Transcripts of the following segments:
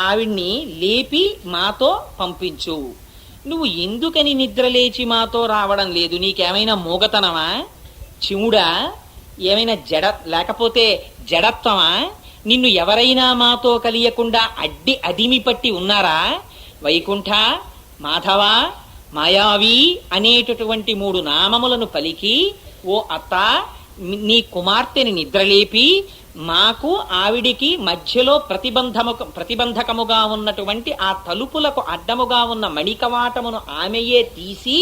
ఆవిడ్ని లేపి మాతో పంపించు. నువ్వు ఎందుకని నిద్రలేచి మాతో రావడం లేదు? నీకేమైనా మూగతనమా, చివుడా, ఏమైనా లేకపోతే జడత్వమా? నిన్ను ఎవరైనా మాతో కలియకుండా అదిమి పట్టి ఉన్నారా? వైకుంఠ, మాధవ, మాయావి అనేటటువంటి 3 నామములను పలికి, ఓ అత్త, నీ కుమార్తెని నిద్రలేపి మాకు ఆవిడికి మధ్యలో ప్రతిబంధకముగా ఉన్నటువంటి ఆ తలుపులకు అడ్డముగా ఉన్న మణికవాటమును ఆమెయే తీసి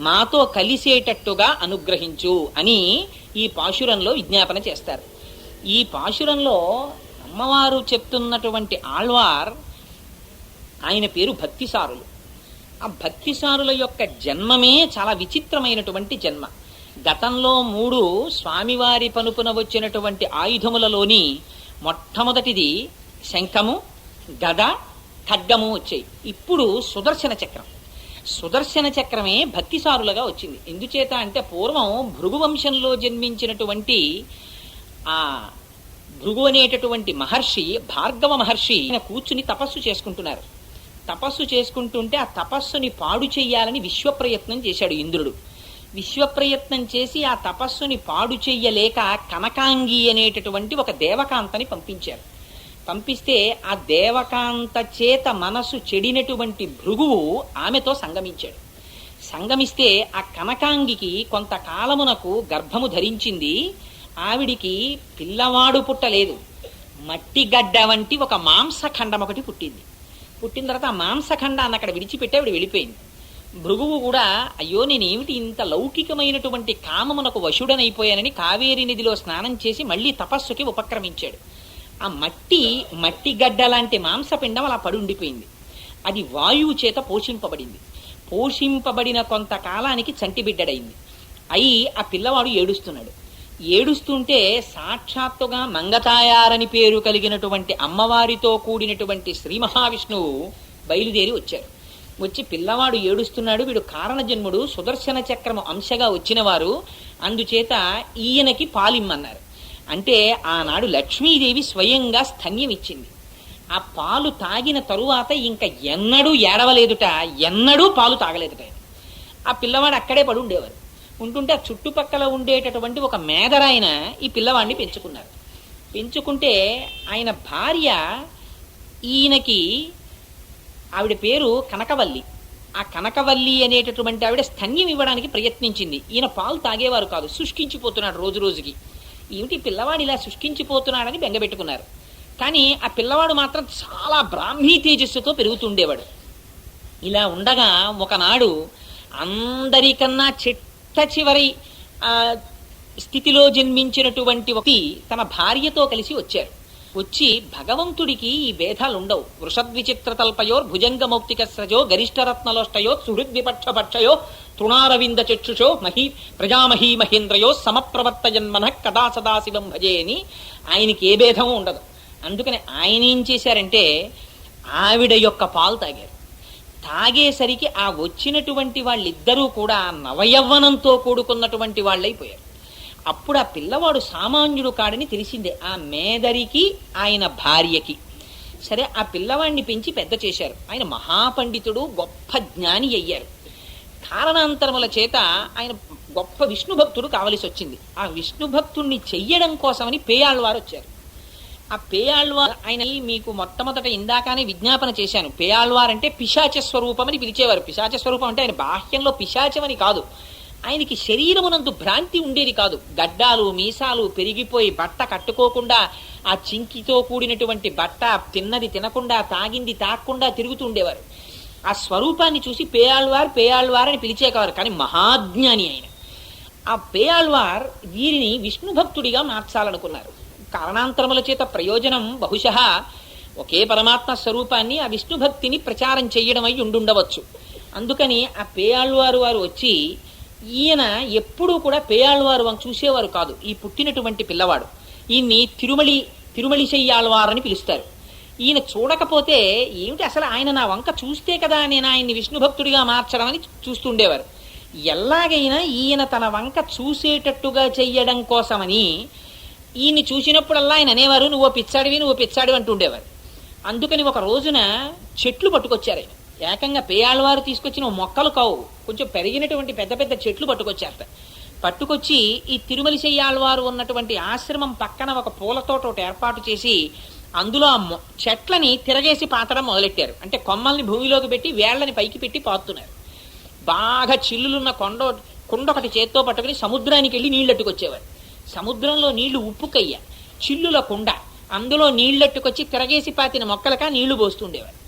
మాతో కలిసేటట్టుగా అనుగ్రహించు అని ఈ పాశురంలో విజ్ఞాపన చేస్తారు. ఈ పాశురంలో అమ్మవారు చెప్తున్నటువంటి ఆళ్వార్, ఆయన పేరు భక్తిసారులు. ఆ భక్తిసారుల యొక్క జన్మమే చాలా విచిత్రమైనటువంటి జన్మ. గతంలో 3 స్వామివారి పనుపున వచ్చినటువంటి ఆయుధములలోని మొట్టమొదటిది శంఖము, గద, ఖడ్గము వచ్చాయి. ఇప్పుడు సుదర్శన చక్రం. సుదర్శన చక్రమే భక్తిసారులుగా వచ్చింది. ఎందుచేత అంటే పూర్వం భృగు వంశంలో జన్మించినటువంటి ఆ భృగు అనేటటువంటి మహర్షి, భార్గవ మహర్షి, ఆయన కూర్చుని తపస్సు చేసుకుంటున్నారు. తపస్సు చేసుకుంటుంటే ఆ తపస్సుని పాడు చెయ్యాలని విశ్వప్రయత్నం చేశాడు ఇంద్రుడు. విశ్వప్రయత్నం చేసి ఆ తపస్సుని పాడు చెయ్యలేక కనకాంగి అనేటటువంటి ఒక దేవకాంతని పంపించారు. పంపిస్తే ఆ దేవకాంత చేత మనసు చెడినటువంటి భృగువు ఆమెతో సంగమించాడు. సంగమిస్తే ఆ కనకాంగికి కొంతకాలమునకు గర్భము ధరించింది. ఆవిడికి పిల్లవాడు పుట్టలేదు. మట్టిగడ్డ వంటి ఒక మాంసఖండం ఒకటి పుట్టింది. పుట్టిన తర్వాత ఆ మాంసఖండాన్ని అక్కడ విడిచిపెట్టి ఆవిడ వెళ్ళిపోయింది. భృగువు కూడా, అయ్యో నేనేమిటి ఇంత లౌకికమైనటువంటి కామమునకు వశుడనైపోయానని కావేరీ నదిలో స్నానం చేసి మళ్ళీ తపస్సుకి ఉపక్రమించాడు. ఆ మట్టి గడ్డ లాంటి మాంసపిండం అలా పడి ఉండిపోయింది. అది వాయువు చేత పోషింపబడింది. పోషింపబడిన కొంతకాలానికి చంటిబిడ్డడైంది. అయి ఆ పిల్లవాడు ఏడుస్తున్నాడు. ఏడుస్తుంటే సాక్షాత్తుగా మంగతాయారని పేరు కలిగినటువంటి అమ్మవారితో కూడినటువంటి శ్రీ మహావిష్ణువు బయలుదేరి వచ్చారు. వచ్చి పిల్లవాడు ఏడుస్తున్నాడు, వీడు కారణజన్ముడు, సుదర్శన చక్రము అంశగా వచ్చినవారు, అందుచేత ఈయనకి పాలిమ్మన్నారు. అంటే ఆనాడు లక్ష్మీదేవి స్వయంగా స్తన్యం ఇచ్చింది. ఆ పాలు తాగిన తరువాత ఇంకా ఎన్నడూ ఏడవలేదుట, ఎన్నడూ పాలు తాగలేదుట. ఆ పిల్లవాడు అక్కడే పడి ఉండేవారు. ఉంటుంటే ఆ చుట్టుపక్కల ఉండేటటువంటి ఒక మేదరాయన ఈ పిల్లవాడిని పెంచుకున్నారు. పెంచుకుంటే ఆయన భార్య, ఈయనకి ఆవిడ పేరు కనకవల్లి. ఆ కనకవల్లి అనేటటువంటి ఆవిడ స్తన్యం ఇవ్వడానికి ప్రయత్నించింది. ఈయన పాలు తాగేవారు కాదు, శుష్కించిపోతున్నాడు రోజు రోజుకి. ఏమిటి పిల్లవాడు ఇలా శుష్కించిపోతున్నాడని బెంగపెట్టుకున్నారు. కానీ ఆ పిల్లవాడు మాత్రం చాలా బ్రాహ్మీ తేజస్సుతో పెరుగుతుండేవాడు. ఇలా ఉండగా ఒకనాడు అందరికన్నా చిట్ట చివరి స్థితిలో జన్మించినటువంటి వ్యక్తి తన భార్యతో కలిసి వచ్చారు. వచ్చి, భగవంతుడికి ఈ భేదాలు ఉండవు. వృషద్విచిత్రతల్పయోర్ భుజంగమౌక్తిక స్రజో గరిష్టరత్నలోష్టయో సుహృద్విపక్షపక్షయో తృణారవింద చక్షుషో ప్రజామహీ మహేంద్రయో సమప్రవర్తజన్మన కదా సదాశివం భజే అని ఆయనకి ఏ భేదము ఉండదు. అందుకని ఆయన ఏం చేశారంటే ఆవిడ యొక్క పాలు తాగారు. తాగేసరికి ఆ వచ్చినటువంటి వాళ్ళిద్దరూ కూడా నవయవ్వనంతో కూడుకున్నటువంటి వాళ్ళైపోయారు. అప్పుడు ఆ పిల్లవాడు సామాన్యుడు కాడని తెలిసిందే ఆ మేదరికి, ఆయన భార్యకి. సరే, ఆ పిల్లవాడిని పెంచి పెద్ద చేశారు. ఆయన మహాపండితుడు, గొప్ప జ్ఞాని అయ్యారు. కారణాంతరముల చేత ఆయన గొప్ప విష్ణు భక్తుడు కావలసి వచ్చింది. ఆ విష్ణు భక్తుణ్ణి చెయ్యడం కోసమని పేయాళ్వారు వచ్చారు. ఆ పేయాళ్వార్, ఆయన మీకు మొట్టమొదట ఇందాకనే విజ్ఞాపన చేశాను, పేయాళ్వార్ అంటే పిశాచ స్వరూపం అని పిలిచేవారు. పిశాచ స్వరూపం అంటే ఆయన బాహ్యంలో పిశాచమని కాదు, ఆయనకి శరీరమునందు భ్రాంతి ఉండేది కాదు. గడ్డాలు మీసాలు పెరిగిపోయి బట్ట కట్టుకోకుండా, ఆ చింకితో కూడినటువంటి బట్ట, తిన్నది తినకుండా తాగింది తాగకుండా తిరుగుతూ ఉండేవారు. ఆ స్వరూపాన్ని చూసి పేయాళ్వార్ అని పిలిచేవారు. కానీ మహాజ్ఞాని ఆయన. ఆ పేయాళ్వార్ వీరిని విష్ణు భక్తుడిగా మార్చాలనుకున్నారు. కారణాంతరముల చేత ప్రయోజనం బహుశః ఒకే పరమాత్మ స్వరూపాన్ని, ఆ విష్ణు భక్తిని ప్రచారం చెయ్యడం అయి ఉండుండవచ్చు. అందుకని ఆ పేయాళ్వారు వారు వచ్చి, ఈయన ఎప్పుడూ కూడా పేయాళ్వారు వంక చూసేవారు కాదు. ఈ పుట్టినటువంటి పిల్లవాడు ఈయన్ని తిరుమలి చెయ్యాళ్వారని పిలుస్తారు. ఈయన చూడకపోతే ఏమిటి అసలు ఆయన నా వంక చూస్తే కదా నేను ఆయన్ని విష్ణు భక్తుడిగా మార్చడం అని చూస్తుండేవారు. ఎలాగైనా ఈయన తన వంక చూసేటట్టుగా చెయ్యడం కోసమని ఈయన్ని చూసినప్పుడల్లా ఆయన అనేవారు, నువ్వు పిచ్చాడివి అంటుండేవారు. అందుకని ఒక రోజున చెట్లు పట్టుకొచ్చారు ఆయన. ఏకంగా పేయాళ్ళవారు తీసుకొచ్చిన మొక్కలు కావు, కొంచెం పెరిగినటువంటి పెద్ద పెద్ద చెట్లు పట్టుకొచ్చారట. పట్టుకొచ్చి ఈ తిరుమల చెయ్యాళ్ళవారు ఉన్నటువంటి ఆశ్రమం పక్కన ఒక పూల తోట ఒకటి ఏర్పాటు చేసి అందులో ఆ చెట్లని తిరగేసి పాతడం మొదలెట్టారు. అంటే కొమ్మల్ని భూమిలోకి పెట్టి వేళ్లని పైకి పెట్టి పాతున్నారు. బాగా చిల్లులున్న కుండ ఒకటి చేత్తో పట్టుకుని సముద్రానికి వెళ్ళి నీళ్ళట్టుకొచ్చేవారు. సముద్రంలో నీళ్లు ఉప్పుకయ్య, చిల్లుల కుండ, అందులో నీళ్ళట్టుకొచ్చి తిరగేసి పాతిన మొక్కలకా నీళ్లు పోస్తుండేవారు.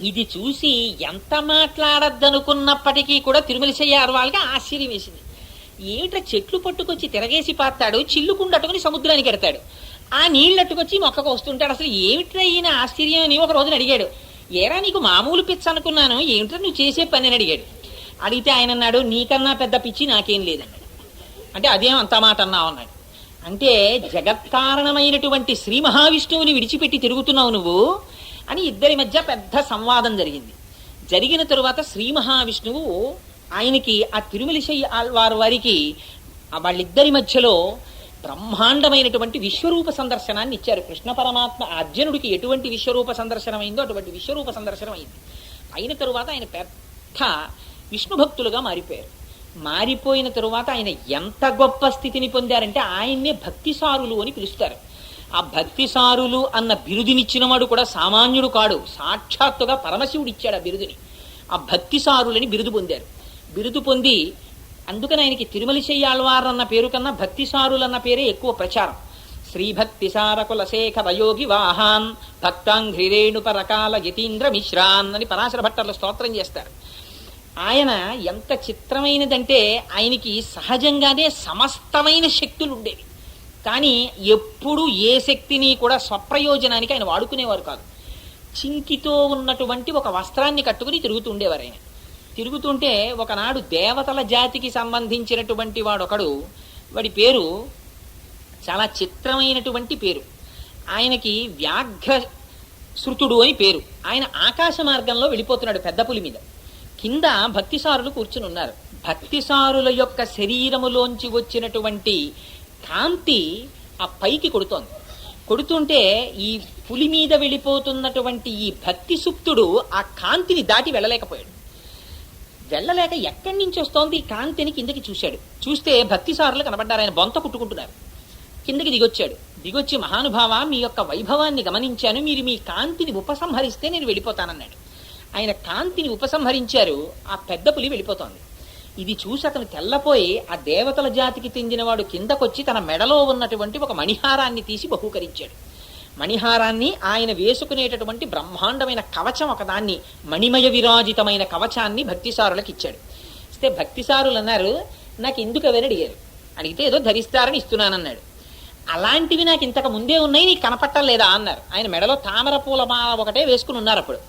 ఇది చూసి ఎంత మాట్లాడద్దనుకున్నప్పటికీ కూడా తిరుమలశయ్య వాళ్ళకి ఆశ్చర్యం వేసింది. ఏమిట్రా చెట్లు పట్టుకొచ్చి తిరగేసి పాతాడు, చిల్లుకుండట్టుకుని సముద్రానికి ఎడతాడు, ఆ నీళ్ళట్టుకొచ్చి మొక్కకు వస్తుంటాడు, అసలు ఏమిట్రా ఈయన ఆశ్చర్యం అని ఒక రోజున అడిగాడు. ఏరా నీకు మామూలు పిచ్చి అనుకున్నాను, ఏమిట్రా నువ్వు చేసే పని అని అడిగాడు. అడిగితే ఆయన అన్నాడు, నీకన్నా పెద్ద పిచ్చి నాకేం లేదన్నాడు. అంటే అదేం అంత మాట అన్నావు అన్నాడు. అంటే జగత్కారణమైనటువంటి శ్రీ మహావిష్ణువుని విడిచిపెట్టి తిరుగుతున్నావు నువ్వు అని ఇద్దరి మధ్య పెద్ద సంవాదం జరిగింది. జరిగిన తరువాత శ్రీ మహావిష్ణువు ఆయనకి ఆ తిరుమలశయ్య వారికి వాళ్ళిద్దరి మధ్యలో బ్రహ్మాండమైనటువంటి విశ్వరూప సందర్శనాన్ని ఇచ్చారు. కృష్ణ పరమాత్మ అర్జునుడికి ఎటువంటి విశ్వరూప సందర్శనం అయిందో అటువంటి విశ్వరూప సందర్శనం అయింది. అయిన తరువాత ఆయన పెద్ద విష్ణు భక్తులుగా మారిపోయారు. మారిపోయిన తరువాత ఆయన ఎంత గొప్ప స్థితిని పొందారంటే ఆయన్నే భక్తిసారులు అని పిలుస్తారు. ఆ భక్తిసారులు అన్న బిరుదునిచ్చిన వాడు కూడా సామాన్యుడు కాడు, సాక్షాత్తుగా పరమశివుడు ఇచ్చాడు ఆ బిరుదుని. ఆ భక్తిసారులని బిరుదు పొందారు. బిరుదు పొంది అందుకని ఆయనకి తిరుమలశయ్య ఆళ్వార్ అన్న పేరు కన్నా భక్తిసారులు అన్న పేరే ఎక్కువ ప్రచారం. శ్రీ భక్తిసారకుల శేఖర యోగి వాహాన్ భక్తాంఘ్రిరేణు పరకాల యతీంద్ర మిశ్రాన్ అని పరాశర భట్టర్లు స్తోత్రం చేస్తారు. ఆయన ఎంత చిత్రమైనదంటే ఆయనకి సహజంగానే సమస్తమైన శక్తులు ఉండేవి, కానీ ఎప్పుడూ ఏ శక్తిని కూడా స్వప్రయోజనానికి ఆయన వాడుకునేవారు కాదు. చింకితో ఉన్నటువంటి ఒక వస్త్రాన్ని కట్టుకుని తిరుగుతుండేవారు ఆయన. తిరుగుతుంటే ఒకనాడు దేవతల జాతికి సంబంధించినటువంటి వాడొకడు, వాడి పేరు చాలా చిత్రమైనటువంటి పేరు, ఆయనకి వ్యాఘ్ర శృతుడు అని పేరు. ఆయన ఆకాశ మార్గంలో వెళ్ళిపోతున్నాడు పెద్ద పులి మీద. కింద భక్తిసారులు కూర్చుని ఉన్నారు. భక్తిసారుల యొక్క శరీరములోంచి వచ్చినటువంటి కాంతి ఆ పైకి కొడుతోంది. కొడుతుంటే ఈ పులి మీద వెళ్ళిపోతున్నటువంటి ఈ భక్తి సుప్తుడు ఆ కాంతిని దాటి వెళ్ళలేకపోయాడు. వెళ్ళలేక ఎక్కడి నుంచి వస్తోంది ఈ కాంతిని కిందకి చూశాడు. చూస్తే భక్తిసారులు కనబడ్డారు. ఆయన బొంత కుట్టుకుంటున్నారు. కిందకి దిగొచ్చాడు. దిగొచ్చి, మహానుభావ మీ యొక్క వైభవాన్ని గమనించాను, మీరు మీ కాంతిని ఉపసంహరిస్తే నేను వెళ్ళిపోతానన్నాడు. ఆయన కాంతిని ఉపసంహరించారు. ఆ పెద్ద పులి వెళ్ళిపోతోంది. ఇది చూసి అతను తెల్లపోయి ఆ దేవతల జాతికి చెందినవాడు కిందకొచ్చి తన మెడలో ఉన్నటువంటి ఒక మణిహారాన్ని తీసి బహూకరించాడు. మణిహారాన్ని ఆయన వేసుకునేటటువంటి బ్రహ్మాండమైన కవచం ఒకదాన్ని, మణిమయ విరాజితమైన కవచాన్ని భక్తిసారులకు ఇచ్చాడు. ఇస్తే భక్తిసారులు అన్నారు, నాకు ఎందుకు అవని అడిగారు. అడిగితే ఏదో ధరిస్తారని ఇస్తున్నానన్నాడు. అలాంటివి నాకు ఇంతకు ముందే ఉన్నాయి, నీకు కనపట్టలేదా అన్నారు. ఆయన మెడలో తామర పూల మాల ఒకటే వేసుకుని ఉన్నారు అప్పుడు.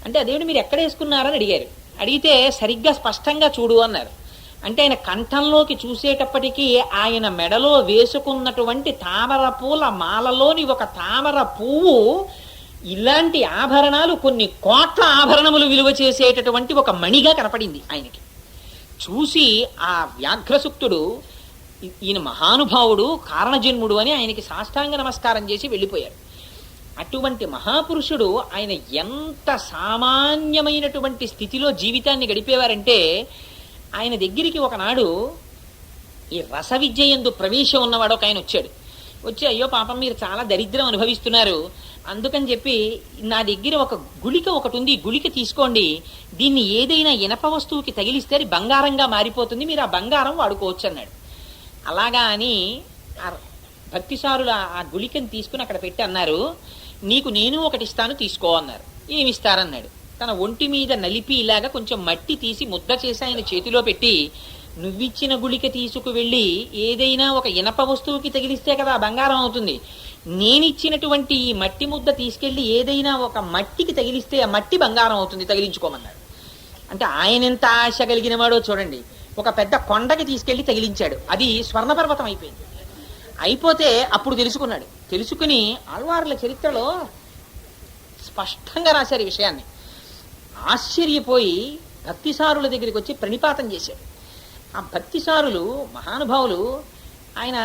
అంటే అదేమిటి మీరు ఎక్కడ వేసుకున్నారని అడిగారు. అడిగితే సరిగ్గా స్పష్టంగా చూడు అన్నారు. అంటే ఆయన కంఠంలోకి చూసేటప్పటికీ ఆయన మెడలో వేసుకున్నటువంటి తామర పూల మాలలోని ఒక తామర పువ్వు ఇలాంటి ఆభరణాలు కొన్ని కోట్ల ఆభరణములు విలువ చేసేటటువంటి ఒక మణిగా కనపడింది ఆయనకి. చూసి ఆ వ్యాఘ్రసుక్తుడు, ఈయన మహానుభావుడు కారణజన్ముడు అని ఆయనకి సాష్టాంగ నమస్కారం చేసి వెళ్ళిపోయారు. అటువంటి మహాపురుషుడు ఆయన ఎంత సామాన్యమైనటువంటి స్థితిలో జీవితాన్ని గడిపేవారంటే, ఆయన దగ్గరికి ఒకనాడు ఈ రస విద్య యందు ప్రవేశం ఉన్నవాడు ఒక ఆయన వచ్చాడు. వచ్చి, అయ్యో పాపం మీరు చాలా దరిద్రం అనుభవిస్తున్నారు, అందుకని చెప్పి నా దగ్గర ఒక గుళిక ఒకటి ఉంది, గుళిక తీసుకోండి, దీన్ని ఏదైనా ఇనప వస్తువుకి తగిలిస్తే అది బంగారంగా మారిపోతుంది, మీరు ఆ బంగారం వాడుకోవచ్చు అన్నాడు. అలాగా అని ఆ భక్తిసారులు ఆ గుళికని తీసుకుని అక్కడ పెట్టి అన్నారు, నీకు నేను ఒకటి ఇస్తాను తీసుకో అన్నారు. ఏమిస్తారన్నాడు. తన ఒంటి మీద నలిపి ఇలాగా కొంచెం మట్టి తీసి ముద్ద చేసి ఆయన చేతిలో పెట్టి, నువ్విచ్చిన గుళిక తీసుకువెళ్ళి ఏదైనా ఒక ఇనప వస్తువుకి తగిలిస్తే కదా బంగారం అవుతుంది, నేనిచ్చినటువంటి ఈ మట్టి ముద్ద తీసుకెళ్లి ఏదైనా ఒక మట్టికి తగిలిస్తే ఆ మట్టి బంగారం అవుతుంది, తగిలించుకోమన్నాడు. అంటే ఆయన ఎంత ఆశ కలిగిన వాడో చూడండి. ఒక పెద్ద కొండకి తీసుకెళ్లి తగిలించాడు, అది స్వర్ణపర్వతం అయిపోయింది. అయిపోతే అప్పుడు తెలుసుకున్నాడు. తెలుసుకుని ఆళ్వార్ల చరిత్రలో స్పష్టంగా రాశారు ఈ విషయాన్ని. ఆశ్చర్యపోయి భక్తిసారుల దగ్గరికి వచ్చి ప్రణిపాతం చేశాడు. ఆ భక్తిసారులు మహానుభావులు ఆయన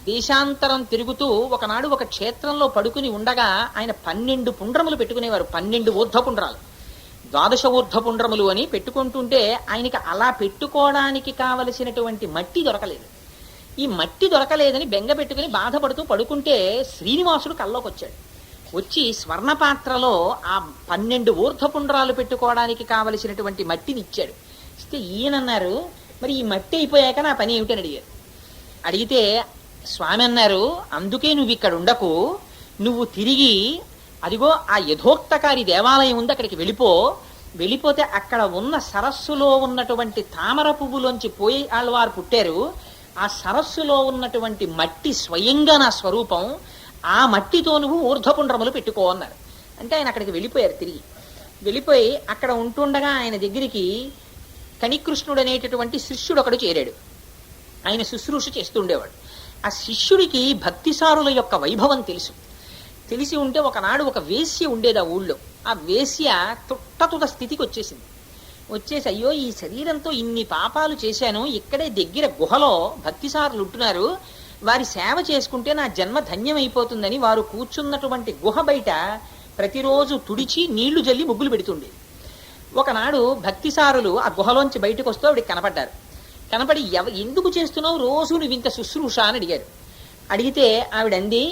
దేశాంతరం తిరుగుతూ ఒకనాడు ఒక క్షేత్రంలో పడుకుని ఉండగా ఆయన 12 పుండ్రములు పెట్టుకునేవారు, 12 ఊర్ధ్వపుండ్రాలు, ద్వాదశ ఊర్ధ్వపుండ్రములు అని పెట్టుకుంటుంటే ఆయనకి అలా పెట్టుకోవడానికి కావలసినటువంటి మట్టి దొరకలేదు. ఈ మట్టి దొరకలేదని బెంగ పెట్టుకుని బాధపడుతూ పడుకుంటే శ్రీనివాసుడు కల్లోకి వచ్చాడు. వచ్చి స్వర్ణ పాత్రలో ఆ 12 ఊర్ధ్వపుండ్రాలు పెట్టుకోవడానికి కావలసినటువంటి మట్టిని ఇచ్చాడు. ఇస్తే ఈయనన్నారు, మరి ఈ మట్టి అయిపోయాక నా పని ఏమిటని అడిగారు. అడిగితే స్వామి అన్నారు, అందుకే నువ్వు ఇక్కడ ఉండకు, నువ్వు తిరిగి అదిగో ఆ యథోక్తకారి దేవాలయం ఉంది అక్కడికి వెళ్ళిపోతే అక్కడ ఉన్న సరస్సులో ఉన్నటువంటి తామర పువ్వులోంచి పోయి ఆళ్వారు పుట్టారు, ఆ సరస్సులో ఉన్నటువంటి మట్టి స్వయంగా నా స్వరూపం, ఆ మట్టితో నువ్వు ఊర్ధ్వపుండ్రములు పెట్టుకో అన్నారు. అంటే ఆయన అక్కడికి వెళ్ళిపోయారు. తిరిగి వెళ్ళిపోయి అక్కడ ఉంటుండగా ఆయన దగ్గరికి కణికృష్ణుడు అనేటటువంటి శిష్యుడు ఒకడు చేరాడు. ఆయన శుశ్రూష చేస్తుండేవాడు. ఆ శిష్యుడికి భక్తిసారుల యొక్క వైభవం తెలిసి ఉంటే ఒకనాడు ఒక వేశ్య ఉండేది ఆ ఊళ్ళో. ఆ వేశ్య తుట్టతుద స్థితికి వచ్చేసి అయ్యో ఈ శరీరంతో ఇన్ని పాపాలు చేశాను, ఇక్కడే దగ్గర గుహలో భక్తిసారులు ఉంటున్నారు, వారి సేవ చేసుకుంటే నా జన్మ ధన్యమైపోతుందని వారు కూర్చున్నటువంటి గుహ బయట ప్రతిరోజు తుడిచి నీళ్లు జల్లి ముగ్గులు పెడుతుండేది. ఒకనాడు భక్తిసారులు ఆ గుహలోంచి బయటకు వస్తూ ఆవిడికి కనపడి ఎందుకు చేస్తున్నావు రోజు నువ్వు ఇంత శుశ్రూష అని అడిగారు. అడిగితే ఆవిడంది,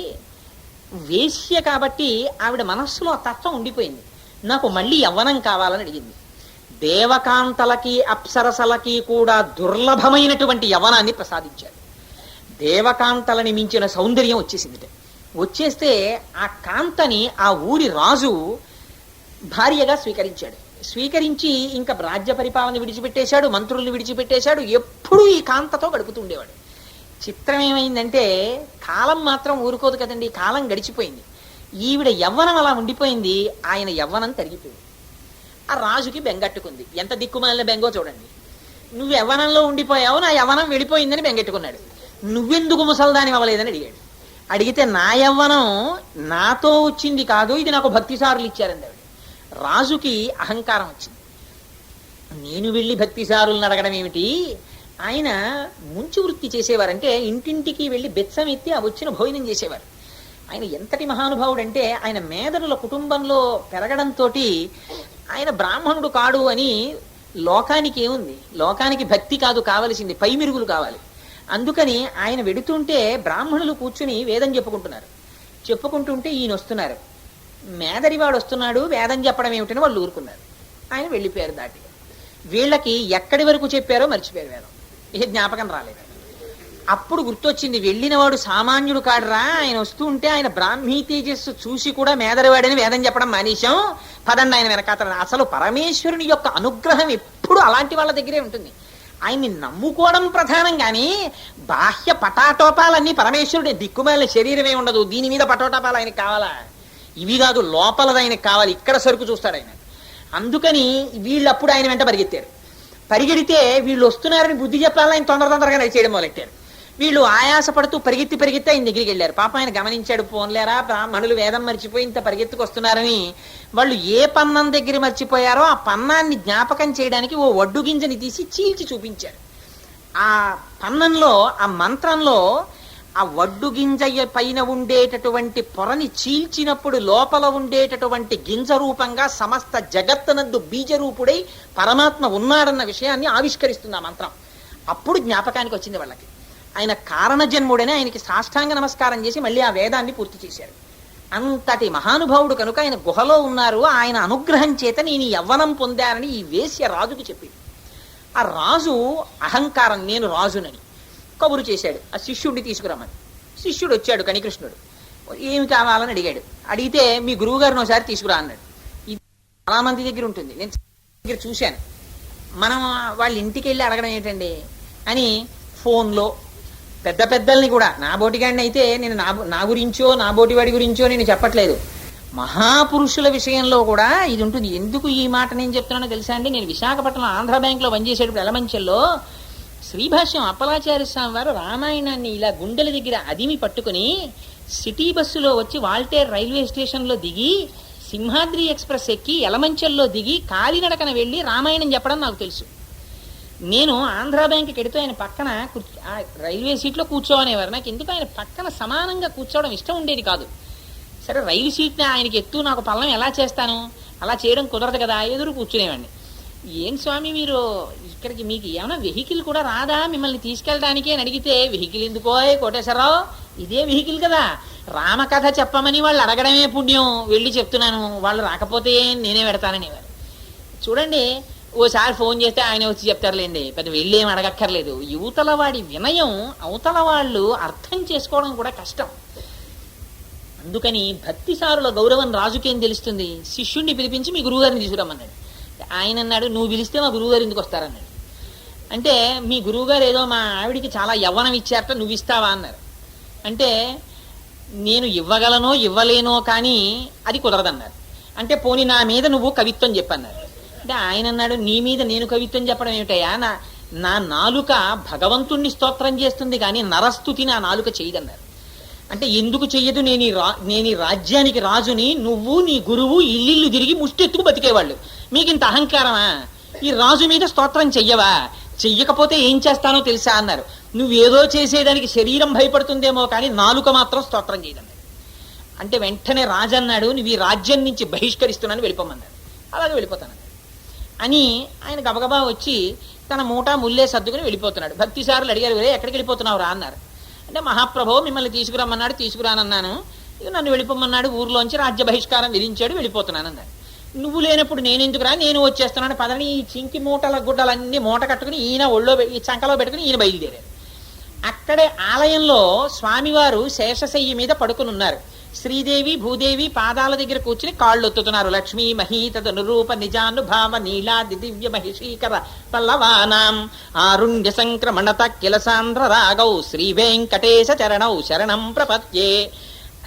వేశ్య కాబట్టి ఆవిడ మనస్సులో ఆ తత్వం ఉండిపోయింది, నాకు మళ్ళీ యవ్వనం కావాలని అడిగింది. దేవకాంతలకి అప్సరసలకి కూడా దుర్లభమైనటువంటి యవ్వనాన్ని ప్రసాదించారు. దేవకాంతలని మించిన సౌందర్యం వచ్చేసింది. వచ్చేస్తే ఆ కాంతని ఆ ఊరి రాజు భార్యగా స్వీకరించి ఇంకా రాజ్య పరిపాలన విడిచిపెట్టేశాడు, మంత్రుల్ని విడిచిపెట్టేశాడు, ఎప్పుడూ ఈ కాంతతో గడుపుతూ ఉండేవాడు. చిత్రం ఏమైందంటే కాలం మాత్రం ఊరుకోదు కదండి, కాలం గడిచిపోయింది. ఈవిడ యవ్వనం అలా ఉండిపోయింది, ఆయన యవ్వనం తరిగిపోయింది. ఆ రాజుకి బెంగట్టుకుంది. ఎంత దిక్కుమాలిన బెంగో చూడండి. నువ్వు యవ్వనంలో ఉండిపోయావు, నా యవ్వనం వెళ్ళిపోయిందని బెంగెట్టుకున్నాడు. నువ్వెందుకు ముసల్దాని అవ్వలేదని అడిగాడు. అడిగితే నా యవ్వనం నాతో వచ్చింది కాదు, ఇది నాకు భక్తిసారులు ఇచ్చారండి ఆవిడ. రాజుకి అహంకారం వచ్చింది. నేను వెళ్ళి భక్తిసారులను అడగడం ఏమిటి? ఆయన ముంచు వృత్తి చేసేవారంటే ఇంటింటికి వెళ్ళి బెచ్చం ఎత్తి ఆ వచ్చిన భోజనం చేసేవారు. ఆయన ఎంతటి మహానుభావుడు అంటే ఆయన మేదరుల కుటుంబంలో పెరగడంతో ఆయన బ్రాహ్మణుడు కాడు అని లోకానికి ఏముంది, లోకానికి భక్తి కాదు కావలసింది, పై మెరుగులు కావాలి. అందుకని ఆయన వెడుతుంటే బ్రాహ్మణులు కూర్చుని వేదం చెప్పుకుంటుంటే ఈయన వస్తున్నారు, మేదరివాడు వస్తున్నాడు, వేదం చెప్పడం ఏమిటని వాళ్ళు ఊరుకున్నారు. ఆయన వెళ్ళిపోయారు దాటి. వీళ్ళకి ఎక్కడి వరకు చెప్పారో మర్చిపోయారు, వేదం ఏ జ్ఞాపకం రాలేదు. అప్పుడు గుర్తొచ్చింది, వెళ్ళినవాడు సామాన్యుడు కాడరా, ఆయన వస్తూ ఉంటే ఆయన బ్రాహ్మీ తేజస్సు చూసి కూడా మేదరివాడని వేదం చెప్పడం మానేశాం, పదండి ఆయన వెనకాతల. అసలు పరమేశ్వరుని యొక్క అనుగ్రహం ఎప్పుడు అలాంటి వాళ్ళ దగ్గరే ఉంటుంది. ఆయన్ని నమ్ముకోవడం ప్రధానం, కానీ బాహ్య పటాటోపాలన్నీ పరమేశ్వరుడే. దిక్కుమాలిన శరీరమే ఉండదు, దీని మీద పటోటోపాలు ఆయనకి కావాలా? ఇవి కాదు, లోపలది ఆయనకి కావాలి, ఇక్కడ సరుకు చూస్తాడు ఆయన. అందుకని వీళ్ళప్పుడు ఆయన వెంట పరిగెడితే వీళ్ళు వస్తున్నారని బుద్ధి చెప్పాలని ఆయన తొందరగా చేయడం మొదలెట్టారు. వీళ్ళు ఆయాసపడుతూ పరిగెత్తి ఆయన దగ్గరికి వెళ్ళారు. పాప ఆయన గమనించాడు, పోన్లేరా బ్రాహ్మణులు వేదం మర్చిపోయి ఇంత పరిగెత్తుకు వస్తున్నారని. వాళ్ళు ఏ పన్నం దగ్గర మర్చిపోయారో ఆ పన్నాన్ని జ్ఞాపకం చేయడానికి ఓ వడ్డు గింజని తీసి చీల్చి చూపించారు. ఆ పన్నంలో, ఆ మంత్రంలో ఆ వడ్డు గింజ పైన ఉండేటటువంటి పొరని చీల్చినప్పుడు లోపల ఉండేటటువంటి గింజ రూపంగా సమస్త జగత్తునందు బీజరూపుడై పరమాత్మ ఉన్నాడన్న విషయాన్ని ఆవిష్కరిస్తుంది ఆ మంత్రం. అప్పుడు జ్ఞాపకానికి వచ్చింది వాళ్ళకి. ఆయన కారణజన్ముడని ఆయనకి సాష్టాంగ నమస్కారం చేసి మళ్ళీ ఆ వేదాన్ని పూర్తి చేశారు. అంతటి మహానుభావుడు కనుక ఆయన గుహలో ఉన్నారు. ఆయన అనుగ్రహం చేత నేను యవ్వనం పొందానని ఈ వేశ్య రాజుకు చెప్పింది. ఆ రాజు అహంకారం, నేను రాజునని కబురు చేశాడు ఆ శిష్యుడిని తీసుకురమ్మని. శిష్యుడు వచ్చాడు, కణికృష్ణుడు. ఏమి కావాలని అడిగాడు. అడిగితే మీ గురువు గారిని ఒకసారి తీసుకురా అన్నాడు. ఇది చాలా మంది దగ్గర ఉంటుంది, నేను దగ్గర చూశాను. మనం వాళ్ళ ఇంటికి వెళ్ళి అడగడం ఏంటండి అని ఫోన్లో పెద్దల్ని కూడా, నా బోటిగాడిని అయితే నేను నా గురించో నా బోటివాడి గురించో నేను చెప్పట్లేదు, మహాపురుషుల విషయంలో కూడా ఇది ఉంటుంది. ఎందుకు ఈ మాట నేను చెప్తున్నానో తెలుసా అండి? నేను విశాఖపట్నం ఆంధ్ర బ్యాంక్లో పనిచేసేటప్పుడు ఎలమంచెల్లో శ్రీభాష్యం అప్పలాచార్య స్వామి వారు రామాయణాన్ని ఇలా గుండెల దగ్గర అదిమి పట్టుకుని సిటీ బస్సులో వచ్చి వాల్టేర్ రైల్వే స్టేషన్లో దిగి సింహాద్రి ఎక్స్ప్రెస్ ఎక్కి ఎలమంచెల్లో దిగి కాలినడకన వెళ్ళి రామాయణం చెప్పడం నాకు తెలుసు. నేను ఆంధ్రా బ్యాంక్కి వెడితే ఆయన పక్కన ఆ రైల్వే సీట్లో కూర్చోనేవారు. నాకు ఎందుకు ఆయన పక్కన సమానంగా కూర్చోవడం ఇష్టం ఉండేది కాదు. సరే రైలు సీట్ని ఆయనకి ఎత్తు నాకు పల్లం ఎలా చేస్తాను, అలా చేయడం కుదరదు కదా, ఎదురు కూర్చునేవాడిని. ఏం స్వామి మీరు ఇక్కడికి మీకు ఏమైనా వెహికల్ కూడా రాదా మిమ్మల్ని తీసుకెళ్ళడానికి అని అడిగితే, వెహికల్ ఎందుకో కోటేశ్వరరావు, ఇదే వెహికల్ కదా, రామకథ చెప్పమని వాళ్ళు అడగడమే పుణ్యం, వెళ్ళి చెప్తున్నాను, వాళ్ళు రాకపోతే నేనే పెడతాననేవారు. చూడండి, ఓసారి ఫోన్ చేస్తే ఆయన వచ్చి చెప్తారులేండి, పెద్ద వెళ్ళి ఏం అడగక్కర్లేదు. యువతల వాడి వినయం అవతల వాళ్ళు అర్థం చేసుకోవడం కూడా కష్టం. అందుకని భక్తిసారుల గౌరవం రాజుకేం తెలుస్తుంది? శిష్యుణ్ణి పిలిపించి మీ గురువుగారిని తీసుకురమ్మన్నాడు. ఆయన అన్నాడు, నువ్వు పిలిస్తే మా గురువుగారు ఎందుకు వస్తారన్నాడు. అంటే మీ గురువుగారు ఏదో మా ఆవిడికి చాలా యవ్వనం ఇచ్చారట, నువ్వు ఇస్తావా అన్నారు. అంటే నేను ఇవ్వగలనో ఇవ్వలేనో కానీ అది కుదరదన్నారు. అంటే పోనీ నా మీద నువ్వు కవిత్వం చెప్పన్నారు. అంటే ఆయన అన్నాడు, నీ మీద నేను కవిత్వం చెప్పడం ఏమిటయ్యా, నా నాలుక భగవంతుణ్ణి స్తోత్రం చేస్తుంది కానీ నరస్తుతి నా నాలుక చేయదన్నారు. అంటే ఎందుకు చెయ్యదు, నేను ఈ రాజ్యానికి రాజుని, నువ్వు నీ గురువు ఇల్లు తిరిగి ముష్టెత్తుకు బతికేవాళ్ళు, మీకు ఇంత అహంకారమా, ఈ రాజు మీద స్తోత్రం చెయ్యవా, చెయ్యకపోతే ఏం చేస్తానో తెలుసా అన్నారు. నువ్వేదో చేసేదానికి శరీరం భయపడుతుందేమో కానీ నాలుక మాత్రం స్తోత్రం చేయదన్నారు. అంటే వెంటనే రాజన్నాడు, నువ్వు ఈ రాజ్యం నుంచి బహిష్కరిస్తున్నాను, వెళ్ళిపోమన్నాడు. అలాగే వెళ్ళిపోతానన్నాడు అని ఆయన గబగబా వచ్చి తన మూట ముల్లే సర్దుకుని వెళ్ళిపోతున్నాడు. భక్తిసారులు అడిగారు, వేరే ఎక్కడికి వెళ్ళిపోతున్నావు రా అన్నారు. అంటే మహాప్రభో మిమ్మల్ని తీసుకురమ్మన్నాడు, తీసుకురానన్నాను, ఇక నన్ను వెళ్ళిపోమన్నాడు, ఊర్లోంచి రాజ్య బహిష్కారం విధించాడు, వెళ్ళిపోతున్నాను అన్నాడు. నువ్వు లేనప్పుడు నేనెందుకు రా, నేను వచ్చేస్తున్నాను పదని ఈ చింకి మూటల గుడ్డలన్నీ మూట కట్టుకుని ఈయన ఒళ్ళో ఈ చంకలో పెట్టుకుని ఈయన బయలుదేరారు. అక్కడే ఆలయంలో స్వామివారు శేషశయ్య మీద పడుకుని ఉన్నారు. శ్రీదేవి భూదేవి పాదాల దగ్గర కూర్చుని కాళ్ళు ఒత్తుతున్నారు. లక్ష్మీ మహీతద నురూప నిజానుభావ నీలాది దివ్య మహిషీకర పల్లవానాం ఆరుణ్య సంక్రమణత కిలసాంధ్ర రాగౌ శ్రీ వెంకటేశ చరణౌ శరణం ప్రపత్యే.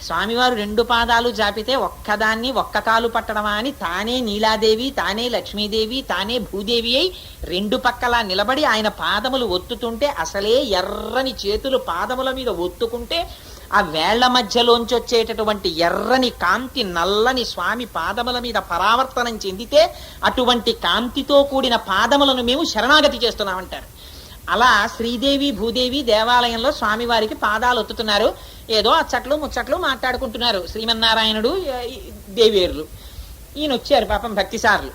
స్వామివారు రెండు పాదాలు జాపితే ఒక్కదాన్ని ఒక్క కాలు పట్టడమా అని తానే నీలాదేవి, తానే లక్ష్మీదేవి, తానే భూదేవి అయి రెండు పక్కలా నిలబడి ఆయన పాదములు ఒత్తుతుంటే, అసలే ఎర్రని చేతులు పాదముల మీద ఒత్తుకుంటే ఆ వేళ్ల మధ్యలోంచి వచ్చేటటువంటి ఎర్రని కాంతి నల్లని స్వామి పాదముల మీద పరావర్తనం చెందితే అటువంటి కాంతితో కూడిన పాదములను మేము శరణాగతి చేస్తున్నామంటారు. అలా శ్రీదేవి భూదేవి దేవాలయంలో స్వామివారికి పాదాలు ఒత్తుతున్నారు. ఏదో అచ్చట్లు ముచ్చట్లు మాట్లాడుకుంటున్నారు శ్రీమన్నారాయణుడు దేవేరులు. ఈయన వచ్చారు పాపం భక్తిసారులు.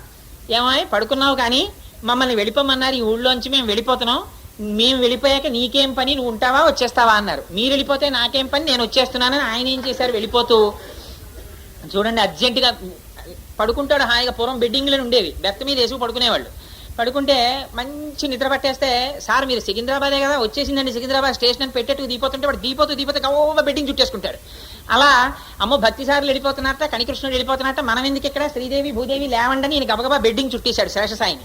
ఏమాయ్ పడుకున్నావు కానీ మమ్మల్ని వెళ్ళిపోమన్నారు, ఈ ఊళ్ళోంచి మేము వెళ్ళిపోతున్నాం, మేము వెళ్ళిపోయాక నీకేం పని, నువ్వు ఉంటావా వచ్చేస్తావా అన్నారు. మీరు వెళ్ళిపోతే నాకేం పని, నేను వచ్చేస్తున్నానని ఆయన ఏం చేశారు, వెళ్ళిపోతూ చూడండి అర్జెంటుగా పడుకుంటాడు హాయిగా. పూర్వం బెడ్డింగ్లను ఉండేవి, బెత్త మీద వేసుకు పడుకునేవాళ్ళు. పడుకుంటే మంచి నిద్ర పట్టేస్తే, సార్ మీరు సికింద్రాబాదే కదా, వచ్చేసిందండి సికింద్రాబాద్ స్టేషన్ అని పెట్టేట్టు దీపోతుంటే వాడు దీపోతూ గవ్వ బెడ్డింగ్ చుట్టేసుకుంటాడు. అలా అమ్మో భక్తిసారులు వెళ్ళిపోతున్నారట, కనికృష్ణుడు వెళ్ళిపోతున్నారట, మనం ఎందుకు ఇక్కడ, శ్రీదేవి భూదేవి లేవండని ఈయన గబగబా బెడ్డింగ్ చుట్టేశాడు శేషసాయిని.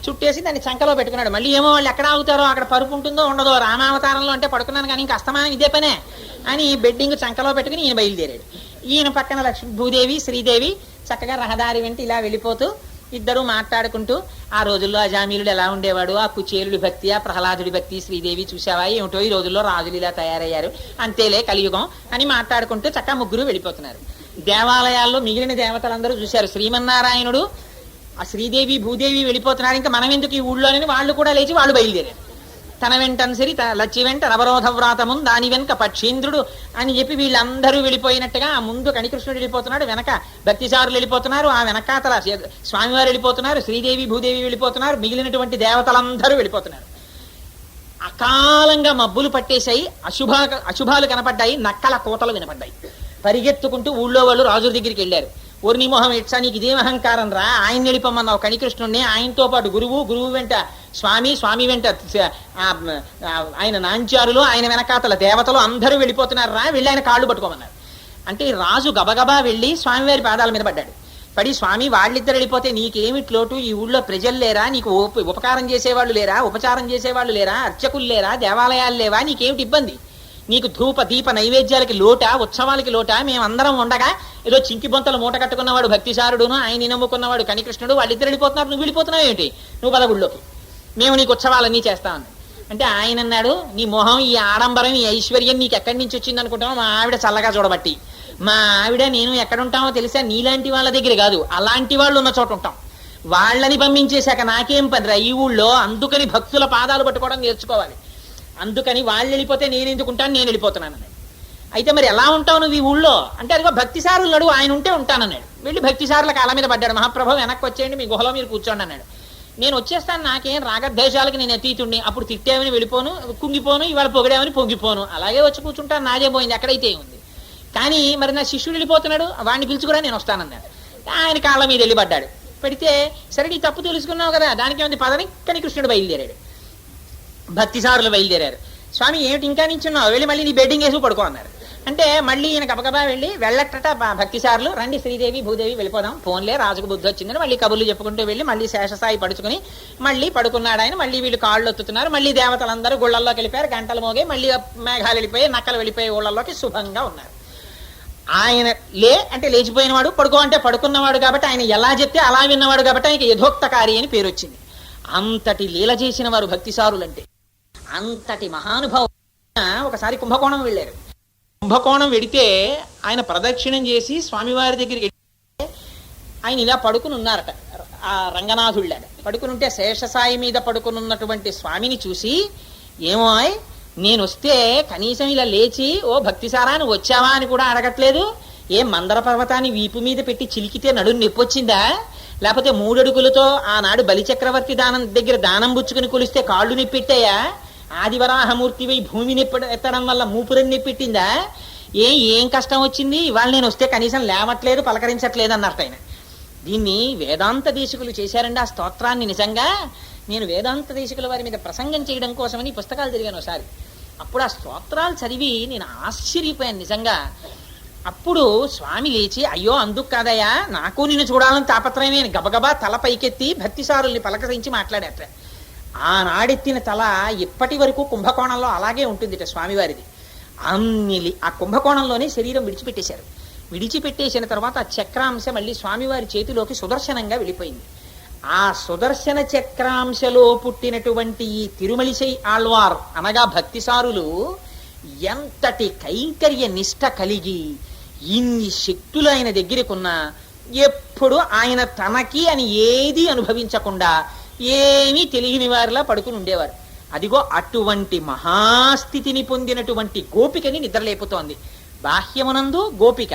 చుట్టేసి దాన్ని చంకలో పెట్టుకున్నాడు. మళ్ళీ ఏమో వాళ్ళు ఎక్కడ ఆగుతారో, అక్కడ పరుపు ఉంటుందో ఉండదో, రామావతారంలో అంటే పడుకున్నాను కానీ ఇంకా అస్తమానం ఇదే పనే అని బెడ్డింగ్ చంకలో పెట్టుకుని ఈయన బయలుదేరాడు. ఈయన పక్కన లక్ష్మీ భూదేవి శ్రీదేవి చక్కగా రహదారి వెంట ఇలా వెళ్ళిపోతూ ఇద్దరు మాట్లాడుకుంటూ, ఆ రోజుల్లో అజామీలుడు ఎలా ఉండేవాడు, ఆ కుచేలుడి భక్తి, ఆ ప్రహ్లాదుడి భక్తి, శ్రీదేవి చూసావా ఏమిటో, ఈ రోజుల్లో రాజులు ఇలా తయారయ్యారు, అంతేలే కలియుగం అని మాట్లాడుకుంటూ చక్కగా ముగ్గురు వెళ్ళిపోతున్నారు. దేవాలయాల్లో మిగిలిన దేవతలందరూ చూశారు శ్రీమన్నారాయణుడు ఆ శ్రీదేవి భూదేవి వెళ్ళిపోతున్నారు, ఇంకా మనం ఎందుకు ఈ ఊళ్ళోనని వాళ్ళు కూడా లేచి వాళ్ళు బయలుదేరారు. తన వెంటన్సరి లచ్చి వెంట నవరోధ వ్రాతము దాని వెనుక పక్షీంద్రుడు అని చెప్పి వీళ్ళందరూ వెళ్ళిపోయినట్టుగా ఆ ముందు కనికృష్ణుడు వెళ్ళిపోతున్నాడు, వెనక భక్తిసారులు వెళ్ళిపోతున్నారు, ఆ వెనకాతల స్వామివారు వెళ్ళిపోతున్నారు, శ్రీదేవి భూదేవి వెళ్ళిపోతున్నారు, మిగిలినటువంటి దేవతలందరూ వెళ్ళిపోతున్నారు. అకాలంగా మబ్బులు పట్టేశాయి, అశుభాలు కనపడ్డాయి, నక్కల కోతలు వినపడ్డాయి. పరిగెత్తుకుంటూ ఊళ్ళో వాళ్ళు రాజుల దగ్గరికి వెళ్ళారు. ఓర్ని మొహం ఇట్సా, నీకు ఇదేం అహంకారం రా, ఆయన వెళ్ళిపోమన్నావు కనికృష్ణుడిని, ఆయనతో పాటు గురువు వెంట స్వామి వెంట ఆయన నాంచారులు, ఆయన వెనకాతల దేవతలు అందరూ వెళ్ళిపోతున్నారు రా, వెళ్ళి ఆయన కాళ్ళు పట్టుకోమన్నారు. అంటే రాజు గబగబా వెళ్ళి స్వామివారి పాదాల మీద పడ్డాడు. పడి, స్వామి వాళ్ళిద్దరు వెళ్ళిపోతే నీకేమి లోటు, ఈ ఊళ్ళో ప్రజలు లేరా, నీకు ఉపకారం చేసేవాళ్ళు లేరా, ఉపచారం చేసేవాళ్ళు లేరా, అర్చకులు లేరా, దేవాలయాలు లేవా, నీకేమిటి ఇబ్బంది, నీకు ధూప దీప నైవేద్యాలకి లోటా, ఉత్సవాలకి లోటా, మేమందరం ఉండగా ఏదో చింకి బొంతలు మూట కట్టుకున్నవాడు భక్తిసారుడును, ఆయన నమ్ముకున్నవాడు కనికృష్ణుడు, వాళ్ళిద్దరు వెళ్ళిపోతున్నారు, నువ్వు వెళ్ళిపోతున్నావు ఏమిటి, నువ్వు పదగుళ్ళోకి, మేము నీకు ఉత్సవాలన్నీ చేస్తామని. అంటే ఆయన అన్నాడు, నీ మొహం, ఈ ఆడంబరం, ఈ ఐశ్వర్యం నీకు ఎక్కడి నుంచి వచ్చింది అనుకుంటామో, మా ఆవిడ చల్లగా చూడబట్టి, మా ఆవిడ నేను ఎక్కడుంటామో తెలుసా, నీలాంటి వాళ్ళ దగ్గర కాదు, అలాంటి వాళ్ళు ఉన్న చోట ఉంటాం, వాళ్ళని పంపించేశాక నాకేం పనిరా ఈ ఊళ్ళో, అందుకని భక్తుల పాదాలు పట్టుకోవడం నేర్చుకోవాలి, అందుకని వాళ్ళు వెళ్ళిపోతే నేను ఎందుకుంటాను, నేను వెళ్ళిపోతున్నాను అన్నాడు. అయితే మరి ఎలా ఉంటావు నువ్వు ఈ ఊళ్ళో అంటే, అదిగో భక్తిసారులు నడు, ఆయన ఉంటే ఉంటానన్నాడు. వెళ్ళి భక్తిసారుల కాళ్ళ మీద పడ్డాడు. మహాప్రభు వెనక్కి వచ్చేయండి, మీ గుహలో మీరు కూర్చోండి అన్నాడు. నేను వచ్చేస్తాను, నాకేం రాగద్వేషాలకి నేను అతీతుణ్ణి, అప్పుడు తిట్టామని వెళ్ళిపోను, కుంగిపోను, ఇవాళ పొగిడామని పొంగిపోను, అలాగే వచ్చి కూర్చుంటాను, నాదే పోయింది, ఎక్కడైతే ఉంది. కానీ మరి నా శిష్యుడు వెళ్ళిపోతున్నాడు, వాడిని పిలుచుకురా నేను వస్తానన్నాడు. ఆయన కాళ్ళ మీద వెళ్ళి పడ్డాడు. పెడితే సరే నీ తప్పు తెలుసుకున్నావు కదా, దానికి ఏమైంది పదని, కానీ కృష్ణుడు బయలుదేరాడు. భక్తిసారులు బయలుదేరారు. స్వామి ఏమిటి ఇంకా నించున్నావు, వెళ్ళి మళ్ళీ నీ బెడ్డింగ్ వేసి పడుకో అన్నారు. అంటే మళ్ళీ ఈయన గబగబా వెళ్ళి వెళ్ళట్టట భక్తిసారులు, రండి శ్రీదేవి భూదేవి వెళ్ళిపోదాం, ఫోన్లే రాజుకు బుద్ధి వచ్చిందని మళ్ళీ కబుర్లు చెప్పుకుంటూ వెళ్ళి మళ్ళీ శేషసాయి పడుచుకుని మళ్ళీ పడుకున్నాడు ఆయన. మళ్ళీ వీళ్ళు కాళ్ళు ఒత్తుతున్నారు, మళ్ళీ దేవతలందరూ గుళ్ళల్లోకి వెళ్ళిపోయారు, గంటలు మోగే, మళ్ళీ మేఘాలు వెళ్ళిపోయి నక్కలు వెళ్ళిపోయి ఊళ్ళల్లోకి శుభంగా ఉన్నారు. ఆయన లే అంటే లేచిపోయినవాడు, పడుకో అంటే పడుకున్నవాడు కాబట్టి ఆయన ఎలా చెప్తే అలా విన్నవాడు కాబట్టి ఆయనకి యథోక్తకారి అని పేరు వచ్చింది. అంతటి లీల చేసిన వారు భక్తిసారులంటే. అంతటి మహానుభావం. ఒకసారి కుంభకోణం వెళ్ళారు. కుంభకోణం వెడితే ఆయన ప్రదక్షిణం చేసి స్వామివారి దగ్గరికి ఆయన ఇలా పడుకుని ఉన్నారట. ఆ రంగనాథుళ్ళాడు పడుకుని ఉంటే శేషసాయి మీద పడుకునున్నటువంటి స్వామిని చూసి, ఏమో నేను వస్తే కనీసం ఇలా లేచి ఓ భక్తిసారా నువ్వు వచ్చావా అని కూడా అడగట్లేదు, ఏం మందర పర్వతాన్ని వీపు మీద పెట్టి చిలికితే నడుము నొప్పొచ్చిందా, లేకపోతే 3 అడుగులతో ఆనాడు బలిచక్రవర్తి దగ్గర దానం పుచ్చుకుని కొలిస్తే కాళ్ళు నొప్పెట్టాయా, ఆదివరాహమూర్తివై భూమిని ఎత్తడం వల్ల మూపురం నొప్పెట్టిందా, ఏం కష్టం వచ్చింది, ఇవాళ నేను వస్తే కనీసం లేవట్లేదు పలకరించట్లేదు అన్నట్టు ఆయన. దీన్ని వేదాంత దేశికులు చేశారండి ఆ స్తోత్రాన్ని. నిజంగా నేను వేదాంత దేశికుల వారి మీద ప్రసంగం చేయడం కోసమని పుస్తకాలు చదివాను ఒకసారి. అప్పుడు ఆ స్తోత్రాలు చదివి నేను ఆశ్చర్యపోయాను నిజంగా. అప్పుడు స్వామి లేచి, అయ్యో అందుకు కాదయ్యా, నాకు నిన్ను చూడాలని తాపత్రయమే, గబగబా తల పైకెత్తి భక్తిసారుల్ని పలకరించి మాట్లాడేట. ఆనాడెత్తిన తల ఇప్పటి వరకు కుంభకోణంలో అలాగే ఉంటుందిట స్వామివారిది. ఆ కుంభకోణంలోనే శరీరం విడిచిపెట్టేశారు. విడిచిపెట్టేసిన తర్వాత ఆ చక్రాంశ మళ్ళీ స్వామివారి చేతిలోకి సుదర్శనంగా వెళ్ళిపోయింది. ఆ సుదర్శన చక్రాంశలో పుట్టినటువంటి ఈ తిరుమలిసై ఆళ్వార్ అనగా భక్తిసారులు ఎంతటి కైంకర్య నిష్ట కలిగి ఇన్ని శక్తులు ఆయన దగ్గరకున్నా ఎప్పుడు ఆయన తనకి అని ఏది అనుభవించకుండా ఏమీ తెలియని వారిలా పడుకుని ఉండేవారు. అదిగో అటువంటి మహాస్థితిని పొందినటువంటి గోపికని నిద్రలేపుతోంది. బాహ్యమునందు గోపిక,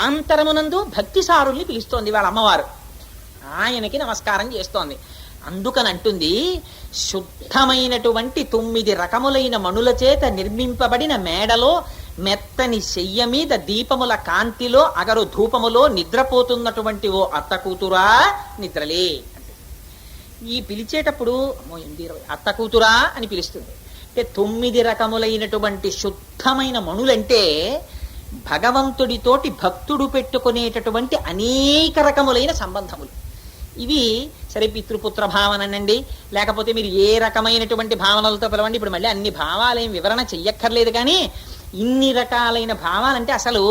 ఆంతరమునందు భక్తిసారుల్ని పిలుస్తోంది వాళ్ళ అమ్మవారు. ఆయనకి నమస్కారం చేస్తోంది. అందుకని అంటుంది, శుద్ధమైనటువంటి 9 రకములైన మణుల చేత నిర్మింపబడిన మేడలో మెత్తని శయ్య మీద దీపముల కాంతిలో అగరు ధూపములో నిద్రపోతున్నటువంటి ఓ అత్త కూతురా నిద్రలే అంటే. ఈ పిలిచేటప్పుడు అత్త కూతురా అని పిలుస్తుంది. అంటే 9 రకములైనటువంటి శుద్ధమైన మణులంటే భగవంతుడితోటి భక్తుడు పెట్టుకునేటటువంటి అనేక రకములైన సంబంధములు. ఇవి సరే పితృపుత్ర భావనండి, లేకపోతే మీరు ఏ రకమైనటువంటి భావనలతో పిలవండి, ఇప్పుడు మళ్ళీ అన్ని భావాలేం వివరణ చెయ్యక్కర్లేదు. కానీ ఇన్ని రకాలైన భావాలంటే అసలు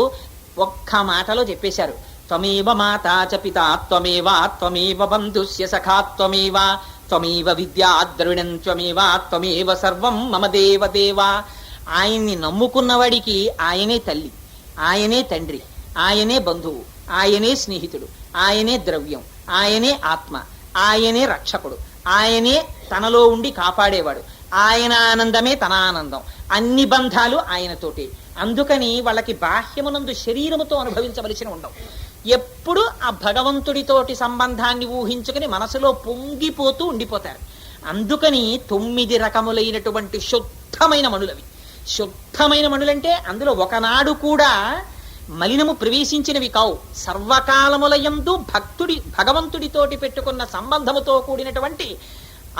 ఒక్క మాటలో చెప్పేశారు. త్వమేవ మాతా చ పితా త్వమేవ త్వమేవ బంధుస్య సఖా త్వమేవ త్వమేవ విద్యా ద్రవిణం త్వమేవ త్వమేవ సర్వం మమ దేవదేవ. ఆయన్ని నమ్ముకున్నవాడికి ఆయనే తల్లి, ఆయనే తండ్రి, ఆయనే బంధువు, ఆయనే స్నేహితుడు, ఆయనే ద్రవ్యం, ఆయనే ఆత్మ, ఆయనే రక్షకుడు, ఆయనే తనలో ఉండి కాపాడేవాడు, ఆయన ఆనందమే తన ఆనందం, అన్ని బంధాలు ఆయనతోటి. అందుకని వాళ్ళకి బాహ్యమునందు శరీరముతో అనుభవించవలసిన ఉండవు. ఎప్పుడు ఆ భగవంతుడితోటి సంబంధాన్ని ఊహించుకుని మనసులో పొంగిపోతూ ఉండిపోతారు. అందుకని 9 రకములైనటువంటి శుద్ధమైన మణులవి. శుద్ధమైన మణులంటే అందులో ఒకనాడు కూడా మలినము ప్రవేశించినవి కావు. సర్వకాలములయందు భగవంతుడితోటి పెట్టుకున్న సంబంధముతో కూడినటువంటి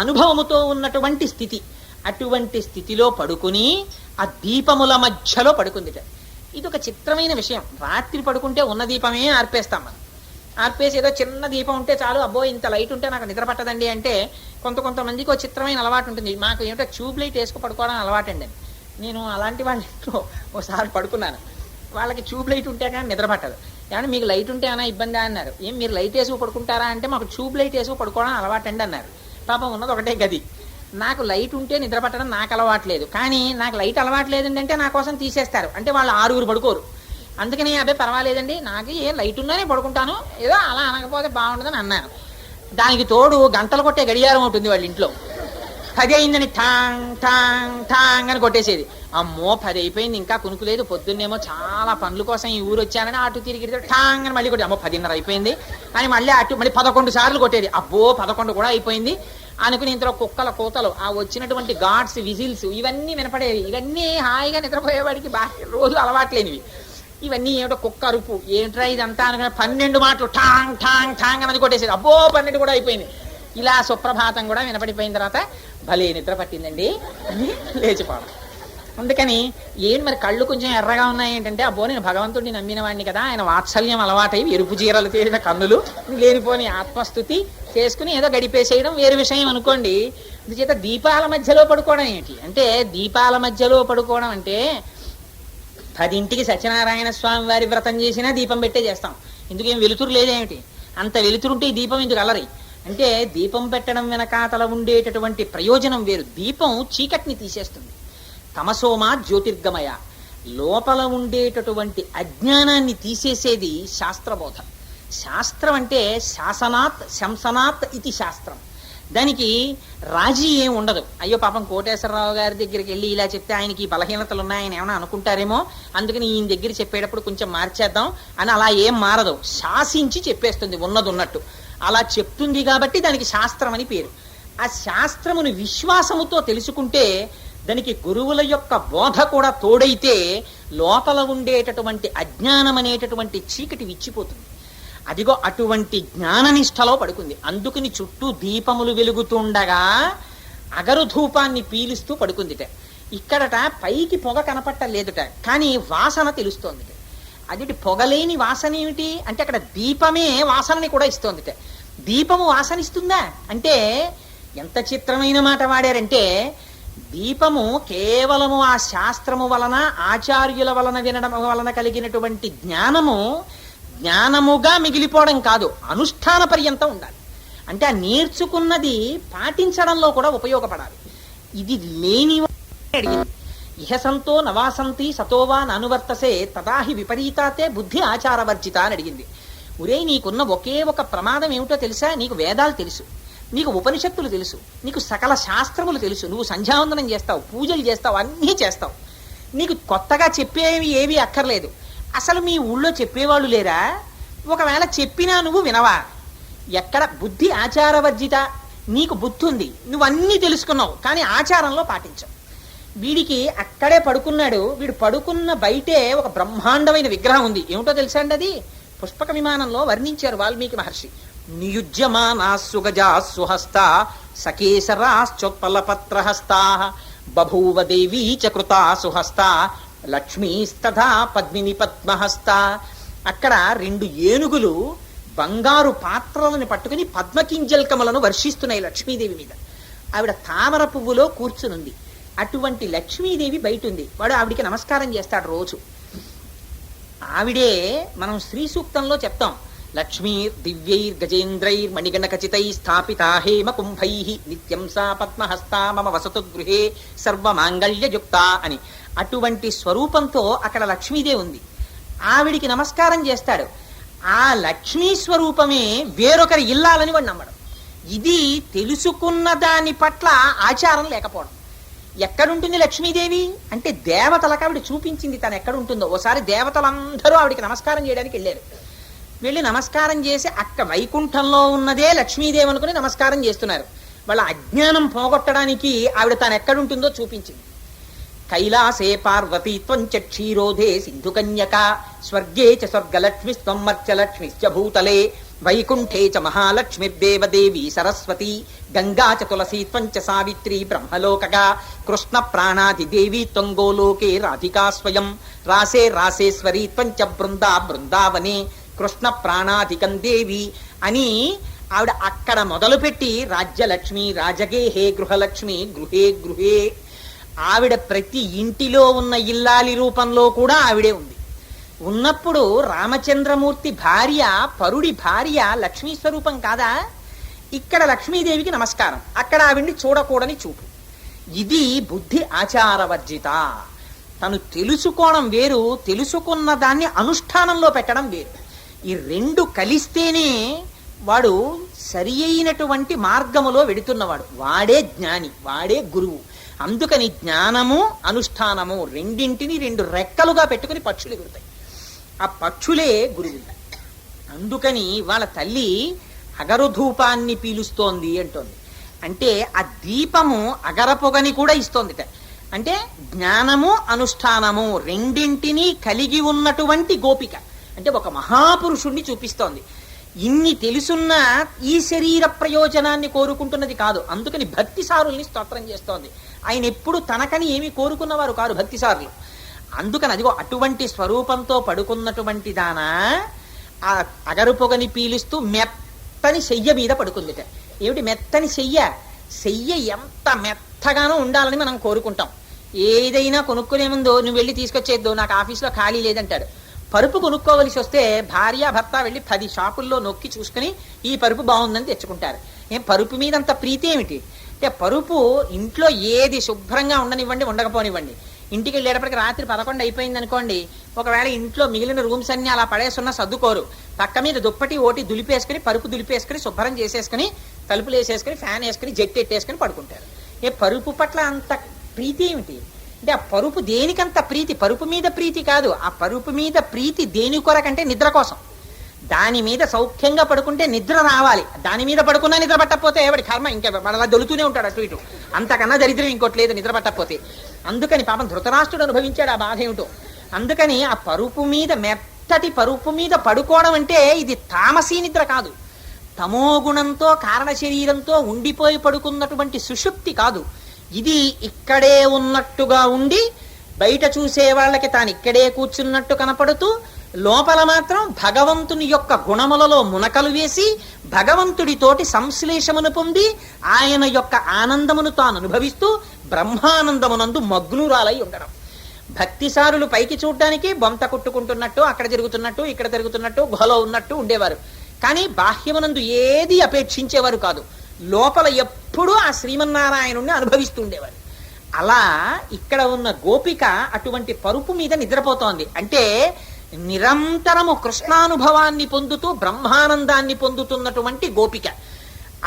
అనుభవముతో ఉన్నటువంటి స్థితి. అటువంటి స్థితిలో పడుకుని ఆ దీపముల మధ్యలో పడుకుందిట. ఇది ఒక చిత్రమైన విషయం. రాత్రి పడుకుంటే ఉన్న దీపమే ఆర్పేస్తాం మనం. ఆర్పేసి ఏదో చిన్న దీపం ఉంటే చాలు, అబ్బో ఇంత లైట్ ఉంటే నాకు నిద్ర పట్టదండి అంటే కొంతమందికి ఒక చిత్రమైన అలవాటు ఉంటుంది. మాకు ఏమిటో ట్యూబ్ లైట్ వేసుకు పడుకోవడం అలవాటు అండి. నేను అలాంటి వాళ్ళ ఇంట్లో ఒకసారి పడుకున్నాను. వాళ్ళకి ట్యూబ్ లైట్ ఉంటే కానీ నిద్ర పట్టదు. కానీ మీకు లైట్ ఉంటే అన్నా ఇబ్బంది అన్నారు. ఏం మీరు లైట్ వేసుకు పడుకుంటారా అంటే మాకు ట్యూబ్ లైట్ వేసుకు పడుకోవడం అలవాటు అండి అన్నారు. పాపం ఉన్నది ఒకటే గది. నాకు లైట్ ఉంటే నిద్ర పట్టడం నాకు అలవాట్లేదు. కానీ నాకు లైట్ అలవాట్లేదండి అంటే నా కోసం తీసేస్తారు. అంటే వాళ్ళు 6 పడుకోరు. అందుకని అబ్బాయి పర్వాలేదండి, నాకు ఏ లైట్ ఉన్నానే పడుకుంటాను, ఏదో అలా అనకపోతే బాగుంటుందని అన్నాను. దానికి తోడు గంటలు కొట్టే గడియారం ఉంటుంది వాళ్ళ ఇంట్లో. 10 అయిందని ఠాంగ్ ఠాంగ్ ఠాంగ్ అని కొట్టేసేది. అమ్మో 10 అయిపోయింది ఇంకా కునుకులేదు, పొద్దున్నేమో చాలా పనుల కోసం ఈ ఊరు వచ్చానని అటు తిరిగి ఠాంగ్ అని మళ్ళీ కొట్టి అమ్మో 10:30 అయిపోయింది అని మళ్ళీ అటు మళ్ళీ 11 సార్లు కొట్టేది. అబ్బో 11 కూడా అయిపోయింది అనుకుని ఇంతలో కుక్కల కోతలు, ఆ వచ్చినటువంటి గాడ్స్ విజిల్స్ ఇవన్నీ వినపడేవి. ఇవన్నీ హాయిగా నిద్రపోయేవాడికి బాగా రోజు అలవాట్లేనివి. ఇవన్నీ ఏమిటో కుక్క అరుపు, ఏంట్రా ఇదంతా అనుకున్న 12 మాటలు ఠాంగ్ ఠాంగ్ ఠాంగ్ అని కొట్టేసేది. అబ్బో 12 కూడా అయిపోయింది. ఇలా సుప్రభాతం కూడా వినపడిపోయిన తర్వాత భలే నిద్ర పట్టిందండి అని లేచిపోవడం. అందుకని ఏంటి మరి కళ్ళు కొంచెం ఎర్రగా ఉన్నాయి ఏంటంటే, అబ్బో నేను భగవంతుడిని నమ్మిన వాడిని కదా, ఆయన వాత్సల్యం అలవాటై ఎరుపు జీరలు తేలిన కన్నులు లేనిపోని ఆత్మస్థుతి చేసుకుని ఏదో గడిపేసేయడం వేరు విషయం అనుకోండి. అందుచేత దీపాల మధ్యలో పడుకోవడం ఏంటి అంటే, దీపాల మధ్యలో పడుకోవడం అంటే 10ంటికి సత్యనారాయణ స్వామి వారి వ్రతం చేసినా దీపం పెట్టే చేస్తాం. ఎందుకేం వెలుతురు లేదేమిటి? అంత వెలుతురుంటే ఈ దీపం ఎందుకు అలరి అంటే, దీపం పెట్టడం వెనకాతల ఉండేటటువంటి ప్రయోజనం వేరు. దీపం చీకటిని తీసేస్తుంది. తమసోమా జ్యోతిర్గమయ, లోపల ఉండేటటువంటి అజ్ఞానాన్ని తీసేసేది శాస్త్రబోధ. శాస్త్రం అంటే శాసనాత్ శంసనాత్ ఇది శాస్త్రం. దానికి రాజీ ఏం ఉండదు. అయ్యో పాపం కోటేశ్వరరావు గారి దగ్గరికి వెళ్ళి ఇలా చెప్తే ఆయనకి బలహీనతలు ఉన్నాయని ఏమైనా అనుకుంటారేమో, అందుకని ఈయన దగ్గర చెప్పేటప్పుడు కొంచెం మార్చేద్దాం అని అలా ఏం మారదు. శాసించి చెప్పేస్తుంది ఉన్నది ఉన్నట్టు. అలా చెప్తుంది కాబట్టి దానికి శాస్త్రం అని పేరు. ఆ శాస్త్రమును విశ్వాసముతో తెలుసుకుంటే, దానికి గురువుల యొక్క బోధ కూడా తోడైతే లోపల ఉండేటటువంటి అజ్ఞానం అనేటటువంటి చీకటి విచ్చిపోతుంది. అదిగో అటువంటి జ్ఞాననిష్టలో పడుకుంది. అందుకని చుట్టూ దీపములు వెలుగుతుండగా అగరు ధూపాన్ని పీలుస్తూ పడుకుందిట. ఇక్కడట పైకి పొగ కనపట్టలేదుట, కానీ వాసన తెలుస్తోందిట. అది పొగలేని వాసన ఏమిటి అంటే, అక్కడ దీపమే వాసనని కూడా ఇస్తోందిట. దీపము వాసనిస్తుందా అంటే ఎంత చిత్రమైన మాట వాడారంటే, దీపము కేవలము ఆ శాస్త్రము వలన ఆచార్యుల వలన వినడం వలన కలిగినటువంటి జ్ఞానముగా మిగిలిపోవడం కాదు, అనుష్ఠాన పర్యంతం ఉండాలి. అంటే ఆ నేర్చుకున్నది పాటించడంలో కూడా ఉపయోగపడాలి. ఇది లేని ఇహసంతో నవాసంతి సతోవా నానువర్తసే తదాహి విపరీతాతే బుద్ధి ఆచారవర్జిత అని అడిగింది. ఒరే నీకున్న ఒకే ఒక ప్రమాదం ఏమిటో తెలుసా? నీకు వేదాలు తెలుసు, నీకు ఉపనిషత్తులు తెలుసు, నీకు సకల శాస్త్రములు తెలుసు, నువ్వు సంధ్యావందనం చేస్తావు, పూజలు చేస్తావు, అన్నీ చేస్తావు. నీకు కొత్తగా చెప్పేవి ఏవి అక్కర్లేదు. అసలు మీ ఊళ్ళో చెప్పేవాళ్ళు లేరా? ఒకవేళ చెప్పినా నువ్వు వినవా? ఎక్కడ బుద్ధి ఆచారవర్జిత. నీకు బుద్ధి ఉంది, నువ్వు అన్నీ తెలుసుకున్నావు, కానీ ఆచారంలో పాటించవు. వీడికి అక్కడే పడుకున్నాడు. వీడు పడుకున్న బయటే ఒక బ్రహ్మాండమైన విగ్రహం ఉంది. ఏమిటో తెలుసా అండి? అది పుష్పక విమానంలో వర్ణించారు వాల్మీకి మహర్షి. నియుజ్యమానా సుగజా సుహస్తా సకేశరాశ్చోత్పలపత్రహస్తా బభూవ దేవీ చ కృతా సుహస్తా లక్ష్మీస్తథా పద్మిని పద్మహస్తా. అక్కడ 2 ఏనుగులు బంగారు పాత్రలను పట్టుకుని పద్మకింజల్కములను వర్షిస్తున్నాయి లక్ష్మీదేవి మీద. ఆవిడ తామర పువ్వులో కూర్చునుంది. అటువంటి లక్ష్మీదేవి బయట ఉంది. వాడు ఆవిడికి నమస్కారం చేస్తాడు రోజు. ఆవిడే మనం శ్రీ సూక్తంలో చెప్తాం, లక్ష్మీర్ దివ్యైర్ గజేంద్రైర్ మణిగణకచితై స్థాపితా హేమ కుంభై నిత్యం సా పద్మహస్తా మమ వసతు గృహే సర్వమాంగళ్యయుక్త అని. అటువంటి స్వరూపంతో అక్కడ లక్ష్మీదేవి ఉంది. ఆవిడికి నమస్కారం చేస్తాడు. ఆ లక్ష్మీ స్వరూపమే వేరొకరి ఇల్లాలని వాడు నమ్మడం. ఇది తెలుసుకున్న దాని పట్ల ఆచారం లేకపోవడం. ఎక్కడుంటుంది లక్ష్మీదేవి అంటే దేవతలకు ఆవిడ చూపించింది తను ఎక్కడుంటుందో. ఓసారి దేవతలందరూ ఆవిడికి నమస్కారం చేయడానికి వెళ్ళారు. వెళ్ళి నమస్కారం చేసి అక్క వైకుంఠంలో ఉన్నదే లక్ష్మీదేవి అనుకుని నమస్కారం చేస్తున్నారు. వాళ్ళ అజ్ఞానం పోగొట్టడానికి ఆవిడ తాను ఎక్కడుంటుందో చూపించింది. కైలాసే పార్వతీ త్వంచ క్షీరోధే సింధుకన్యక స్వర్గే చ స్వర్గలక్ష్మి త్వం మర్త్యలక్ష్మిశ్చ భూతలే వైకుంఠే చ మహాలక్ష్మిర్దేవదేవి సరస్వతి గంగా చ తులసీ త్వంచ సావిత్రి బ్రహ్మలోకగా కృష్ణ ప్రాణాదిదేవి త్వం గోలోకే రాధికా స్వయం రాసే రాసేశ్వరి త్వంచ బృందావనే కృష్ణ ప్రాణాధికం దేవి అని ఆవిడ అక్కడ మొదలుపెట్టి రాజ్యలక్ష్మి రాజగేహే గృహలక్ష్మి గృహే గృహే. ఆవిడ ప్రతి ఇంటిలో ఉన్న ఇల్లాలి రూపంలో కూడా ఆవిడే ఉంది. ఉన్నప్పుడు రామచంద్రమూర్తి భార్య పరుడి భార్య లక్ష్మీ స్వరూపం కాదా? ఇక్కడ లక్ష్మీదేవికి నమస్కారం, అక్కడ ఆవిడ్ని చూడకూడని చూపు. ఇది బుద్ధి ఆచారవర్జిత. తను తెలుసుకోవడం వేరు, తెలుసుకున్న దాన్ని అనుష్ఠానంలో పెట్టడం వేరు. ఈ 2 కలిస్తేనే వాడు సరి అయినటువంటి మార్గములో వెడుతున్నవాడు, వాడే జ్ఞాని, వాడే గురువు. అందుకని జ్ఞానము అనుష్ఠానము రెండింటిని రెండు రెక్కలుగా పెట్టుకుని పక్షులు ఎగురుతాయి. ఆ పక్షులే గురువు. అందుకని వాళ్ళ తల్లి అగరుధూపాన్ని పీలుస్తోంది అంటోంది. అంటే ఆ దీపము అగరపొగని కూడా ఇస్తోందిట. అంటే జ్ఞానము అనుష్ఠానము రెండింటినీ కలిగి ఉన్నటువంటి గోపిక. అంటే ఒక మహాపురుషుణ్ణి చూపిస్తోంది. ఇన్ని తెలుసున్న ఈ శరీర ప్రయోజనాన్ని కోరుకుంటున్నది కాదు. అందుకని భక్తిసారుల్ని స్తోత్రం చేస్తోంది. ఆయన ఎప్పుడు తనకని ఏమి కోరుకున్నవారు కాదు భక్తిసారులు. అందుకని అదిగో అటువంటి స్వరూపంతో పడుకున్నటువంటి దానా ఆ అగరు పొగని పీలుస్తూ మెత్తని శయ్య మీద పడుకుందిట. ఏమిటి మెత్తని శయ్య? శయ్య ఎంత మెత్తగానో ఉండాలని మనం కోరుకుంటాం. ఏదైనా కొనుక్కునే ముందు నువ్వు వెళ్ళి తీసుకొచ్చేద్దు, నాకు ఆఫీస్లో ఖాళీ లేదంటాడు. పరుపు కొనుక్కోవలసి వస్తే భార్య భర్త వెళ్ళి 10 షాపుల్లో నొక్కి చూసుకుని ఈ పరుపు బాగుందని తెచ్చుకుంటారు. పరుపు మీద అంత ప్రీతి ఏమిటి అంటే, పరుపు ఇంట్లో ఏది శుభ్రంగా ఉండనివ్వండి, ఉండకపోనివ్వండి, ఇంటికి వెళ్ళేటప్పటికి రాత్రి 11 అయిపోయింది అనుకోండి, ఒకవేళ ఇంట్లో మిగిలిన రూమ్స్ అన్ని అలా పడేసున్నా సర్దుకోరు. పక్క మీద దుప్పటి ఓటి దులిపేసుకుని పరుపు దులిపేసుకుని శుభ్రం చేసేసుకుని తలుపులు వేసేసుకుని ఫ్యాన్ వేసుకుని జెట్ ఎట్టేసుకుని పడుకుంటారు. పరుపు పట్ల అంత ప్రీతి ఏమిటి అంటే, ఆ పరుపు దేనికంత ప్రీతి? పరుపు మీద ప్రీతి కాదు. ఆ పరుపు మీద ప్రీతి దేని కొరకంటే నిద్ర కోసం. దాని మీద సౌఖ్యంగా పడుకుంటే నిద్ర రావాలి. దాని మీద పడుకున్నా నిద్ర పట్టకపోతే ఎవడి కర్మ, ఇంకా అలా దొలుతూనే ఉంటాడు అటు ఇటు. అంతకన్నా దరిద్రం ఇంకోటి లేదు నిద్ర పట్టకపోతే. అందుకని పాపం ధృతరాష్ట్రుడు అనుభవించాడు ఆ బాధ ఏమిటో. అందుకని ఆ పరుపు మీద, మెత్తటి పరుపు మీద పడుకోవడం అంటే ఇది తామసీ నిద్ర కాదు. తమోగుణంతో కారణ శరీరంతో ఉండిపోయి పడుకున్నటువంటి సుషుప్తి కాదు. ఇది ఇక్కడే ఉన్నట్టుగా ఉండి బయట చూసే వాళ్ళకి తాను ఇక్కడే కూర్చున్నట్టు కనపడుతూ లోపల మాత్రం భగవంతుని యొక్క గుణములలో మునకలు వేసి భగవంతుడితోటి సంశ్లేషమును పొంది ఆయన యొక్క ఆనందమును తాను అనుభవిస్తూ బ్రహ్మానందమునందు మగ్నురాలై ఉండడం. భక్తిసారులు పైకి చూడడానికి బొంత కుట్టుకుంటున్నట్టు, అక్కడ జరుగుతున్నట్టు ఇక్కడ జరుగుతున్నట్టు గుహలో ఉన్నట్టు ఉండేవారు. కానీ బాహ్యమునందు ఏది అపేక్షించేవారు కాదు. లోపల ఎప్పుడూ ఆ శ్రీమన్నారాయణుణ్ణి అనుభవిస్తుండేవారు. అలా ఇక్కడ ఉన్న గోపిక అటువంటి పరుపు మీద నిద్రపోతోంది. అంటే నిరంతరము కృష్ణానుభవాన్ని పొందుతూ బ్రహ్మానందాన్ని పొందుతున్నటువంటి గోపిక.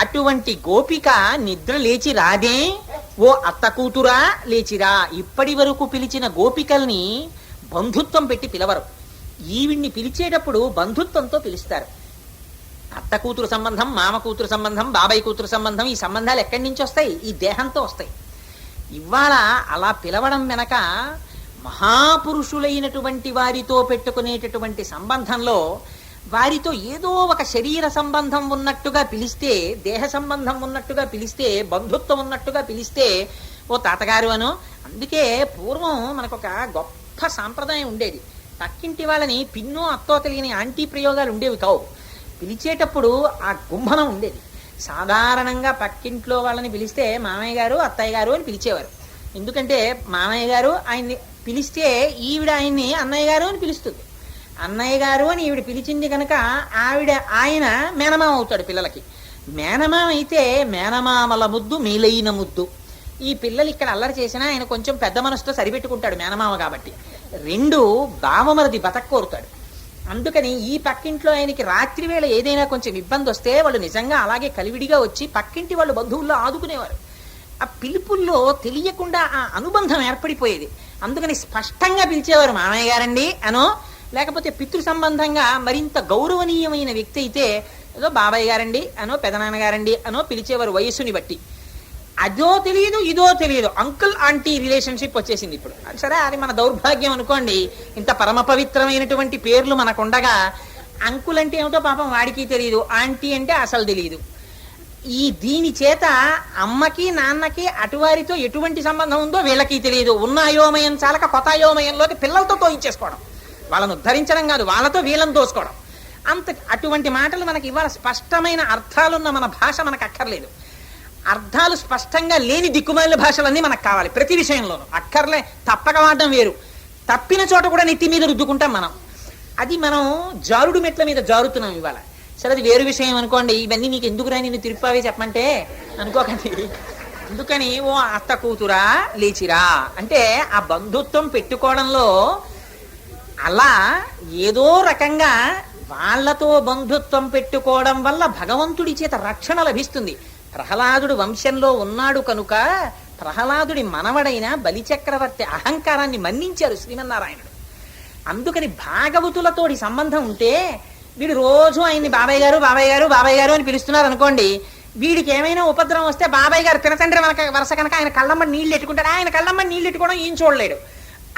అటువంటి గోపిక నిద్ర లేచి రాదే, ఓ అత్త కూతురా లేచిరా. ఇప్పటి వరకు పిలిచిన గోపికల్ని బంధుత్వం పెట్టి పిలవరు. ఈవిడ్ని పిలిచేటప్పుడు బంధుత్వంతో పిలుస్తారు. అత్త కూతురు సంబంధం, మామ కూతురు సంబంధం, బాబాయ్ కూతురు సంబంధం, ఈ సంబంధాలు ఎక్కడి నుంచి వస్తాయి? ఈ దేహంతో వస్తాయి. ఇవాళ అలా పిలవడం వెనక మహాపురుషులైనటువంటి వారితో పెట్టుకునేటటువంటి సంబంధంలో వారితో ఏదో ఒక శరీర సంబంధం ఉన్నట్టుగా పిలిస్తే, దేహ సంబంధం ఉన్నట్టుగా పిలిస్తే, బంధుత్వం ఉన్నట్టుగా పిలిస్తే ఓ తాతగారు అనో. అందుకే పూర్వం మనకొక గొప్ప సాంప్రదాయం ఉండేది. పక్కింటి వాళ్ళని పిన్నో అత్తో తెలియని ఆంటీ ప్రయోగాలు ఉండేవి కావు. పిలిచేటప్పుడు ఆ గుంభనం ఉండేది. సాధారణంగా పక్కింట్లో వాళ్ళని పిలిస్తే మామయ్య గారు, అత్తయ్య గారు అని పిలిచేవారు. ఎందుకంటే మామయ్య గారు ఆయన్ని పిలిస్తే ఈవిడ ఆయన్ని అన్నయ్య గారు అని పిలుస్తుంది. అన్నయ్య గారు అని ఈవిడ పిలిచింది కనుక ఆయన మేనమామ అవుతాడు పిల్లలకి. మేనమామ అయితే మేనమామల ముద్దు మేలైన ముద్దు. ఈ పిల్లలు ఇక్కడ అల్లరి చేసినా ఆయన కొంచెం పెద్ద మనసుతో సరిపెట్టుకుంటాడు మేనమామ కాబట్టి. 2 బావమరది బతక కోరుతాడు. అందుకని ఈ పక్కింట్లో ఆయనకి రాత్రి వేళ ఏదైనా కొంచెం ఇబ్బంది వస్తే వాళ్ళు నిజంగా అలాగే కలివిడిగా వచ్చి పక్కింటి వాళ్ళు బంధువుల్లో ఆదుకునేవారు. ఆ పిలుపుల్లో తెలియకుండా ఆ అనుబంధం ఏర్పడిపోయేది. అందుకని స్పష్టంగా పిలిచేవారు మామయ్య గారండి అనో, లేకపోతే పితృ సంబంధంగా మరింత గౌరవనీయమైన వ్యక్తి అయితే ఏదో బాబాయ్ గారండి అనో, పెదనాన్నగారండి అనో పిలిచేవారు వయస్సుని బట్టి. అదో తెలియదు ఇదో తెలియదు, అంకుల్ ఆంటీ రిలేషన్షిప్ వచ్చేసింది ఇప్పుడు. సరే, అది మన దౌర్భాగ్యం అనుకోండి. ఇంత పరమ పవిత్రమైనటువంటి పేర్లు మనకుండగా అంకుల్ అంటే ఏమిటో పాపం వాడికి తెలియదు, ఆంటీ అంటే అసలు తెలియదు. దీని చేత అమ్మకి నాన్నకి అటువారితో ఎటువంటి సంబంధం ఉందో వీళ్ళకి తెలియదు. ఉన్న అయోమయం చాలక కొత్త అయోమయంలోకి పిల్లలతో తోయించేసుకోవడం, వాళ్ళను ఉద్ధరించడం కాదు, వాళ్ళతో వీళ్ళని దోసుకోవడం. అటువంటి మాటలు మనకి ఇవాళ స్పష్టమైన అర్థాలున్న మన భాష మనకు అక్కర్లేదు. అర్థాలు స్పష్టంగా లేని దిక్కుమాలిన భాషలన్నీ మనకు కావాలి ప్రతి విషయంలోనూ. అక్కర్లే, తప్పక వాడడం వేరు. తప్పిన చోట కూడా నెత్తి మీద రుద్దుకుంటాం మనం. అది మనం జారుడు మెట్ల మీద జారుతున్నాం ఇవాళ. సరే, అది వేరు విషయం అనుకోండి. ఇవన్నీ నీకు ఎందుకురా నిన్ను తిరుపావే చెప్పమంటే అనుకోకండి. అందుకని ఓ అత్త కూతురా లేచిరా అంటే ఆ బంధుత్వం పెట్టుకోవడంలో అలా ఏదో రకంగా వాళ్లతో బంధుత్వం పెట్టుకోవడం వల్ల భగవంతుడి చేత రక్షణ లభిస్తుంది. ప్రహ్లాదుడు వంశంలో ఉన్నాడు కనుక ప్రహ్లాదుడి మనవడైన బలిచక్రవర్తి అహంకారాన్ని మన్నించారు శ్రీమన్నారాయణుడు. అందుకని భాగవతులతోటి సంబంధం ఉంటే వీడు రోజు ఆయన్ని బాబాయ్ గారు బాబాయ్ గారు బాబాయ్ గారు అని పిలుస్తున్నారు అనుకోండి, వీడికి ఏమైనా ఉపద్రవం వస్తే బాబాయ్ గారు తినతండ్రి వరస కనుక ఆయన కళ్ళమ్మ నీళ్లు ఎట్టుకుంటాడు. ఆయన కళ్ళమ్మ నీళ్లు ఎట్టుకోవడం ఈయన చూడలేడు.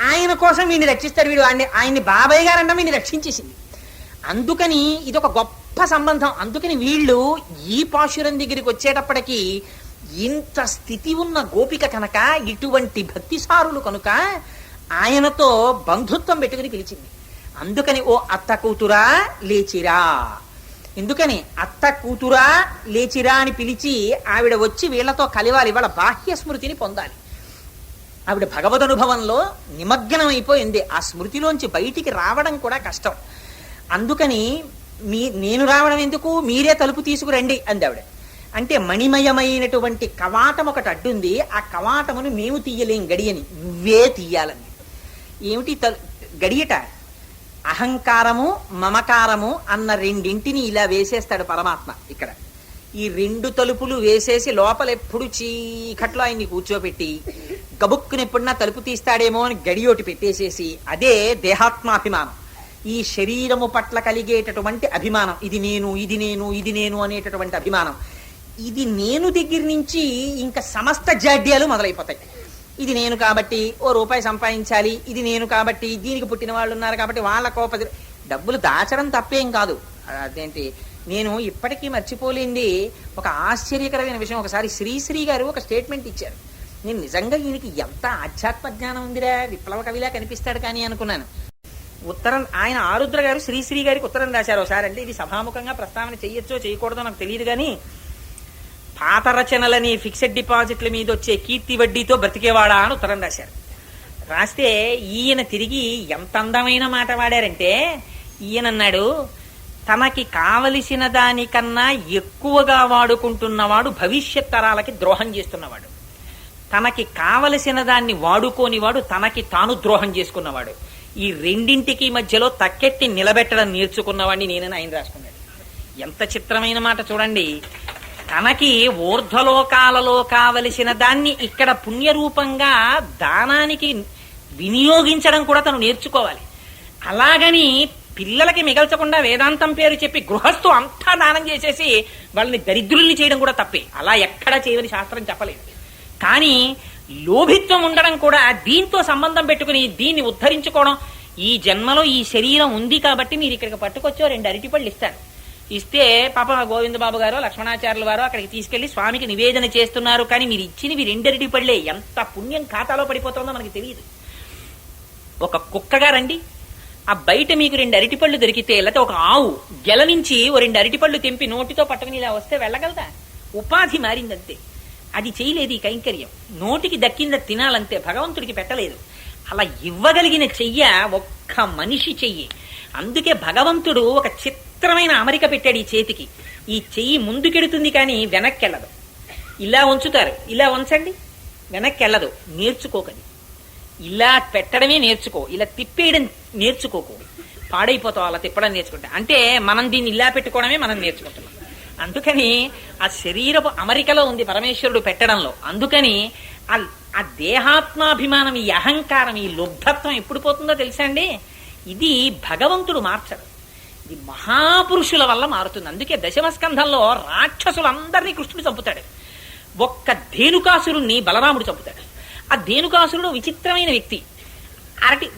ఆయన కోసం వీడిని రక్షిస్తాడు. వీడు ఆయన్ని బాబాయ్ గారు అన్న వీడిని రక్షించేసింది. అందుకని ఇది ఒక గొప్ప సంబంధం. అందుకని వీళ్ళు ఈ పాశురం దగ్గరికి వచ్చేటప్పటికి ఇంత స్థితి ఉన్న గోపిక కనుక, ఇటువంటి భక్తిసారులు కనుక ఆయనతో బంధుత్వం పెట్టుకుని పిలిచింది. అందుకని ఓ అత్త కూతురా లేచిరా, ఎందుకని అత్త కూతురా లేచిరా అని పిలిచి ఆవిడ వచ్చి వీళ్లతో కలివాలి, వాళ్ళ బాహ్య స్మృతిని పొందాలి. ఆవిడ భగవదనుభవంలో నిమగ్నం అయిపోయింది. ఆ స్మృతిలోంచి బయటికి రావడం కూడా కష్టం. అందుకని నేను రావడం ఎందుకు, మీరే తలుపు తీసుకురండి అంది ఆవిడ. అంటే మణిమయమైనటువంటి కవాటం ఒకటి అడ్డుంది, ఆ కవాటమును మేము తీయలేం గడియని, నువ్వే తీయాలండి. ఏమిటి గడియట? అహంకారము మమకారము అన్న రెండింటిని ఇలా వేసేస్తాడు పరమాత్మ. ఇక్కడ ఈ రెండు తలుపులు వేసేసి లోపల ఎప్పుడు చీకట్లో ఆయన్ని కూర్చోబెట్టి గబుక్కుని ఎప్పుడన్నా తలుపు తీస్తాడేమో అని గడియోటి పెట్టేసేసి, అదే దేహాత్మాభిమానం, ఈ శరీరము పట్ల కలిగేటటువంటి అభిమానం. ఇది నేను ఇది నేను ఇది నేను అనేటటువంటి అభిమానం. ఇది నేను దగ్గర నుంచి ఇంకా సమస్త జాడ్యాలు మొదలైపోతాయి. ఇది నేను కాబట్టి ఓ రూపాయి సంపాదించాలి, ఇది నేను కాబట్టి దీనికి పుట్టిన వాళ్ళు ఉన్నారు కాబట్టి వాళ్ళ కోపది డబ్బులు దాచడం తప్పేం కాదు. అదేంటి, నేను ఇప్పటికీ మర్చిపోలేంది ఒక ఆశ్చర్యకరమైన విషయం. ఒకసారి శ్రీశ్రీ గారు ఒక స్టేట్మెంట్ ఇచ్చారు. నేను నిజంగా ఈయనకి ఎంత ఆధ్యాత్మ జ్ఞానం ఉందిరా, విప్లవ కవిలా కనిపిస్తాడు కానీ అనుకున్నాను. ఉత్తరం ఆయన ఆరుద్ర గారు శ్రీశ్రీ గారికి ఉత్తరం రాశారు ఒకసారి. అంటే ఇది సభాముఖంగా ప్రస్తావన చెయ్యొచ్చో చేయకూడదో నాకు తెలియదు కానీ, పాత రచనలని ఫిక్స్డ్ డిపాజిట్ల మీద వచ్చే కీర్తి వడ్డీతో బ్రతికేవాడా అని ఉత్తరం రాశారు. రాస్తే ఈయన తిరిగి ఎంత అందమైన మాట వాడారంటే, ఈయన అన్నాడు, తనకి కావలసిన దానికన్నా ఎక్కువగా వాడుకుంటున్నవాడు భవిష్యత్ తరాలకి ద్రోహం చేస్తున్నవాడు, తనకి కావలసిన దాన్ని వాడుకోనివాడు తనకి తాను ద్రోహం చేసుకున్నవాడు, ఈ రెండింటికి మధ్యలో తక్కెట్టి నిలబెట్టడం నేర్చుకున్నవాడిని నేనని ఆయన రాసుకున్నాడు. ఎంత చిత్రమైన మాట చూడండి. తనకి ఊర్ధ్వలోకాలలో కావలసిన దాన్ని ఇక్కడ పుణ్యరూపంగా దానానికి వినియోగించడం కూడా తను నేర్చుకోవాలి. అలాగని పిల్లలకి మిగల్చకుండా వేదాంతం పేరు చెప్పి గృహస్థు అంతా దానం చేసేసి వాళ్ళని దరిద్రుల్ని చేయడం కూడా తప్పే. అలా ఎక్కడా చేయని శాస్త్రం చెప్పలేదు. కానీ లోభిత్వం ఉండడం కూడా దీంతో సంబంధం పెట్టుకుని దీన్ని ఉద్ధరించుకోవడం. ఈ జన్మలో ఈ శరీరం ఉంది కాబట్టి మీరు ఇక్కడికి పట్టుకొచ్చో 2 అరటిపళ్ళు ఇస్తారు. ఇస్తే పాప గోవిందబాబు గారు లక్ష్మణాచార్యుల వారు అక్కడికి తీసుకెళ్లి స్వామికి నివేదన చేస్తున్నారు, కానీ మీరు ఇచ్చినవి 2 అరటిపళ్ళే. ఎంత పుణ్యం ఖాతాలో పడిపోతుందో మనకి తెలియదు. ఒక కుక్కగా రండి, ఆ బయట మీకు 2 అరటిపళ్ళు దొరికితే, లేకపోతే ఒక ఆవు గెల నుంచి ఓ 2 అరటిపళ్ళు తెంపి నోటితో పట్టుకుని ఇలా వస్తే వెళ్ళగలదా? ఉపాధి మారిందంతే. అది చేయలేదు ఈ కైంకర్యం. నోటికి దక్కింది తినాలంతే, భగవంతుడికి పెట్టలేదు. అలా ఇవ్వగలిగిన చెయ్య ఒక్క మనిషి చెయ్యి. అందుకే భగవంతుడు ఒక చిత్రమైన అమరిక పెట్టాడు ఈ చేతికి. ఈ చెయ్యి ముందుకెడుతుంది కానీ వెనక్కి వెళ్ళదు. ఇలా ఉంచుతారు, ఇలా ఉంచండి, వెనక్కి వెళ్ళదు. నేర్చుకోకండి. ఇలా పెట్టడమే నేర్చుకో, ఇలా తిప్పేయడం నేర్చుకోకు, పాడైపోతావు అలా తిప్పడం నేర్చుకుంటా. అంటే మనం దీన్ని ఇలా పెట్టుకోవడమే మనం నేర్చుకుంటున్నాం. అందుకని ఆ శరీరపు అమరికలో ఉంది పరమేశ్వరుడు పెట్టడంలో. అందుకని ఆ దేహాత్మాభిమానం, ఈ అహంకారం, ఈ లుబ్ధత్వం ఎప్పుడు పోతుందో తెలుసా అండి? ఇది భగవంతుడు మార్చడు, ఇది మహాపురుషుల వల్ల మారుతుంది. అందుకే దశమస్కంధంలో రాక్షసులందరినీ కృష్ణుడు చంపుతాడు. ఒక్క ధేనుకాసురుణ్ణి బలరాముడు చంపుతాడు. ఆ ధేనుకాసురుడు విచిత్రమైన వ్యక్తి.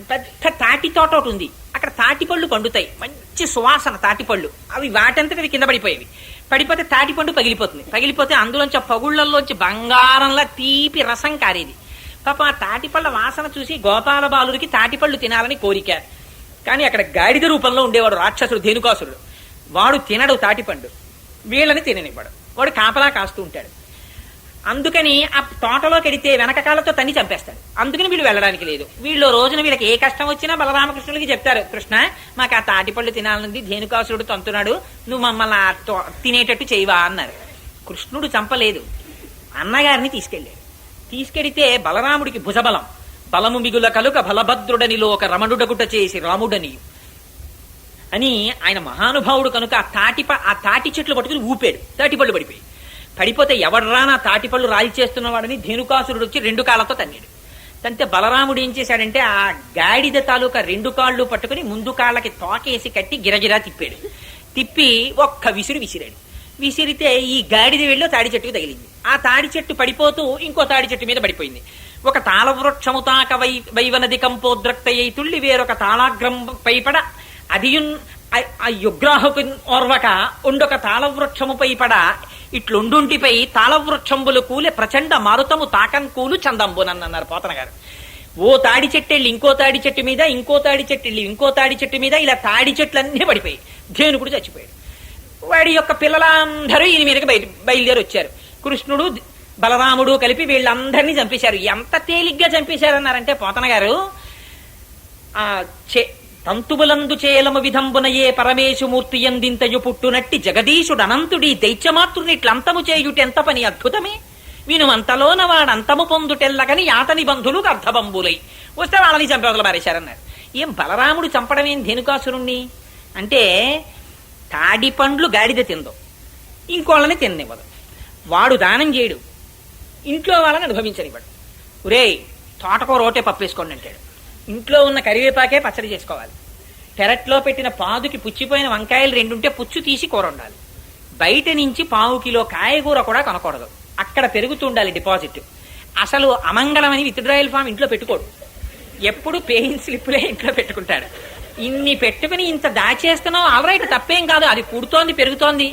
పెద్ద తాటి తోట ఒకటి ఉంది, అక్కడ తాటిపళ్ళు పండుతాయి, మంచి సువాసన తాటిపళ్ళు. అవి వాటంతటి కింద పడిపోయేవి. పడిపోతే తాటిపండు పగిలిపోతుంది. పగిలిపోతే అందులోంచి ఆ పగుళ్లలోంచి బంగారంలా తీపి రసం కారేది. పాప ఆ తాటిపళ్ళ వాసన చూసి గోపాల బాలుడికి తాటిపళ్ళు తినాలని కోరిక. కానీ అక్కడ గాడిద రూపంలో ఉండేవాడు రాక్షసుడు ధేనుకాసురుడు. వాడు తినడు తాటిపండు, వీళ్ళని తిననివ్వడు. వాడు కాపలా కాస్తూ ఉంటాడు. అందుకని ఆ తోటలోకి వెడితే వెనకకాలతో తన్ని చంపేస్తాడు. అందుకని వీళ్ళు వెళ్ళడానికి లేదు. వీళ్ళు రోజున వీళ్ళకి ఏ కష్టం వచ్చినా బలరామకృష్ణులకి చెప్తారు, కృష్ణ మాకు ఆ తాటిపళ్ళు తినాలనుంది, ధేనుకాసురుడు తంతున్నాడు, నువ్వు మమ్మల్ని తినేటట్టు చేయవా అన్నారు. కృష్ణుడు చంపలేదు, అన్నగారిని తీసుకెడితే బలరాముడికి భుజబలం, బలము మిగుల కలుక బలభద్రుడనిలో ఒక రమణుడగుట చేసి రాముడని అని ఆయన మహానుభావుడు కనుక ఆ తాటి చెట్లు పట్టుకుని ఊపాడు. తాటిపళ్ళు పడిపోయి పడిపోతే ఎవడ్రా నా తాటిపళ్ళు రాయి చేస్తున్నవాడని ధేనుకాసురుడు వచ్చి 2 కాళ్ళతో తన్నాడు. తంతే బలరాముడు ఏం చేశాడంటే ఆ గాడిద తాలూకా 2 కాళ్ళు పట్టుకుని ముందు కాళ్ళకి తోకేసి కట్టి గిరగిరా తిప్పాడు. తిప్పి ఒక్క విసిరాడు. విసిరితే ఈ గాడిద వెళ్ళి తాడి చెట్టుకు తగిలింది. ఆ తాడి చెట్టు పడిపోతూ ఇంకో తాడి చెట్టు మీద పడిపోయింది. ఒక తాళవృక్షము తాక వైవనది కంపోద్రక్తయ్యి తుళ్ళి వేరొక తాళాగ్రం పైపడ అదియున్ ఆ యుగ్రాహకు ఓర్వక ఉండొక తాళవృక్షము పైపడ ఇట్లుండుంటిపై తాళవృక్షంబులు కూలే ప్రచండ మారుతము తాకం కూలు చందంబునన్నారు పోతన గారు. ఓ తాడి చెట్టు వెళ్ళి ఇంకో తాడి చెట్టు మీద, ఇంకో తాడి చెట్టు వెళ్ళి ఇంకో తాడి చెట్టు మీద, ఇలా తాడి చెట్లన్నీ పడిపోయి ధేనుకుడు చచ్చిపోయాడు. వాడి యొక్క పిల్లలందరూ ఈయన మీదకి బయలుదేరి వచ్చారు. కృష్ణుడు బలరాముడు కలిపి వీళ్ళందరినీ చంపేశారు. ఎంత తేలిగ్గా చంపేశారన్నారంటే పోతన గారు, ఆ తంతుబులందు చేలము విధంబునయే పరమేశుమూర్తి ఎందింతయు పుట్టునట్టి జగదీశుడు అనంతుడి దైత్యమాతృనిట్లంతము చేయుటెంత పని అద్భుతమే, వినుమంతలోన వాడంతము పొందుటెల్లగని యాతని బంధులు అర్ధబంబులై వస్తే వాళ్ళని చంపేవతలు పారేశారన్నారు. ఏం బలరాముడు చంపడం ఏం ధేనుకాసురుణ్ణి అంటే, తాడి పండ్లు గాడిద తిందో, ఇంకోళ్ళని తిన్నివ్వదు, వాడు దానం చేయడు, ఇంట్లో వాళ్ళని అనుభవించనివ్వడు. ఒరేయ్ తోటకూర రోటే పప్పేసుకోండి అంటాడు. ఇంట్లో ఉన్న కరివేపాకే పచ్చడి చేసుకోవాలి. పెరట్లో పెట్టిన పాదుకి పుచ్చిపోయిన వంకాయలు 2 ఉంటే పుచ్చు తీసి కూర ఉండాలి. బయట నుంచి 1/4 కిలో కాయగూర కూడా కొనకూడదు, అక్కడ పెరుగుతుండాలి డిపాజిట్. అసలు అమంగళమని విత్డ్రాయల్ ఫామ్ ఇంట్లో పెట్టుకోడు, ఎప్పుడు పేయింగ్ స్లిప్లే ఇంట్లో పెట్టుకుంటాడు. ఇన్ని పెట్టుకుని ఇంత దాచేస్తున్నావు, ఆల్రైట్ తప్పేం కాదు, అది పుడుతోంది పెరుగుతోంది.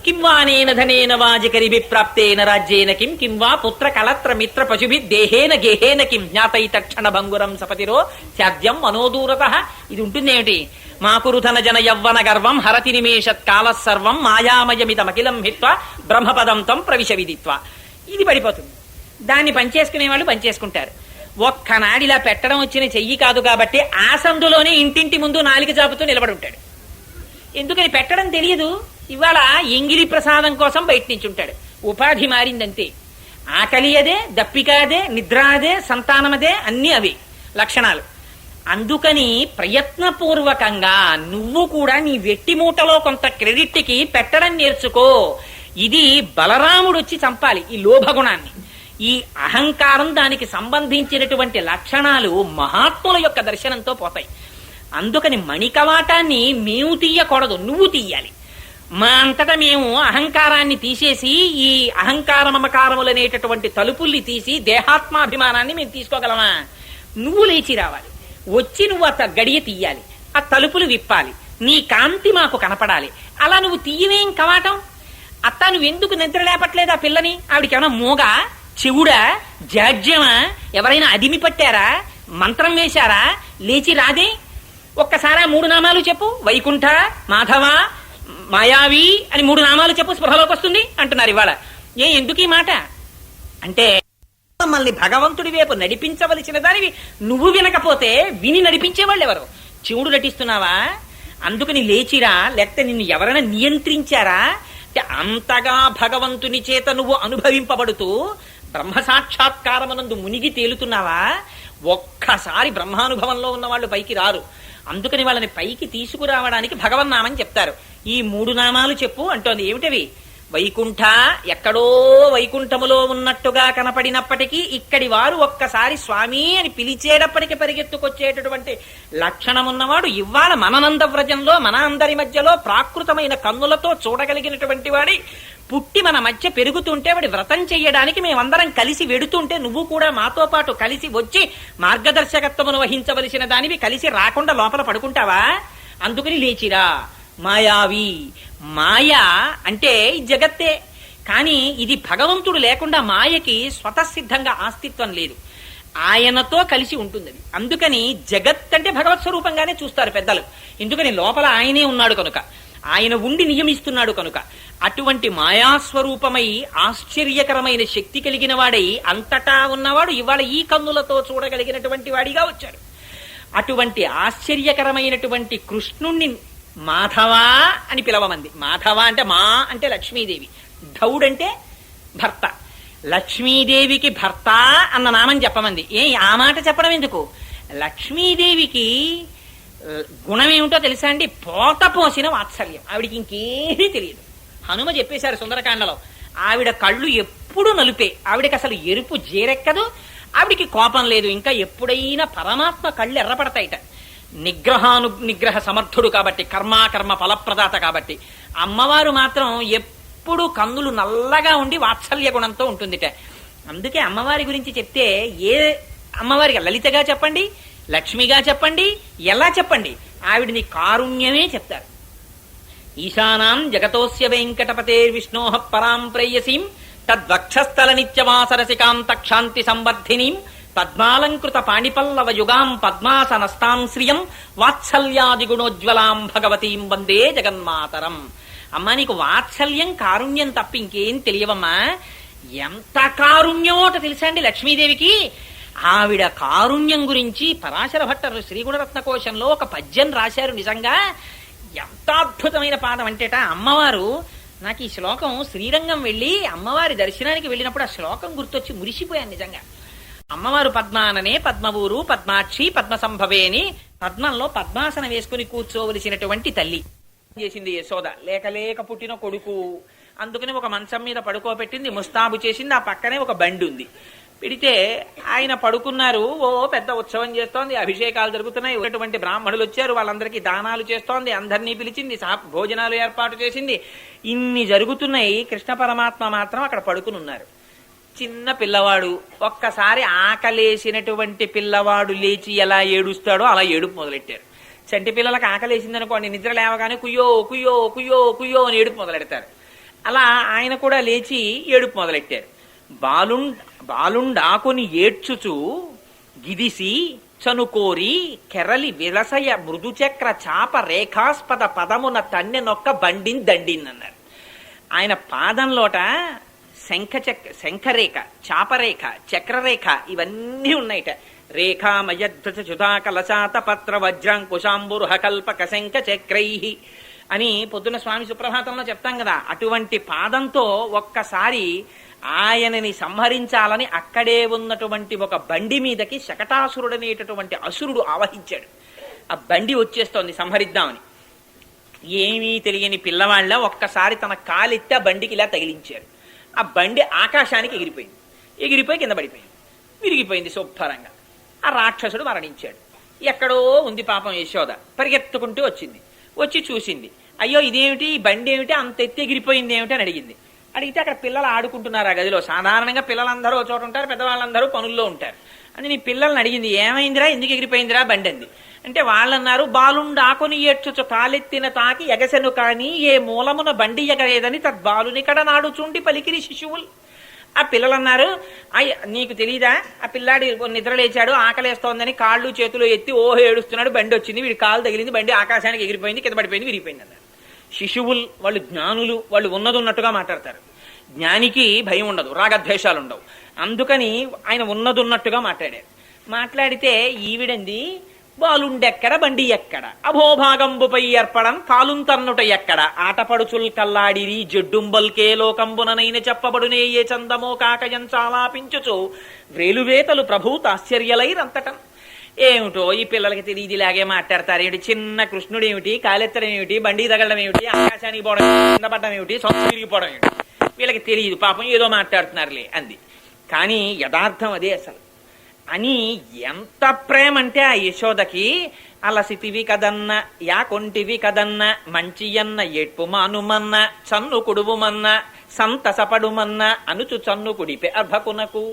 కింవానేన ధనేన వాజికరిభి ప్రాప్తేన రాజ్యేన కిం వా పుత్ర కలత్ర మిత్ర పశుభి దేహేన గేహేన కిం జ్ఞాతై తక్షణ భంగురం సపతిరో త్యాజ్యం మనోదూరత. ఇది ఉంటుందేమిటి? మాకురుధన జన యవ్వన గర్వం హరతి నిమేషత్ కాల సర్వం మాయామయమితమఖిలం హిత్వ బ్రహ్మపదం తం ప్రవిశ విదిత్వ. ఇది పడిపోతుంది. దాన్ని పనిచేసుకునే వాళ్ళు పనిచేసుకుంటారు. ఒక్కనాడిలా పెట్టడం వచ్చిన చెయ్యి కాదు కాబట్టి ఆ సందులోనే ఇంటింటి ముందు నాలిక చాపుతూ నిలబడి ఉంటాడు. ఎందుకని పెట్టడం తెలియదు. ఇవాళ ఎంగిలి ప్రసాదం కోసం బయట నుంచి ఉంటాడు. ఉపాధి మారిందంతే. ఆకలి అదే, దప్పిక అదే, నిద్ర అదే, సంతానమదే, అన్ని అవి లక్షణాలు. అందుకని ప్రయత్నపూర్వకంగా నువ్వు కూడా నీ వెట్టి మూటలో కొంత క్రెడిట్కి పెట్టడం నేర్చుకో. ఇది బలరాముడు వచ్చి చంపాలి ఈ లోభగుణాన్ని. ఈ అహంకారం, దానికి సంబంధించినటువంటి లక్షణాలు మహాత్ముల యొక్క దర్శనంతో పోతాయి. అందుకని మణికవాటాన్ని మేము తీయకూడదు, నువ్వు తీయాలి. మా అంతటా మేము అహంకారాన్ని తీసేసి ఈ అహంకార మమకారములనేటటువంటి తలుపుల్ని తీసి దేహాత్మాభిమానాన్ని మేము తీసుకోగలమా? నువ్వు లేచి రావాలి, వచ్చి నువ్వు ఆ గడియ తీయాలి, ఆ తలుపులు విప్పాలి, నీ కాంతి మాకు కనపడాలి. అలా నువ్వు తీయవేం కవాటం? అత్త నువ్వెందుకు నిద్ర లేపట్లేదు ఆ పిల్లని? ఆవిడికి ఏమైనా మూగ, చెవుడా, జాడ్యమా? ఎవరైనా అదిమి పట్టారా? మంత్రం వేశారా? లేచి రాదే? ఒక్కసారి 3 నామాలు చెప్పు, వైకుంఠ, మాధవ, మాయావి అని 3 నామాలు చెప్పు, స్పృహలోకి వస్తుంది అంటున్నారు ఇవాళ. ఎందుకు ఈ మాట అంటే, మమ్మల్ని భగవంతుడి వైపు నడిపించవలసిన దానివి నువ్వు వినకపోతే విని నడిపించేవాళ్ళు ఎవరు? శివుడు నటిస్తున్నావా? అందుకని లేచిరా, లేకపోతే నిన్ను ఎవరైనా నియంత్రించారా? అంటే అంతగా భగవంతుని చేత నువ్వు అనుభవింపబడుతూ బ్రహ్మ సాక్షాత్కారమునందు మునిగి తేలుతున్నావా? ఒక్కసారి బ్రహ్మానుభవంలో ఉన్న వాళ్ళు పైకి రారు. అందుకని వాళ్ళని పైకి తీసుకురావడానికి భగవన్నామని చెప్తారు. ఈ 3 నామాలు చెప్పు అంటోంది. ఏమిటవి? వైకుంఠ, ఎక్కడో వైకుంఠములో ఉన్నట్టుగా కనపడినప్పటికీ ఇక్కడి వారు ఒక్కసారి స్వామి అని పిలిచేటప్పటికి పరిగెత్తుకొచ్చేటటువంటి లక్షణమున్నవాడు ఇవాళ మనంద వ్రజంలో మన అందరి మధ్యలో ప్రాకృతమైన కన్నులతో చూడగలిగినటువంటి వాడి పుట్టి మన మధ్య పెరుగుతుంటే వాడి వ్రతం చెయ్యడానికి మేమందరం కలిసి వెడుతుంటే నువ్వు కూడా మాతో పాటు కలిసి వచ్చి మార్గదర్శకత్వమును వహించవలసిన దానివి. కలిసి రాకుండా లోపల పడుకుంటావా? అందుకని లేచిరా. మాయావి, మాయ అంటే జగత్తే. కానీ ఇది భగవంతుడు లేకుండా మాయకి స్వతసిద్ధంగా ఆస్తిత్వం లేదు, ఆయనతో కలిసి ఉంటుంది. అందుకని జగత్ అంటే భగవత్ స్వరూపంగానే చూస్తారు పెద్దలు. ఎందుకని లోపల ఆయనే ఉన్నాడు కనుక, ఆయన ఉండి నియమిస్తున్నాడు కనుక. అటువంటి మాయాస్వరూపమై ఆశ్చర్యకరమైన శక్తి కలిగిన వాడై అంతటా ఉన్నవాడు ఇవాళ ఈ కన్నులతో చూడగలిగినటువంటి వాడిగా వచ్చాడు. అటువంటి ఆశ్చర్యకరమైనటువంటి కృష్ణుణ్ణి మాధవ అని పిలవమంది. మాధవ అంటే మా అంటే లక్ష్మీదేవి, ధౌడంటే భర్త. లక్ష్మీదేవికి భర్త అన్న నామం చెప్పమంది. ఆ మాట చెప్పడం ఎందుకు? లక్ష్మీదేవికి గుణం ఏమిటో తెలుసా అండి? పోత పోసిన వాత్సల్యం. ఆవిడికి ఇంకేమీ తెలియదు. హనుమ చెప్పేశారు సుందరకాండలో, ఆవిడ కళ్ళు ఎప్పుడు నలుపే, ఆవిడకి అసలు ఎరుపు జీరెక్కదు, ఆవిడికి కోపం లేదు. ఇంకా ఎప్పుడైనా పరమాత్మ కళ్ళు ఎర్రపడతాయిట. నిగ్రహ సమర్థుడు కాబట్టి, కర్మ ఫలప్రదాత కాబట్టి. అమ్మవారు మాత్రం ఎప్పుడు కన్నులు నల్లగా ఉండి వాత్సల్య గుణంతో ఉంటుందిట. అందుకే అమ్మవారి గురించి చెప్తే ఏ అమ్మవారికి లలితగా చెప్పండి, లక్ష్మిగా చెప్పండి, ఎలా చెప్పండి, ఆవిడిని కారుణ్యమే చెప్తారు. ఈశానాం జగతోస్య వెంకటపతే విష్ణోః పరాం ప్రేయసీం తద్వక్షస్థల నిత్యవాసరసికాం తక్షాంతి సంవర్ధినీం పద్మాలంకృత పాణిపల్లవ యుగాం పద్మాసనస్తాం శ్రియం వాత్సల్యాది గుణోజ్వలాం భగవతీం వందే జగన్మాతరం. అమ్మా, నీకు వాత్సల్యం కారుణ్యం తప్ప ఇంకేం తెలియవమ్మా. ఎంత కారుణ్యమోట తెలుసా అండి లక్ష్మీదేవికి. ఆవిడ కారుణ్యం గురించి పరాశర భట్టరు శ్రీగుణరత్న కోశంలో ఒక పద్యం రాశారు. నిజంగా ఎంత అద్భుతమైన పాదం అంటేట, అమ్మవారు నాకు ఈ శ్లోకం శ్రీరంగం వెళ్ళి అమ్మవారి దర్శనానికి వెళ్ళినప్పుడు ఆ శ్లోకం గుర్తొచ్చి మురిసిపోయాను నిజంగా. అమ్మవారు పద్మాననే పద్మవూరు పద్మాక్షి పద్మ సంభవే అని పద్మంలో పద్మాసనం వేసుకుని కూర్చోవలసినటువంటి తల్లి చేసింది యశోద. లేక పుట్టిన కొడుకు, అందుకని ఒక మంచం మీద పడుకోబెట్టింది, ముస్తాబు చేసింది. ఆ పక్కనే ఒక బండి ఉంది. పెడితే ఆయన పడుకున్నారు. ఓ పెద్ద ఉత్సవం చేస్తోంది, అభిషేకాలు జరుగుతున్నాయి, ఉన్నటువంటి బ్రాహ్మణులు వచ్చారు, వాళ్ళందరికీ దానాలు చేస్తోంది, అందరినీ పిలిచింది, భోజనాలు ఏర్పాటు చేసింది. ఇన్ని జరుగుతున్నాయి. కృష్ణ పరమాత్మ మాత్రం అక్కడ పడుకుని ఉన్నారు. చిన్న పిల్లవాడు, ఒక్కసారి ఆకలేసినటువంటి పిల్లవాడు లేచి ఎలా ఏడుస్తాడో అలా ఏడుపు మొదలెట్టారు. చంటి పిల్లలకు ఆకలేసిందనుకోండి, నిద్ర లేవగానే కుయ్యో కుయ్యో కుయ్యో కుయ్యో అని ఏడుపు మొదలెడతారు. అలా ఆయన కూడా లేచి ఏడుపు మొదలెట్టారు. బాలుండాకుని ఏడ్చుచు గిదిసి చనుకోరి కెరలి విలసయ మృదుచక్ర చాప రేఖాస్పద పదమున తన్నెనొక్క బండిన్ దండిన్ అన్నారు. ఆయన పాదంలోట శంఖరేఖ, చాపరేఖ, చక్రరేఖ ఇవన్నీ ఉన్నాయిట. రేఖామయధ్వజ చుధా కలశాత పత్ర వజ్రాంకుశాంబురుహ కల్పక శంఖ చక్రై అని పొద్దున స్వామి సుప్రభాతంలో చెప్తాం కదా. అటువంటి పాదంతో ఒక్కసారి ఆయనని సంహరించాలని అక్కడే ఉన్నటువంటి ఒక బండి మీదకి శకటాసురుడనేటటువంటి అసురుడు ఆవహించాడు. ఆ బండి వచ్చేస్తోంది సంహరిద్దామని. ఏమీ తెలియని పిల్లవాళ్ళ ఒక్కసారి తన కాలెత్తి ఆ బండికి ఇలా తగిలించారు. ఆ బండి ఆకాశానికి ఎగిరిపోయి కింద పడిపోయింది, విరిగిపోయింది శుభ్రంగా. ఆ రాక్షసుడు మరణించాడు. ఎక్కడో ఉంది పాపం యశోద. పరిగెత్తుకుంటూ వచ్చింది. వచ్చి చూసింది, అయ్యో ఇదేమిటి, ఈ బండి ఏమిటి అంత ఎత్తి ఎగిరిపోయింది ఏమిటి అని అడిగింది. అడిగితే అక్కడ పిల్లలు ఆడుకుంటున్నారు ఆ గదిలో. సాధారణంగా పిల్లలందరూ ఒక చోట ఉంటారు, పెద్దవాళ్ళందరూ పనుల్లో ఉంటారు. అని నీ పిల్లల్ని అడిగింది, ఏమైందిరా, ఎందుకు ఎగిరిపోయిందిరా బండి అంది. అంటే వాళ్ళన్నారు, బాలుండాకుని ఏడ్చుచు కాలెత్తిన తాకి ఎగసెను కాని ఏ మూలమున బండి ఎగరేదని తద్బాలునికడ నాడుచుండి పలికిరి శిశువులు. ఆ పిల్లలన్నారు, నీకు తెలీదా, ఆ పిల్లాడి నిద్ర లేచాడు, ఆకలేస్తోందని కాళ్ళు చేతులు ఎత్తి ఓహో ఏడుస్తున్నాడు, బండి వచ్చింది, వీడి కాలు తగిలింది, బండి ఆకాశానికి ఎగిరిపోయింది, కింద పడిపోయింది, విరిగిపోయింది అన్నారు. శిశువులు వాళ్ళు జ్ఞానులు, వాళ్ళు ఉన్నదున్నట్టుగా మాట్లాడతారు. జ్ఞానికి భయం ఉండదు, రాగద్వేషాలు ఉండవు. అందుకని ఆయన ఉన్నదున్నట్టుగా మాట్లాడారు. మాట్లాడితే ఈవిడంది, బాలుండెక్కడ బండి ఎక్కడ, అభోభాగంబుపై ఏర్పడం కాలుంతన్నుట ఎక్కడ, ఆటపడుచుల్ కల్లాడిరి జడ్డుంబల్కే లోకంబుననైన చెప్పబడునే ఏ చందమో కాకయం చాలాపించుచు వ్రేలువేతలు ప్రభూతాశ్చర్యలైరంతటం. ఏమిటో ఈ పిల్లలకి తెలియదు, ఇలాగే మాట్లాడతారు. ఏమిటి చిన్న కృష్ణుడు ఏమిటి, కాలెత్తడం ఏమిటి, బండి తగలడం ఏమిటి, ఆకాశానికి పోవడం కింద పడడం ఏమిటి, సొంత తిరిగిపోవడం ఏమిటి, వీళ్ళకి తెలియదు పాపం, ఏదో మాట్లాడుతున్నారులే అంది. కానీ యథార్థం అదే అసలు. అని ఎంత ప్రేమ అంటే ఆ యశోదకి, అలసితివి కదన్న యాకొంటివి కదన్న మంచియన్న ఎట్పు మానుమన్న చన్ను కుడువుమన్న సంతసపడుమన్న అనుచు చన్ను కుడిపే అర్భకునకు.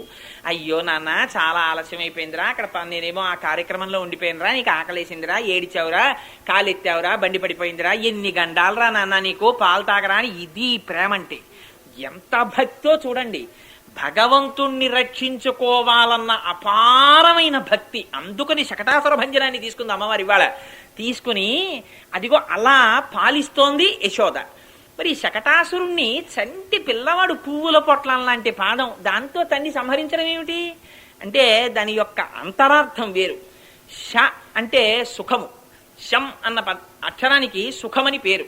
అయ్యో నాన్న చాలా ఆలస్యమైపోయిందిరా, అక్కడ నేనేమో ఆ కార్యక్రమంలో ఉండిపోయినరా, నీకు ఆకలేసిందిరా, ఏడిచావురా, కాలెత్తావురా, బండి పడిపోయిందిరా, ఎన్ని గండాలరా నాన్న నీకు, పాలు తాగరా అని. ఇది ప్రేమ అంటే ఎంత భక్తో చూడండి. భగవంతుణ్ణి రక్షించుకోవాలన్న అపారమైన భక్తి. అందుకని శకటాసుర భంజనాన్ని తీసుకుంది అమ్మవారి ఇవాళ. తీసుకుని అదిగో అలా పాలిస్తోంది యశోద. మరి శకటాసురుణ్ణి చంటి పిల్లవాడు పువ్వుల పొట్లం లాంటి పాదం, దాంతో తన్ని సంహరించడం ఏమిటి అంటే దాని యొక్క అంతరార్థం వేరు. ష అంటే సుఖము, శం అన్న అక్షరానికి సుఖమని పేరు.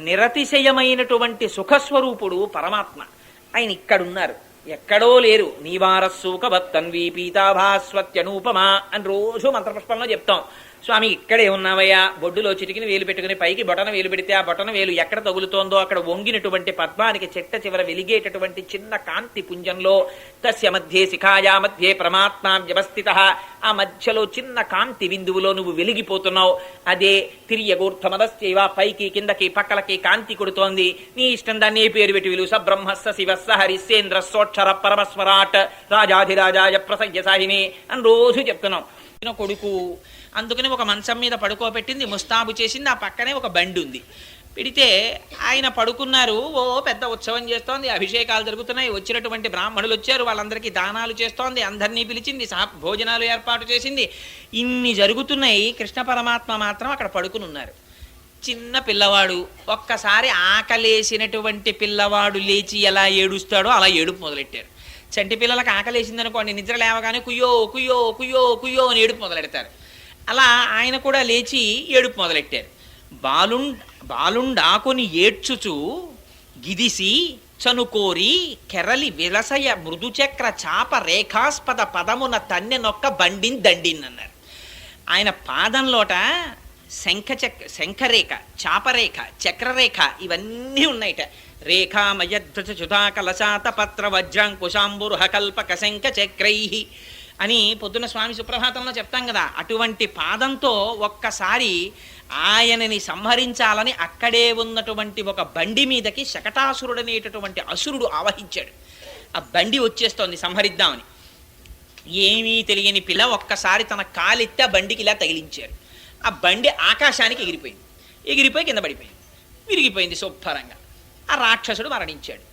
నిరతిశయమైనటువంటి సుఖస్వరూపుడు పరమాత్మ. ఆయన ఇక్కడున్నారు, ఎక్కడో లేరు. నీవారస్సూకవత్తన్వీ పీతాభాస్వత్యనూపమా అని రోజు మంత్రపుష్పంలో చెప్తాం. స్వామి ఇక్కడే ఉన్నావయ్యా, బొడ్డులో చిటికిన వేలు పెట్టుకుని పైకి బొటన వేలు పెడితే ఆ బొటన వేలు ఎక్కడ తగులుతోందో అక్కడ వంగినటువంటి పద్మానికి చెట్ట చివర వెలిగేటటువంటి చిన్న కాంతి పుంజంలో తస్య మధ్యే శిఖాయా మధ్యే పరమాత్మ వ్యవస్థిత, ఆ మధ్యలో చిన్న కాంతి బిందువులో నువ్వు వెలిగిపోతున్నావు. అదే తిరియగూర్ధమదశ్చైవ, పైకి కిందకి పక్కలకి కాంతి కొడుతోంది. నీ ఇష్టం దాన్ని ఏ పేరు పెట్టి విలువ. స బ్రహ్మస్స శివస్స హరిశ్చేంద్ర సోక్షర పరమస్వరాట్ రాజాధిరాజాయ ప్రసయ్య సాహిని అని రోజు చెప్తున్నాం. కొడుకు అందుకని ఒక మంచం మీద పడుకోబెట్టింది, ముస్తాబు చేసింది. ఆ పక్కనే ఒక బండి ఉంది. పెడితే ఆయన పడుకున్నారు. ఓ పెద్ద ఉత్సవం చేస్తోంది, అభిషేకాలు జరుగుతున్నాయి, వచ్చినటువంటి బ్రాహ్మణులు వచ్చారు, వాళ్ళందరికీ దానాలు చేస్తోంది, అందరినీ పిలిచింది, భోజనాలు ఏర్పాటు చేసింది. ఇన్ని జరుగుతున్నాయి. కృష్ణ పరమాత్మ మాత్రం అక్కడ పడుకుని ఉన్నారు. చిన్న పిల్లవాడు, ఒక్కసారి ఆకలేసినటువంటి పిల్లవాడు లేచి ఎలా ఏడుస్తాడో అలా ఏడుపు మొదలెట్టారు. చంటి పిల్లలకు ఆకలేసిందనుకోండి, నిద్ర లేవగానే కుయ్యో కుయ్యో కుయ్యో కుయ్యో అని ఏడుపు మొదలెడతారు. అలా ఆయన కూడా లేచి ఏడుపు మొదలెట్టారు. బాలుండాకొని ఏడ్చుచు గిదిసి చనుకోరి కెరలి విలసయ మృదుచక్ర చాప రేఖాస్పద పదమున తన్నెనొక్క బండిన్ దండిన్ అన్నారు. ఆయన పాదంలోట శంఖరేఖ, చాపరేఖ, చక్రరేఖ ఇవన్నీ ఉన్నాయిట. రేఖామయధ్వజ చుధాకలశాత పత్ర వజ్రాంకుశాంబురుహ కల్పక శంఖ చక్రై అని పొద్దున స్వామి సుప్రభాతంలో చెప్తాం కదా. అటువంటి పాదంతో ఒక్కసారి ఆయనని సంహరించాలని అక్కడే ఉన్నటువంటి ఒక బండి మీదకి శకటాసురుడనేటటువంటి అసురుడు ఆవహించాడు. ఆ బండి వచ్చేస్తోంది సంహరిద్దామని. ఏమీ తెలియని పిల్ల ఒక్కసారి తన కాలెత్తి ఆ బండికి ఇలా తగిలించారు. ఆ బండి ఆకాశానికి ఎగిరిపోయింది. ఎగిరిపోయి కింద పడిపోయింది, విరిగిపోయింది శుభ్రంగా. ఆ రాక్షసుడు మరణించాడు.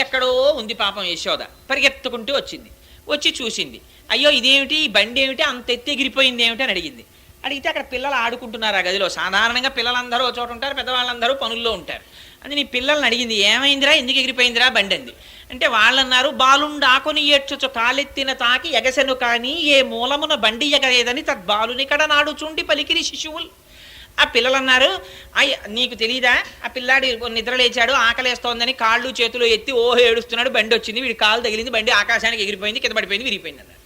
ఎక్కడో ఉంది పాపం యశోద. పరిగెత్తుకుంటూ వచ్చింది. వచ్చి చూసింది. అయ్యో ఇదేమిటి, ఈ బండి ఏమిటి అంత ఎత్తి ఎగిరిపోయింది ఏమిటి అని అడిగింది. అడిగితే అక్కడ పిల్లలు ఆడుకుంటున్నారు ఆ గదిలో. సాధారణంగా పిల్లలందరూ ఒక చోట ఉంటారు, పెద్దవాళ్ళందరూ పనుల్లో ఉంటారు. అది నీ పిల్లల్ని అడిగింది, ఏమైందిరా, ఎందుకు ఎగిరిపోయిందిరా బండి అంది. అంటే వాళ్ళన్నారు, బాలుండాకొని ఏడ్చుచు కాలెత్తిన తాకి ఎగసెను కానీ ఏ మూలమున బండి ఎగరేదని తద్బాలునికడ నాడుచుండి పలికిరి శిశువులు. ఆ పిల్లలు అన్నారు, నీకు తెలీదా, ఆ పిల్లాడు నిద్రలేచాడు, ఆకలేస్తోందని కాళ్ళు చేతులు ఎత్తి ఓహో ఏడుస్తున్నాడు, బండి వచ్చింది, వీడి కాలు తగిలింది, బండి ఆకాశానికి ఎగిరిపోయింది, కింద పడిపోయింది, విరిగిపోయింది అన్నారు.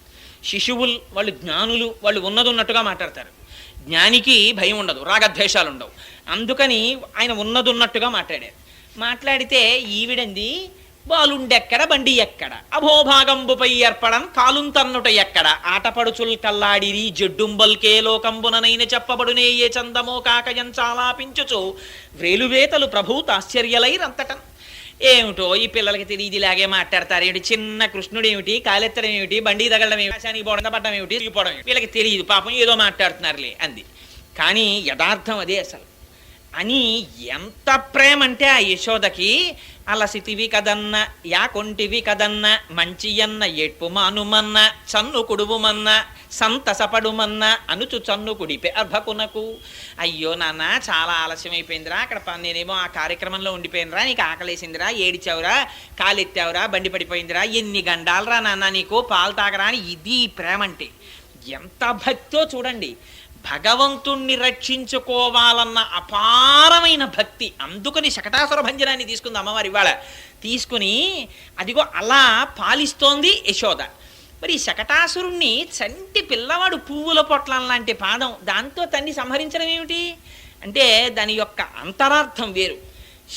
శిశువులు వాళ్ళు జ్ఞానులు, వాళ్ళు ఉన్నట్టుగా మాట్లాడతారు. జ్ఞానికి భయం ఉండదు, రాగద్వేషాలు ఉండవు. అందుకని ఆయన ఉన్నట్టుగా మాట్లాడారు. మాట్లాడితే ఈవిడంది, బాలుండెక్కడ బండి ఎక్కడ, అభోభాగంబుపై ఏర్పడం కాలుంతన్నుట ఎక్కడ, ఆటపడుచుల్ కల్లాడిరి జడ్డుంబల్కే లోకంబుననైన చెప్పబడునే ఏ చందమో కాకయం చాలాపించుచు వ్రేలువేతలు ప్రభూతాశ్చర్యలైరంతటం. ఏమిటో ఈ పిల్లలకి తెలియదు, ఇలాగే మాట్లాడతారు. ఏమిటి చిన్న కృష్ణుడు ఏమిటి, కాలెత్తడం ఏమిటి, బండి తగలడం ఏమిటి, ఆశానికి పోవడం పడ్డం ఏమిటి, తిరిగిపోవడం ఏమిటి, వీళ్ళకి తెలియదు, పాపం ఏదో మాట్లాడుతున్నారులే అంది. కానీ యథార్థం అదే అసలు. అని ఎంత ప్రేమ అంటే ఆ యశోదకి, అలసితివి కదన్న యాకొంటివి కదన్న మంచియన్న ఏడ్పు మానుమన్న చన్ను కుడువుమన్న సంతసపడుమన్న అనుచు చన్ను కుడిపే అర్భకునకు. అయ్యో నాన్న చాలా ఆలస్యమైపోయిందిరా, అక్కడ నేనేమో ఆ కార్యక్రమంలో ఉండిపోయినరా, నీకు ఆకలేసిందిరా, ఏడిచావురా, కాలెత్తావురా, బండి పడిపోయిందిరా, ఎన్ని గండాలరా నాన్న నీకు, పాలు తాగరా అని. ఇది ప్రేమ అంటే ఎంత భక్తో చూడండి. భగవంతుణ్ణి రక్షించుకోవాలన్న అపారమైన భక్తి. అందుకని శకటాసుర భంజనాన్ని తీసుకుంది అమ్మవారి ఇవాళ. తీసుకుని అదిగో అలా పాలిస్తోంది యశోద. మరి శకటాసురుణ్ణి చంటి పిల్లవాడు పువ్వుల పొట్లం లాంటి పాదం, దాంతో తన్ని సంహరించడం ఏమిటి అంటే దాని యొక్క అంతరార్థం వేరు.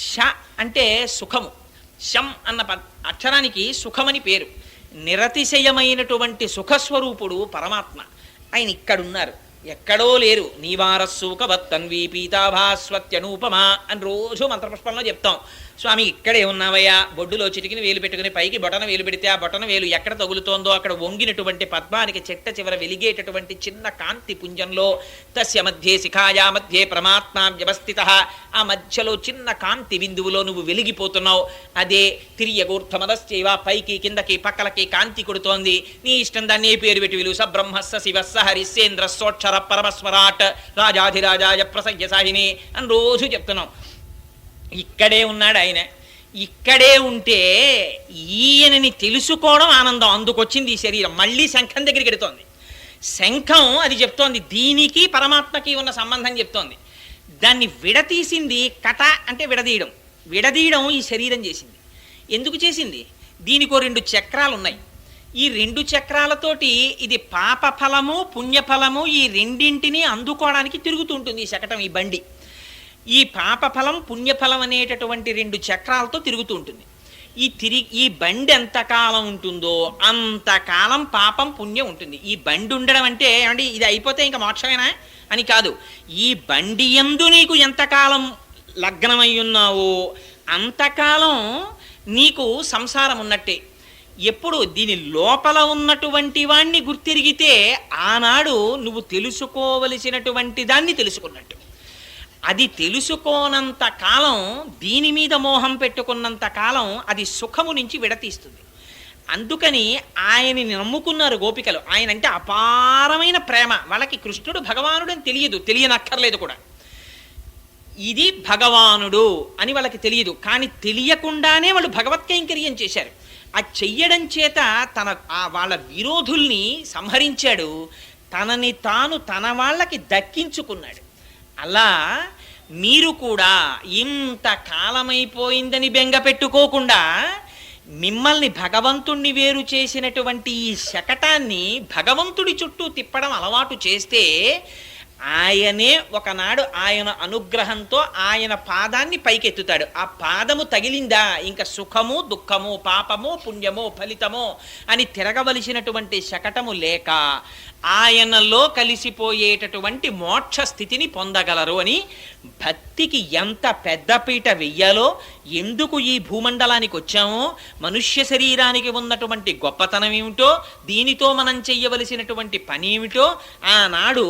ష అంటే సుఖము, శం అన్న అక్షరానికి సుఖమని పేరు. నిరతిశయమైనటువంటి సుఖస్వరూపుడు పరమాత్మ. ఆయన ఇక్కడున్నారు, ఎక్కడో లేరు. నీవారస్సూకవత్తన్వీ పీతాభాస్వత్యనూపమా అని రోజు మంత్రపుష్పంలో చెప్తాం. స్వామి ఇక్కడే ఉన్నావయ్యా, బొడ్డులో చిటికిన వేలు పెట్టుకుని పైకి బొటన వేలు పెడితే ఆ బొటన వేలు ఎక్కడ తగులుతోందో అక్కడ వంగినటువంటి పద్మానికి చెట్ట చివర వెలిగేటటువంటి చిన్న కాంతి పుంజంలో తస్య మధ్యే శిఖాయా మధ్యే పరమాత్మ వ్యవస్థిత, ఆ మధ్యలో చిన్న కాంతి బిందువులో నువ్వు వెలిగిపోతున్నావు. అదే తిరియగూర్ధమదశ్చైవ, పైకి కిందకి పక్కలకి కాంతి కొడుతోంది. నీ ఇష్టం దాన్ని ఏ పేరు పెట్టి విలువ. స బ్రహ్మస్స శివస్స హరిశ్చేంద్ర సోక్షర పరమస్వరాట్ రాజాధిరాజాయ ప్రసయ్య సాహిని అని రోజు చెప్తున్నాం. ఇక్కడే ఉన్నాడు ఆయన. ఇక్కడే ఉంటే ఈయనని తెలుసుకోవడం ఆనందం. అందుకొచ్చింది ఈ శరీరం. మళ్ళీ శంఖం దగ్గరికి ఎడుతోంది. శంఖం అది చెప్తోంది, దీనికి పరమాత్మకి ఉన్న సంబంధం చెప్తోంది. దాన్ని విడతీసింది కట అంటే విడదీయడం. విడదీయడం ఈ శరీరం చేసింది. ఎందుకు చేసింది? దీనికో 2 చక్రాలు ఉన్నాయి. ఈ రెండు చక్రాలతోటి ఇది పాప ఫలము పుణ్యఫలము ఈ రెండింటినీ అందుకోవడానికి తిరుగుతుంటుంది ఈ శకటం, ఈ బండి. ఈ పాప ఫలం పుణ్యఫలం అనేటటువంటి రెండు చక్రాలతో తిరుగుతూ ఉంటుంది. ఈ బండి ఎంతకాలం ఉంటుందో అంతకాలం పాపం పుణ్యం ఉంటుంది. ఈ బండి ఉండడం అంటే ఏమండి ఇది అయిపోతే ఇంకా మోక్షమేనా అని కాదు. ఈ బండి యందు నీకు ఎంతకాలం లగ్నమై ఉన్నావో అంతకాలం నీకు సంసారం ఉన్నట్టే. ఎప్పుడు దీని లోపల ఉన్నటువంటి వాణ్ణి గుర్తిరిగితే ఆనాడు నువ్వు తెలుసుకోవలసినటువంటి దాన్ని తెలుసుకున్నట్టు. అది తెలుసుకోనంత కాలం, దీని మీద మోహం పెట్టుకున్నంత కాలం అది సుఖము నుంచి విడతీస్తుంది. అందుకని ఆయన్ని నమ్ముకున్నారు గోపికలు. ఆయన అంటే అపారమైన ప్రేమ. వాళ్ళకి కృష్ణుడు భగవానుడు అని తెలియనక్కర్లేదు కూడా. ఇది భగవానుడు అని వాళ్ళకి తెలియదు, కానీ తెలియకుండానే వాళ్ళు భగవత్కైంకర్యం చేశారు. ఆ చెయ్యడం చేత వాళ్ళ విరోధుల్ని సంహరించాడు, తనని తాను తన వాళ్ళకి దక్కించుకున్నాడు. అలా మీరు కూడా ఇంత కాలమైపోయిందని బెంగ పెట్టుకోకుండా మిమ్మల్ని భగవంతుణ్ణి వేరు చేసినటువంటి ఈ శకటాన్ని భగవంతుడి చుట్టూ తిప్పడం అలవాటు చేస్తే ఆయనే ఒకనాడు ఆయన అనుగ్రహంతో ఆయన పాదాన్ని పైకెత్తుతాడు. ఆ పాదము తగిలిందా ఇంకా సుఖము దుఃఖము పాపము పుణ్యము ఫలితము అని తిరగవలసినటువంటి శకటము లేక ఆయనలో కలిసిపోయేటటువంటి మోక్ష స్థితిని పొందగలరు అని భక్తికి ఎంత పెద్దపీట వెయ్యాలో, ఎందుకు ఈ భూమండలానికి వచ్చామో, మనుష్య శరీరానికి ఉన్నటువంటి గొప్పతనం ఏమిటో, దీనితో మనం చెయ్యవలసినటువంటి పని ఏమిటో ఆనాడు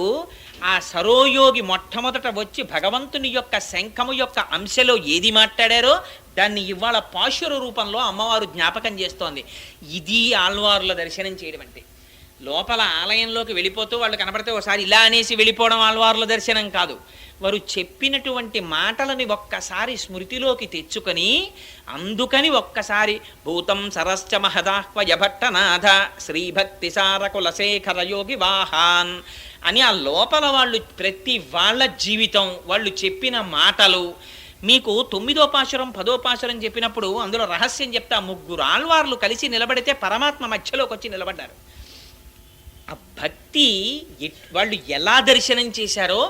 ఆ సరోయోగి మొట్టమొదట వచ్చి భగవంతుని యొక్క శంఖము యొక్క అంశలో ఏది మాట్లాడారో దాన్ని ఇవాళ పాశుర రూపంలో అమ్మవారు జ్ఞాపకం చేస్తోంది. ఇది ఆళ్వారుల దర్శనం చేయడం అంటే. లోపల ఆలయంలోకి వెళ్ళిపోతూ వాళ్ళు కనబడితే ఒకసారి ఇలా అనేసి వెళ్ళిపోవడం ఆళ్వారుల దర్శనం కాదు. వారు చెప్పినటువంటి మాటలని ఒక్కసారి స్మృతిలోకి తెచ్చుకొని, అందుకని ఒక్కసారి భూతం సరశ్చ మహదాహ్వయభట్టనాథ శ్రీభక్తి సారకులశేఖర యోగి వాహాన్ అని ఆ లోపల వాళ్ళు ప్రతి వాళ్ళ జీవితం, వాళ్ళు చెప్పిన మాటలు మీకు 9వ పాశురం 10వ పాశురం చెప్పినప్పుడు అందులో రహస్యం చెప్తా. 3 ఆళ్వార్లు కలిసి నిలబడితే పరమాత్మ మధ్యలోకి వచ్చి నిలబడ్డారు. ఆ భక్తి వాళ్ళు ఎలా దర్శనం చేశారో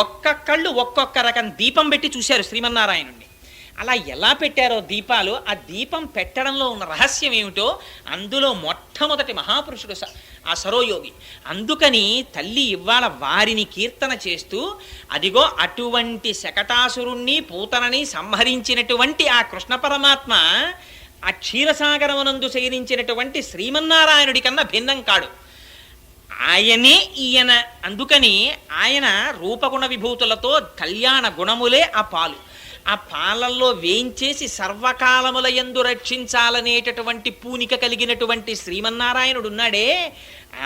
ఒక్కొక్కళ్ళు ఒక్కొక్క రకం దీపం పెట్టి చూశారు శ్రీమన్నారాయణుణ్ణి. అలా ఎలా పెట్టారో దీపాలు, ఆ దీపం పెట్టడంలో ఉన్న రహస్యం ఏమిటో అందులో మొట్టమొదటి మహాపురుషుడు ఆ సరోయోగి. అందుకని తల్లి ఇవాళ వారిని కీర్తన చేస్తూ, అదిగో అటువంటి శకటాసురుణ్ణి పూతనని సంహరించినటువంటి ఆ కృష్ణ పరమాత్మ ఆ క్షీరసాగరమునందు శయనించినటువంటి శ్రీమన్నారాయణుడి కన్నా భిన్నం కాడు. ఆయనే ఈయన. అందుకని ఆయన రూపగుణ విభూతులతో కళ్యాణ గుణములే ఆ పాలు. ఆ పాలల్లో వేయించేసి సర్వకాలముల యందు రక్షించాలనేటటువంటి పూనిక కలిగినటువంటి శ్రీమన్నారాయణుడు ఉన్నాడే,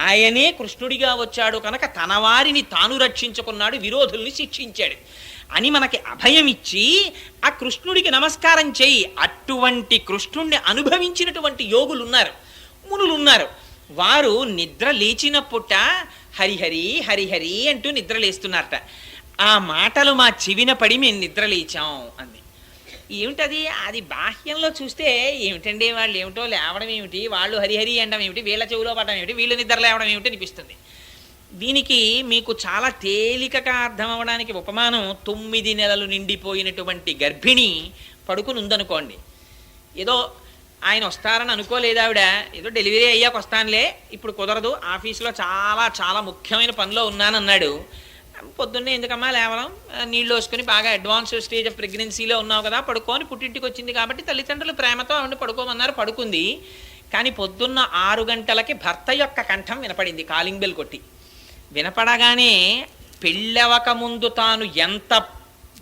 ఆయనే కృష్ణుడిగా వచ్చాడు కనుక తన వారిని తాను రక్షించుకున్నాడు, విరోధుల్ని శిక్షించాడు అని మనకి అభయమిచ్చి ఆ కృష్ణుడికి నమస్కారం చేయి. అటువంటి కృష్ణుణ్ణి అనుభవించినటువంటి యోగులు ఉన్నారు, మునులు ఉన్నారు. వారు నిద్ర లేచినప్పుట హరిహరి హరిహరి అంటూ నిద్ర లేస్తున్నారట. ఆ మాటలు మా చెవిన పడి మేము నిద్ర లేచాం అంది. ఏమిటది? అది బాహ్యంలో చూస్తే ఏమిటండి వాళ్ళు ఏమిటో లేవడం ఏమిటి, వాళ్ళు హరిహరి అనడం ఏమిటి, వీళ్ళ చెవిలో పడడం ఏమిటి, వీళ్ళు నిద్ర లేవడం ఏమిటి అనిపిస్తుంది. దీనికి మీకు చాలా తేలికగా అర్థం అవ్వడానికి ఉపమానం 9 నెలలు నిండిపోయినటువంటి గర్భిణి పడుకుని ఉందనుకోండి. ఏదో ఆయన వస్తారని అనుకోలేదు ఆవిడ, ఏదో డెలివరీ అయ్యాక వస్తానులే ఇప్పుడు కుదరదు, ఆఫీసులో చాలా చాలా ముఖ్యమైన పనిలో ఉన్నానన్నాడు. పొద్దున్నే ఎందుకమ్మా లేవడం, నీళ్ళు వేసుకొని బాగా అడ్వాన్స్ స్టేజ్ ఆఫ్ ప్రెగ్నెన్సీలో ఉన్నావు కదా పడుకొని, పుట్టింటికి వచ్చింది కాబట్టి తల్లిదండ్రులు ప్రేమతో ఆవిడ పడుకోమన్నారు, పడుకుంది. కానీ పొద్దున్న 6 గంటలకి భర్త యొక్క కంఠం వినపడింది, కాలింగ్ బెల్ కొట్టి. వినపడగానే పెళ్ళవక ముందు తాను ఎంత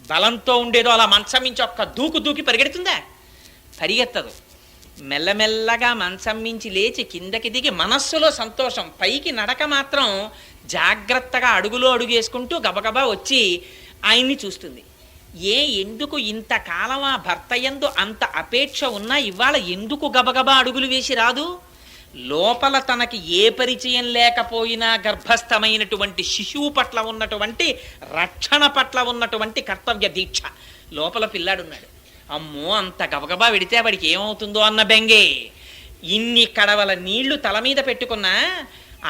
బలంతో ఉండేదో అలా మంచం మించి ఒక్క దూకి పరిగెడుతుందా? పరిగెత్తదు. మెల్లమెల్లగా మంచం మించి లేచి కిందకి దిగి మనస్సులో సంతోషం, పైకి నడక మాత్రం జాగ్రత్తగా అడుగులో అడుగు వేసుకుంటూ గబగబా వచ్చి ఆయన్ని చూస్తుంది. ఎందుకు ఇంతకాలం ఆ భర్త యందు అంత అపేక్ష ఉన్నా ఇవాళ ఎందుకు గబగబా అడుగులు వేసి రాదు? లోపల తనకి ఏ పరిచయం లేకపోయినా గర్భస్థమైనటువంటి శిశువు పట్ల ఉన్నటువంటి రక్షణ పట్ల ఉన్నటువంటి కర్తవ్య దీక్ష. లోపల పిల్లాడున్నాడు, అమ్మో అంత గబగబా వెడితే వాడికి ఏమవుతుందో అన్న బెంగే. ఇన్ని కడవల నీళ్లు తల మీద పెట్టుకున్నా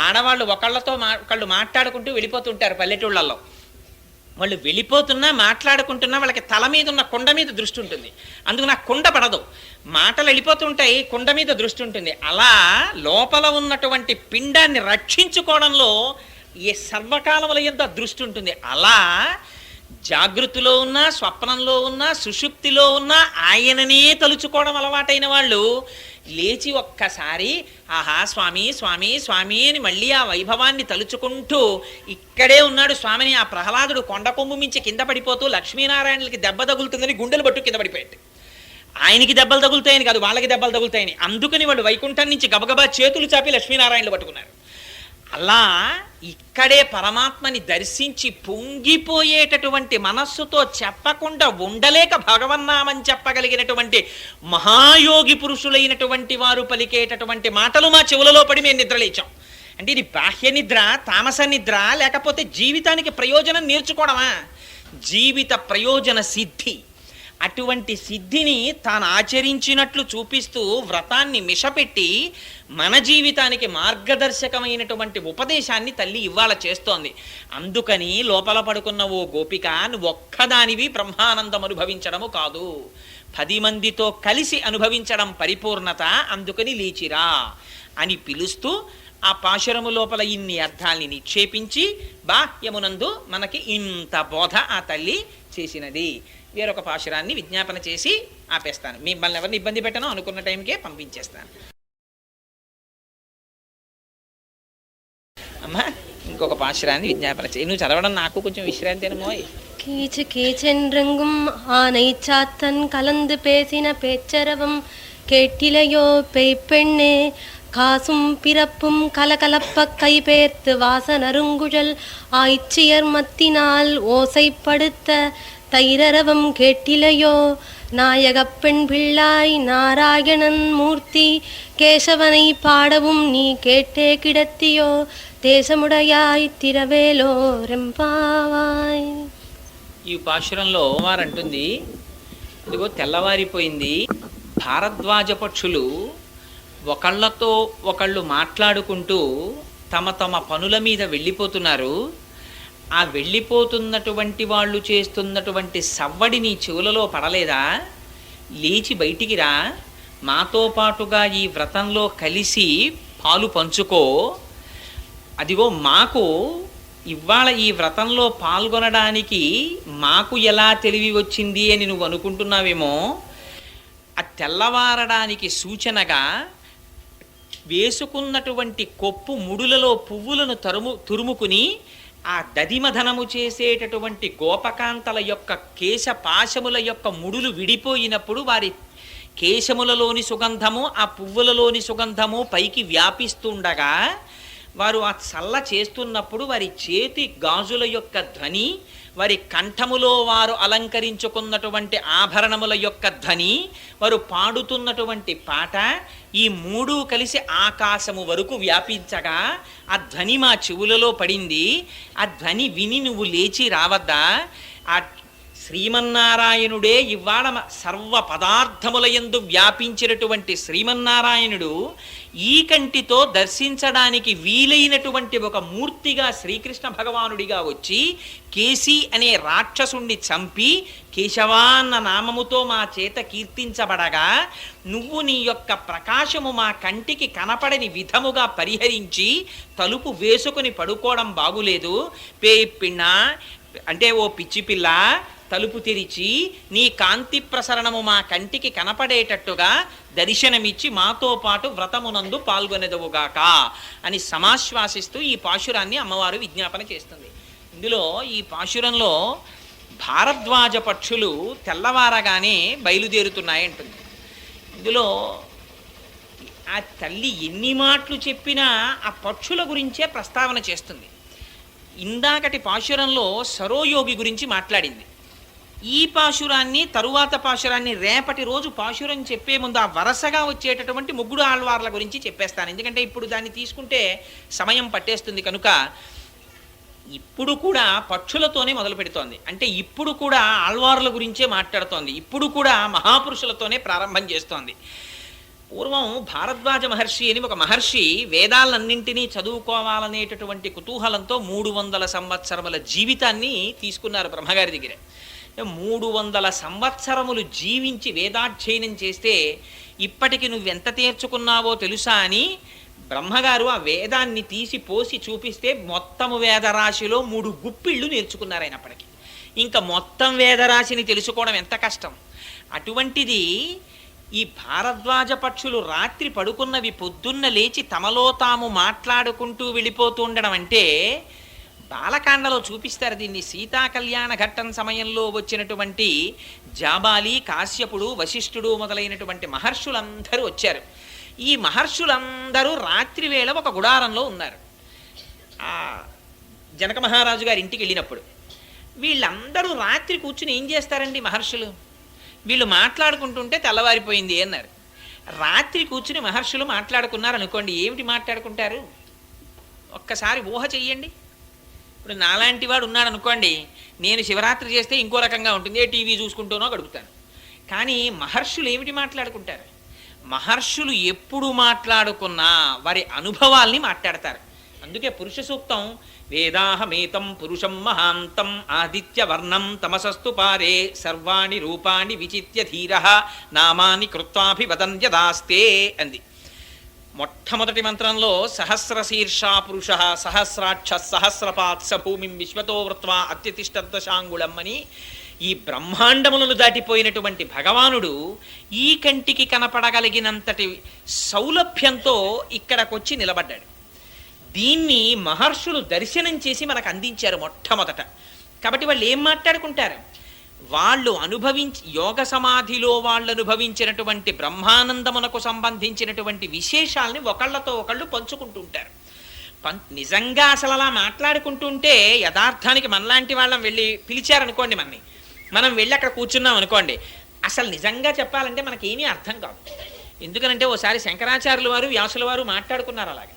ఆడవాళ్ళు ఒకళ్ళతో ఒకళ్ళు మాట్లాడుకుంటూ వెళ్ళిపోతుంటారు పల్లెటూళ్ళల్లో. వాళ్ళు వెళ్ళిపోతున్నా మాట్లాడుకుంటున్నా వాళ్ళకి తల మీద ఉన్న కుండ మీద దృష్టి ఉంటుంది. అందుకు నాకు కుండ పడదు. మాటలు వెళ్ళిపోతుంటాయి, కుండ మీద దృష్టి ఉంటుంది. అలా లోపల ఉన్నటువంటి పిండాన్ని రక్షించుకోవడంలో ఏ సర్వకాలముల యందు దృష్టి ఉంటుంది. అలా జాగృతిలో ఉన్నా, స్వప్నంలో ఉన్నా, సుషుప్తిలో ఉన్నా ఆయననే తలుచుకోవడం అలవాటైన వాళ్ళు లేచి ఒక్కసారి ఆహా స్వామి స్వామి స్వామి అని మళ్ళీ ఆ వైభవాన్ని తలుచుకుంటూ ఇక్కడే ఉన్నాడు స్వామిని. ఆ ప్రహ్లాదుడు కొండ కొమ్ము మించి కింద పడిపోతూ లక్ష్మీనారాయణులకి దెబ్బ తగులుతుందని గుండెలు పట్టు కింద పడిపోయాడు. ఆయనకి దెబ్బలు తగులుతాయని కాదు, వాళ్ళకి దెబ్బలు తగులుతాయని. అందుకని వాళ్ళు వైకుంఠం నుంచి గబగబా చేతులు చాపి లక్ష్మీనారాయణలు పట్టుకున్నారు. అలా ఇక్కడే పరమాత్మని దర్శించి పొంగిపోయేటటువంటి మనస్సుతో చెప్పకుండా ఉండలేక భగవన్నామని చెప్పగలిగినటువంటి మహాయోగి పురుషులైనటువంటి వారు పలికేటటువంటి మాటలు మా చెవులలో పడి మేము నిద్రలేచాం. అంటే ఇది బాహ్య నిద్ర, తామస నిద్ర, లేకపోతే జీవితానికి ప్రయోజనం నేర్చుకోవడమా? జీవిత ప్రయోజన సిద్ధి. అటువంటి సిద్ధిని తాను ఆచరించినట్లు చూపిస్తూ వ్రతాన్ని మిషపెట్టి మన జీవితానికి మార్గదర్శకమైనటువంటి ఉపదేశాన్ని తల్లి ఇవాళ చేస్తోంది. అందుకని లోపల పడుకున్న ఓ గోపిక, నువ్వు ఒక్కదానివి బ్రహ్మానందం అనుభవించడము కాదు, 10 మందితో కలిసి అనుభవించడం పరిపూర్ణత. అందుకని లేచిరా అని పిలుస్తూ ఆ పాశురము లోపల ఇన్ని అర్థాల్ని నిక్షేపించి బాహ్యమునందు మనకి ఇంత బోధ ఆ తల్లి చేసినది. వేరొక పాశురాన్ని విజ్ఞాపన చేసి ఆపేస్తాను. మిమ్మల్ని ఎవరిని ఇబ్బంది పెట్టనో అనుకున్న టైంకే పంపించేస్తాను. అమ్మా ఇంకొక పాశురాన్ని విజ్ఞాపన చేయి. నువ్వు చదవడం నాకు కొంచెం విశ్రాంతి అనమోయ్. கீச்சு கீச்சென்றெங்கும் ஆனை சாத்தன் கலந்து பேசின பேச்சரவம் கேட்டிலையோ பெய்ப்பெண்ணே காசும் பிறப்பும் கலகலப்ப கைபேர்த்து வாசனருங்குழல் ஆய்ச்சியர் மத்தினால் ஓசைப்படுத்த தைரரவம் கேட்டிலையோ நாயகப் பெண் பிள்ளாய் நாராயணன் மூர்த்தி கேசவனை பாடவும் நீ கேட்டே கிடத்தியோ దేశముడయాయ్ తిరవేలో రెంపావాయ్. ఈ పాశురంలో వారంటుంది, ఇదిగో తెల్లవారిపోయింది, భారద్వాజ పక్షులు ఒకళ్ళతో ఒకళ్ళు మాట్లాడుకుంటూ తమ తమ పనుల మీద వెళ్ళిపోతున్నారు. ఆ వెళ్ళిపోతున్నటువంటి వాళ్ళు చేస్తున్నటువంటి సవ్వడి నీ చెవులలో పడలేదా? లేచి బయటికి రా, మాతో పాటుగా ఈ వ్రతంలో కలిసి పాలు పంచుకో. అదిగో మాకు ఇవాళ ఈ వ్రతంలో పాల్గొనడానికి మాకు ఎలా తెలివి వచ్చింది అని నువ్వు అనుకుంటున్నావేమో. ఆ తెల్లవారడానికి సూచనగా వేసుకున్నటువంటి కొప్పు ముడులలో పువ్వులను తురుముకుని ఆ దదిమధనము చేసేటటువంటి గోపకాంతల యొక్క కేశపాశముల యొక్క ముడులు విడిపోయినప్పుడు వారి కేశములలోని సుగంధము ఆ పువ్వులలోని సుగంధము పైకి వ్యాపిస్తుండగా వారు ఆ చల్ల చేస్తున్నప్పుడు వారి చేతి గాజుల యొక్క ధ్వని, వారి కంఠములో వారు అలంకరించుకున్నటువంటి ఆభరణముల యొక్క ధ్వని, వారు పాడుతున్నటువంటి పాట, ఈ మూడు కలిసి ఆకాశము వరకు వ్యాపించగా ఆ ధ్వని మా చెవులలో పడింది. ఆ ధ్వని విని నువ్వు లేచి రావద్దా? ఆ శ్రీమన్నారాయణుడే ఇవాళ సర్వ పదార్థములయందు వ్యాపించినటువంటి శ్రీమన్నారాయణుడు ఈ కంటితో దర్శించడానికి వీలైనటువంటి ఒక మూర్తిగా శ్రీకృష్ణ భగవానుడిగా వచ్చి కేసి అనే రాక్షసుణ్ణి చంపి కేశవా అన్న నామముతో మా చేత కీర్తించబడగా నువ్వు నీ యొక్క ప్రకాశము మా కంటికి కనపడని విధముగా పరిహరించి తలుపు వేసుకుని పడుకోవడం బాగులేదు. పిన్న అంటే ఓ పిచ్చి పిల్ల, తలుపు తెరిచి నీ కాంతి ప్రసరణము మా కంటికి కనపడేటట్టుగా దర్శనమిచ్చి మాతో పాటు వ్రతమునందు పాల్గొనెదవుగాక అని సమాశ్వాసిస్తూ ఈ పాశురాన్ని అమ్మవారు విజ్ఞాపన చేస్తుంది. ఇందులో ఈ పాశురంలో భారద్వాజ పక్షులు తెల్లవారగానే బయలుదేరుతున్నాయంటుంది. ఇందులో ఆ తల్లి ఎన్ని మాటలు చెప్పినా ఆ పక్షుల గురించే ప్రస్తావన చేస్తుంది. ఇందాకటి పాశురంలో సరోయోగి గురించి మాట్లాడింది. ఈ పాశురాన్ని తరువాత పాశురాన్ని రేపటి రోజు పాశురం చెప్పే ముందు ఆ వరసగా వచ్చేటటువంటి ముగ్గురు ఆళ్వార్ల గురించి చెప్పేస్తాను. ఎందుకంటే ఇప్పుడు దాన్ని తీసుకుంటే సమయం పట్టేస్తుంది కనుక ఇప్పుడు కూడా పక్షులతోనే మొదలు పెడుతోంది. అంటే ఇప్పుడు కూడా ఆళ్వార్ల గురించే మాట్లాడుతోంది. ఇప్పుడు కూడా మహాపురుషులతోనే ప్రారంభం చేస్తోంది. పూర్వం భారద్వాజ మహర్షి అని ఒక మహర్షి వేదాలన్నింటినీ చదువుకోవాలనేటటువంటి కుతూహలంతో 300 సంవత్సరముల జీవితాన్ని తీసుకున్నారు బ్రహ్మగారి దగ్గర. 300 సంవత్సరములు జీవించి వేదాధ్యయనం చేస్తే ఇప్పటికి నువ్వెంత తీర్చుకున్నావో తెలుసా అని బ్రహ్మగారు ఆ వేదాన్ని తీసి పోసి చూపిస్తే మొత్తము వేదరాశిలో 3 గుప్పిళ్ళు నేర్చుకున్నారు అయినప్పటికీ. ఇంకా మొత్తం వేదరాశిని తెలుసుకోవడం ఎంత కష్టం. అటువంటిది ఈ భారద్వాజ పక్షులు రాత్రి పడుకున్నవి పొద్దున్న లేచి తమలో తాము మాట్లాడుకుంటూ వెళ్ళిపోతూ ఉండడం అంటే బాలకాండలో చూపిస్తారు దీన్ని. సీతా కళ్యాణ ఘట్టం సమయంలో వచ్చినటువంటి జాబాలి, కాశ్యపుడు, వశిష్ఠుడు మొదలైనటువంటి మహర్షులందరూ వచ్చారు. ఈ మహర్షులందరూ రాత్రి వేళ ఒక గుడారంలో ఉన్నారు. ఆ జనక మహారాజు గారి ఇంటికి వెళ్ళినప్పుడు వీళ్ళందరూ రాత్రి కూర్చుని ఏం చేస్తారండి మహర్షులు? వీళ్ళు మాట్లాడుకుంటుంటే తెల్లవారిపోయింది అన్నారు. రాత్రి కూర్చుని మహర్షులు మాట్లాడుకున్నారు అనుకోండి, ఏమిటి మాట్లాడుకుంటారు? ఒక్కసారి ఊహ చెయ్యండి. ఇప్పుడు నాలాంటి వాడు ఉన్నాడు అనుకోండి, నేను శివరాత్రి చేస్తే ఇంకో రకంగా ఉంటుంది, ఏ టీవీ చూసుకుంటూనో గడుపుతాను. కానీ మహర్షులు ఏమిటి మాట్లాడుకుంటారు? మహర్షులు ఎప్పుడు మాట్లాడుకున్నా వారి అనుభవాల్ని మాట్లాడతారు. అందుకే పురుష సూక్తం వేదాహమేతం పురుషం మహాంతం ఆదిత్యవర్ణం తమసస్తు పారే సర్వాణి రూపాణి విచిత్య ధీర నామాని కృత్వాభివదన్యదాస్తే అంది. మొట్టమొదటి మంత్రంలో సహస్రశీర్షా పురుష సహస్రాక్ష సహస్రపాత్ సభూమిం విశ్వతో వృత్వా అత్యతిష్టంతశాంగుళం అని ఈ బ్రహ్మాండములను దాటిపోయినటువంటి భగవానుడు ఈ కంటికి కనపడగలిగినంతటి సౌలభ్యంతో ఇక్కడకొచ్చి నిలబడ్డాడు. దీన్ని మహర్షులు దర్శనం చేసి మనకు అందించారు మొట్టమొదట. కాబట్టి వాళ్ళు ఏం మాట్లాడుకుంటారు? వాళ్ళు యోగ సమాధిలో వాళ్ళు అనుభవించినటువంటి బ్రహ్మానందమునకు సంబంధించినటువంటి విశేషాలని ఒకళ్ళతో ఒకళ్ళు పంచుకుంటూ ఉంటారు. నిజంగా అసలు అలా మాట్లాడుకుంటుంటే యథార్థానికి మనలాంటి వాళ్ళం వెళ్ళి పిలిచారనుకోండి, మనం వెళ్ళి అక్కడ కూర్చున్నాం అనుకోండి, అసలు నిజంగా చెప్పాలంటే మనకేమీ అర్థం కాదు. ఎందుకనంటే ఓసారి శంకరాచార్యుల వారు వ్యాసుల వారు మాట్లాడుకున్నారు. అలాగే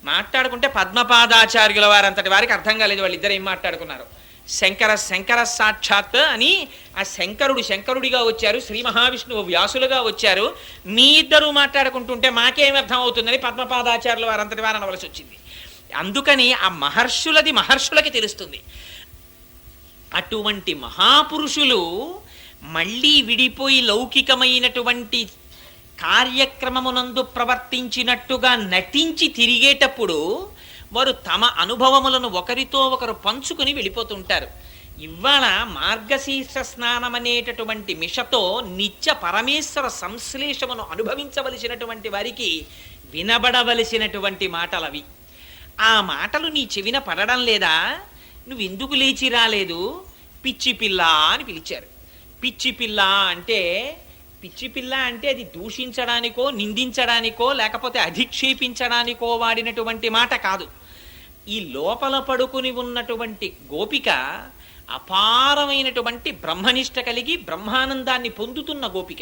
మాట్లాడుకుంటే పద్మపాదాచార్యుల వారు అంతటి వారికి అర్థం కాలేదు వాళ్ళిద్దరు ఏం మాట్లాడుకున్నారు. శంకర సాక్షాత్ అని ఆ శంకరుడిగా వచ్చారు, శ్రీ మహావిష్ణువు వ్యాసులుగా వచ్చారు, మీ ఇద్దరు మాట్లాడుకుంటుంటే మాకేం అర్థం అవుతుందని పద్మపాదాచార్యుల వారు అంతటి వారు అనవలసి వచ్చింది. అందుకని ఆ మహర్షులకి తెలుస్తుంది. అటువంటి మహాపురుషులు మళ్ళీ విడిపోయి లౌకికమైనటువంటి కార్యక్రమమునందు ప్రవర్తించినట్టుగా నటించి తిరిగేటప్పుడు వారు తమ అనుభవములను ఒకరితో ఒకరు పంచుకుని వెళ్ళిపోతుంటారు. ఇవాళ మార్గశీర్ష స్నానం అనేటటువంటి మిషతో నిత్య పరమేశ్వర సంశ్లేషమును అనుభవించవలసినటువంటి వారికి వినబడవలసినటువంటి మాటలవి. ఆ మాటలు నీ చెవిన పడడం లేదా? నువ్వెందుకు లేచి రాలేదు? పిచ్చి పిల్ల అని పిలిచారు. పిచ్చి పిల్ల అంటే అది దూషించడానికో నిందించడానికో లేకపోతే అధిక్షేపించడానికో వాడినటువంటి మాట కాదు. ఈ లోపల పడుకుని ఉన్నటువంటి గోపిక అపారమైనటువంటి బ్రహ్మనిష్ట కలిగి బ్రహ్మానందాన్ని పొందుతున్న గోపిక.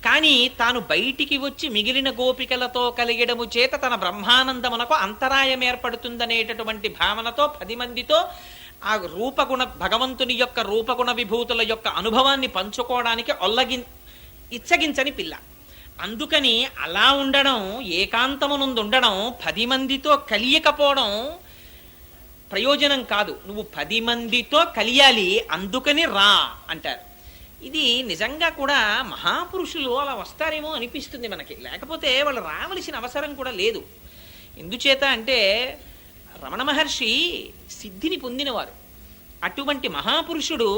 కానీ తాను బయటికి వచ్చి మిగిలిన గోపికలతో కలిగడము చేత తన బ్రహ్మానందమునకు అంతరాయం ఏర్పడుతుందనేటటువంటి భావనతో 10 మందితో ఆ రూపగుణ భగవంతుని యొక్క రూపగుణ విభూతుల యొక్క అనుభవాన్ని పంచుకోవడానికి ఇచ్చగించని పిల్ల. అందుకని అలా ఉండడం, ఏకాంతమునందు ఉండడం, 10 మందితో కలియకపోవడం ప్రయోజనం కాదు. నువ్వు 10 మందితో కలియాలి, అందుకని రా అంటారు. ఇది నిజంగా కూడా మహాపురుషులు అలా వస్తారేమో అనిపిస్తుంది మనకి. లేకపోతే వాళ్ళు రావలసిన అవసరం కూడా లేదు. ఎందుచేత అంటే రమణ మహర్షి సిద్ధిని పొందినవారు. అటువంటి మహాపురుషుడు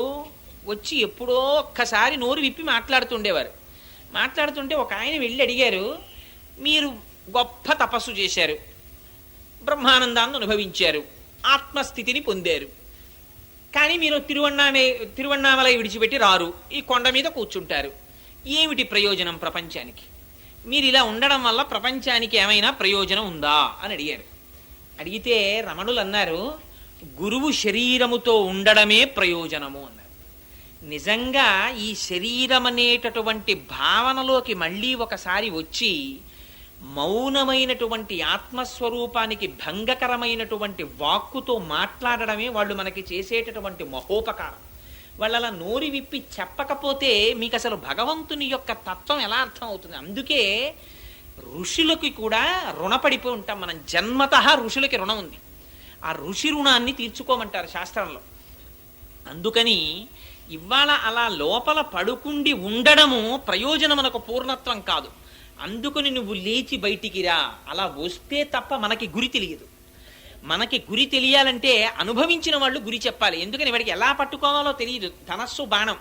వచ్చి ఎప్పుడో ఒక్కసారి నోరు విప్పి మాట్లాడుతుండేవారు. మాట్లాడుతుంటే ఒక ఆయన వెళ్ళి అడిగారు, మీరు గొప్ప తపస్సు చేశారు, బ్రహ్మానందాన్ని అనుభవించారు, ఆత్మస్థితిని పొందారు, కానీ మీరు తిరువణ్ణామలై విడిచిపెట్టి రారు, ఈ కొండ మీద కూర్చుంటారు, ఏమిటి ప్రయోజనం ప్రపంచానికి? మీరు ఇలా ఉండడం వల్ల ప్రపంచానికి ఏమైనా ప్రయోజనం ఉందా అని అడిగారు. అడిగితే రమణులు అన్నారు, గురువు శరీరముతో ఉండడమే ప్రయోజనము అన్నారు. నిజంగా ఈ శరీరం అనేటటువంటి భావనలోకి మళ్ళీ ఒకసారి వచ్చి మౌనమైనటువంటి ఆత్మస్వరూపానికి భంగకరమైనటువంటి వాక్కుతో మాట్లాడడమే వాళ్ళు మనకి చేసేటటువంటి మహోపకారం. వాళ్ళ నోరి విప్పి చెప్పకపోతే మీకు అసలు భగవంతుని యొక్క తత్వం ఎలా అర్థం అవుతుంది? అందుకే ఋషులకి కూడా రుణపడిపోయి ఉంటాం మనం. జన్మతః ఋషులకి రుణం ఉంది. ఆ ఋషి రుణాన్ని తీర్చుకోమంటారు శాస్త్రంలో. అందుకని ఇవాళ అలా లోపల పడుకుండి ఉండడము ప్రయోజనమునకు పూర్ణత్వం కాదు. అందుకని నువ్వు లేచి బయటికి రా. అలా వస్తే తప్ప మనకి గురి తెలియదు. మనకి గురి తెలియాలంటే అనుభవించిన వాళ్ళు గురి చెప్పాలి. ఎందుకని వాడికి ఎలా పట్టుకోవాలో తెలియదు. ధనస్సు బాణం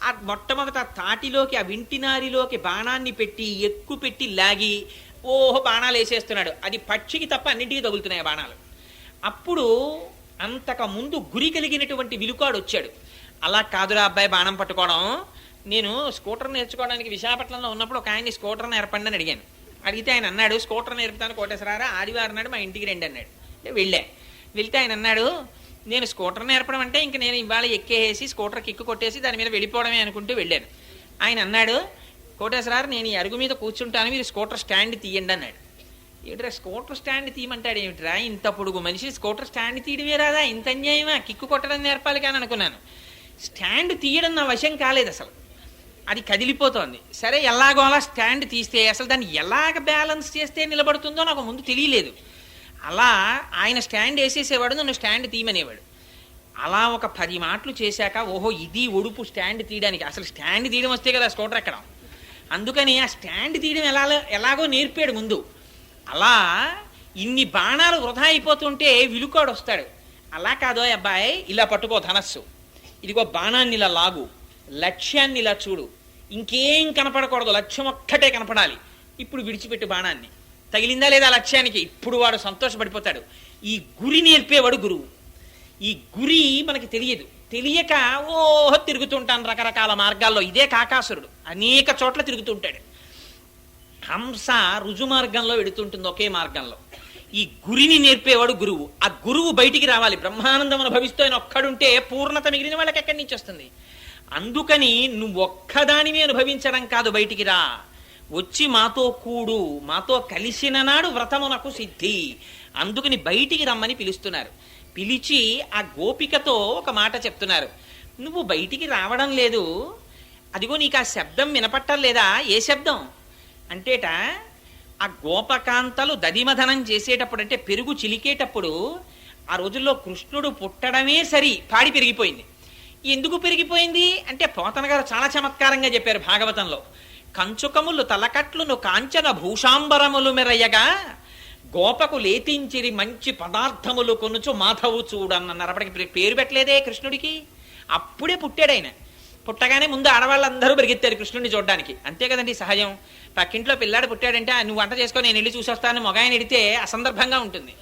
ఆ మొట్టమొదట తాటిలోకి ఆ వింటినారిలోకి బాణాన్ని పెట్టి ఎక్కు పెట్టి లాగి ఓహో బాణాలు వేసేస్తున్నాడు. అది పక్షికి తప్ప అన్నింటికి తగులుతున్నాయి ఆ బాణాలు. అప్పుడు అంతకు ముందు గురి కలిగినటువంటి విలుకాడు వచ్చాడు. అలా కాదురా అబ్బాయి బాణం పట్టుకోవడం. నేను స్కూటర్ నేర్చుకోవడానికి విశాఖపట్నంలో ఉన్నప్పుడు ఒక ఆయన్ని స్కూటర్ నేర్పండి అని అడిగాను. అడిగితే ఆయన అన్నాడు, స్కూటర్ నేర్పుతాను కోటేశ్వరారా, ఆదివారం నాడు మా ఇంటికి రండి అన్నాడు. వెళ్తే ఆయన అన్నాడు, నేను స్కూటర్ నేర్పడం అంటే ఇంక నేను ఇవాళ ఎక్కేసి స్కూటర్ కిక్కు కొట్టేసి దాని మీద వెళ్ళిపోవడమే అనుకుంటూ వెళ్ళాను. ఆయన అన్నాడు, కోటేశ్వరారు నేను ఈ అరుగు మీద కూర్చుంటాను, మీరు స్కూటర్ స్టాండ్ తీయండి అన్నాడు. ఏమిట్రా స్కూటర్ స్టాండ్ తీయమంటాడు ఏమిట్రా, ఇంత పొడుగు మనిషి స్కూటర్ స్టాండ్ తీయడమే రాదా, ఇంత అన్యాయమా, కిక్కు కొట్టడం నేర్పాలి కానీ అనుకున్నాను. స్టాండ్ తీయడం నా వశం కాలేదు అసలు. అది కదిలిపోతోంది. సరే ఎలాగో అలా స్టాండ్ తీస్తే అసలు దాన్ని ఎలాగ బ్యాలెన్స్ చేస్తే నిలబడుతుందో నాకు ముందు తెలియలేదు. అలా ఆయన స్టాండ్ వేసేసేవాడు, నన్ను స్టాండ్ తీయమనేవాడు. అలా ఒక 10 మాటలు చేశాక ఓహో ఇది ఒడుపు స్టాండ్ తీయడానికి. అసలు స్టాండ్ తీయడం వస్తే కదా స్కూటర్ ఎక్కడం. అందుకని ఆ స్టాండ్ తీయడం ఎలాగో నేర్పాడు ముందు. అలా ఇన్ని బాణాలు వృధా అయిపోతుంటే విలుకాడు వస్తాడు. అలా కాదో అబ్బాయి, ఇలా పట్టుకో ధనస్సు, ఇదిగో బాణాన్ని ఇలా లాగు, లక్ష్యాన్ని ఇలా చూడు, ఇంకేం కనపడకూడదు, లక్ష్యం ఒక్కటే కనపడాలి. ఇప్పుడు విడిచిపెట్టు బాణాన్ని, తగిలిందా లేదా లక్ష్యానికి. ఇప్పుడు వాడు సంతోషపడిపోతాడు. ఈ గురి నేర్పేవాడు గురువు. ఈ గురి మనకి తెలియదు. తెలియక ఓహో తిరుగుతుంటాను రకరకాల మార్గాల్లో. ఇదే కాకాసురుడు అనేక చోట్ల తిరుగుతుంటాడు. హంస రుజు మార్గంలో వెడుతుంటుంది ఒకే మార్గంలో. ఈ గురిని నేర్పేవాడు గురువు. ఆ గురువు బయటికి రావాలి. బ్రహ్మానందం అనుభవిస్తూ ఆయన ఒక్కడుంటే పూర్ణత మిగిలిన వాళ్ళకి ఎక్కడి నుంచి వస్తుంది. అందుకని నువ్వు ఒక్కదానివి అనుభవించడం కాదు, బయటికి రా, వచ్చి మాతో కూడు, మాతో కలిసిన నాడు వ్రతమునకు సిద్ధి. అందుకని బయటికి రమ్మని పిలుస్తున్నారు. పిలిచి ఆ గోపికతో ఒక మాట చెప్తున్నారు, నువ్వు బయటికి రావడం లేదు, అదిగో నీకు ఆ శబ్దం వినపట్టం లేదా. ఏ శబ్దం అంటేట, ఆ గోపకాంతలు దధిమధనం చేసేటప్పుడు అంటే పెరుగు చిలికేటప్పుడు ఆ రోజుల్లో కృష్ణుడు పుట్టడమే సరి పాడి పెరిగిపోయింది. ఎందుకు పెరిగిపోయింది అంటే పోతన గారు చాలా చమత్కారంగా చెప్పారు భాగవతంలో. కంచుకములు తలకట్లును కాంచన భూషాంబరములు మెరయ్యగా గోపకు లేతించిరి మంచి పదార్థములు కొనుచు మాధవు చూడన్నారు. అప్పటికి పేరు పెట్టలేదే కృష్ణుడికి, అప్పుడే పుట్టాడు ఆయన. పుట్టగానే ముందు ఆడవాళ్ళందరూ పరిగెత్తారు కృష్ణుడిని చూడడానికి. అంతే కదండి సహజం. పక్కింట్లో పిల్లాడు పుట్టాడంటే నువ్వు వంట చేసుకొని నేను వెళ్ళి చూసొస్తాను మగాయన ఎడితే అసందర్భంగా ఉంటుంది.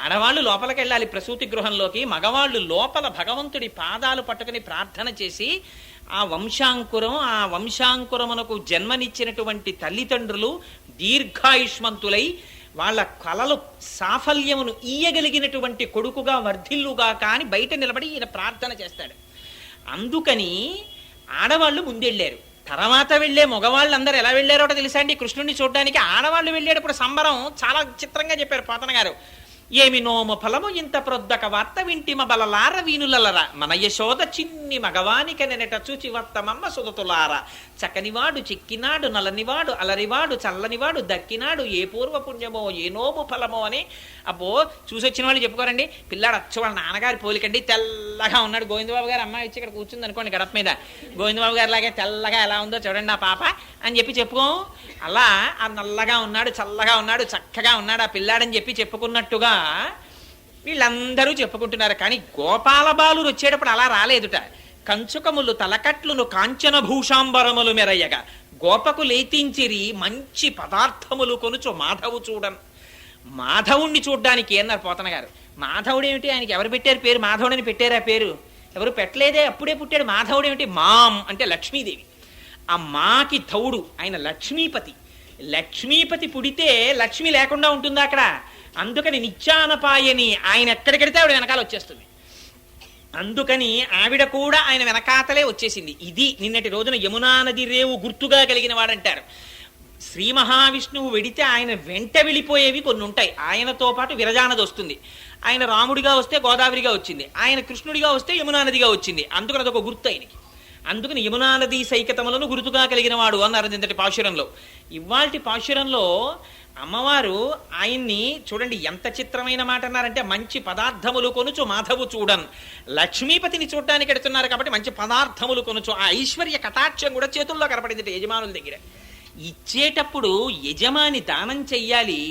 ఆడవాళ్ళు లోపలికి వెళ్ళాలి ప్రసూతి గృహంలోకి, మగవాళ్ళు లోపల భగవంతుడి పాదాలు పట్టుకుని ప్రార్థన చేసి ఆ వంశాంకురమునకు జన్మనిచ్చినటువంటి తల్లిదండ్రులు దీర్ఘాయుష్మంతులై వాళ్ళ కలలు సాఫల్యమును ఇయ్యగలిగినటువంటి కొడుకుగా వర్ధిల్లుగా కాని బయట నిలబడి ఈయన ప్రార్థన చేస్తాడు. అందుకని ఆడవాళ్ళు ముందెళ్ళారు. తర్వాత వెళ్ళే మగవాళ్ళందరూ ఎలా వెళ్ళారో తెలుసా అండి కృష్ణుడిని చూడడానికి. ఆడవాళ్ళు వెళ్ళేటప్పుడు సంబరం చాలా చిత్రంగా చెప్పారు పోతన గారు. ఏమి నోము ఫలము ఇంత ప్రొద్దక వార్త వింటిమ బలలార వీనులలరా మన యశోద చిన్ని మగవానిక నెనట చూచి వర్తమమ్మ సుదతులార చక్కనివాడు చిక్కినాడు నలనివాడు అలరివాడు చల్లనివాడు దక్కినాడు ఏ పూర్వ పుణ్యమో ఏ నోము ఫలమో అని. అబ్బో చూసొచ్చిన వాళ్ళు చెప్పుకోరండి, పిల్లాడు అచ్చు వాళ్ళ నాన్నగారి పోలికండి, తెల్లగా ఉన్నాడు. గోవిందబాబు గారు అమ్మాయి వచ్చి ఇక్కడ కూర్చుంది అనుకోండి గడప మీద, గోవిందబాబు గారి లాగే తెల్లగా ఎలా ఉందో చూడండి ఆ పాప అని చెప్పి చెప్పుకోం. అలా ఆ నల్లగా ఉన్నాడు, చల్లగా ఉన్నాడు, చక్కగా ఉన్నాడు ఆ పిల్లాడని చెప్పి చెప్పుకున్నట్టుగా వీళ్ళందరూ చెప్పుకుంటున్నారు. కానీ గోపాల బాలురు వచ్చేటప్పుడు అలా రాలేదుట. కంచుకములు తలకట్లును కాంచన భూషాంబరములు మెరయ్యగా గోపకు లేతించిరి మంచి పదార్థములు కొనుచు మాధవు చూడన్. మాధవుణ్ణి చూడ్డానికి అన్నారు పోతన గారు. మాధవుడు ఏమిటి, ఆయనకి ఎవరు పెట్టారు పేరు? మాధవుడని పెట్టారు. ఆ పేరు ఎవరు పెట్టలేదే, అప్పుడే పుట్టాడు. మాధవుడు ఏమిటి? మాం అంటే లక్ష్మీదేవి. ఆ మాకి ధవుడు ఆయన లక్ష్మీపతి. లక్ష్మీపతి పుడితే లక్ష్మి లేకుండా ఉంటుందా అక్కడ? అందుకని నిత్యానపాయని ఆయన ఎక్కడికెడితే ఆవిడ వెనకాల వచ్చేస్తుంది. అందుకని ఆవిడ కూడా ఆయన వెనకాతలే వచ్చేసింది. ఇది నిన్నటి రోజున యమునా నది రేవు గుర్తుగా కలిగిన వాడంటారు. శ్రీ మహావిష్ణువు వెడితే ఆయన వెంట వెళ్ళిపోయేవి కొన్ని ఉంటాయి. ఆయనతో పాటు విరజానది వస్తుంది. ఆయన రాముడిగా వస్తే గోదావరిగా వచ్చింది, ఆయన కృష్ణుడిగా వస్తే యమునా నదిగా వచ్చింది. అందుకని అదొక గుర్తు ఆయనకి. అందుకని యమునా నదీ సైకతములను గురుతుగా కలిగిన వాడు అన్నారు నిందటి పాశురంలో. ఇవాల్టి పాశురంలో అమ్మవారు ఆయన్ని చూడండి ఎంత చిత్రమైన మాట అన్నారంటే, మంచి పదార్థములు కొనుచు మాధవు చూడన్. లక్ష్మీపతిని చూడడానికి ఎడుతున్నారు కాబట్టి మంచి పదార్థములు కొనుచు. ఆ ఐశ్వర్య కటాక్షం కూడా చేతుల్లో కనపడింది యజమానుల దగ్గర. ఇచ్చేటప్పుడు యజమాని దానం చెయ్యాలి,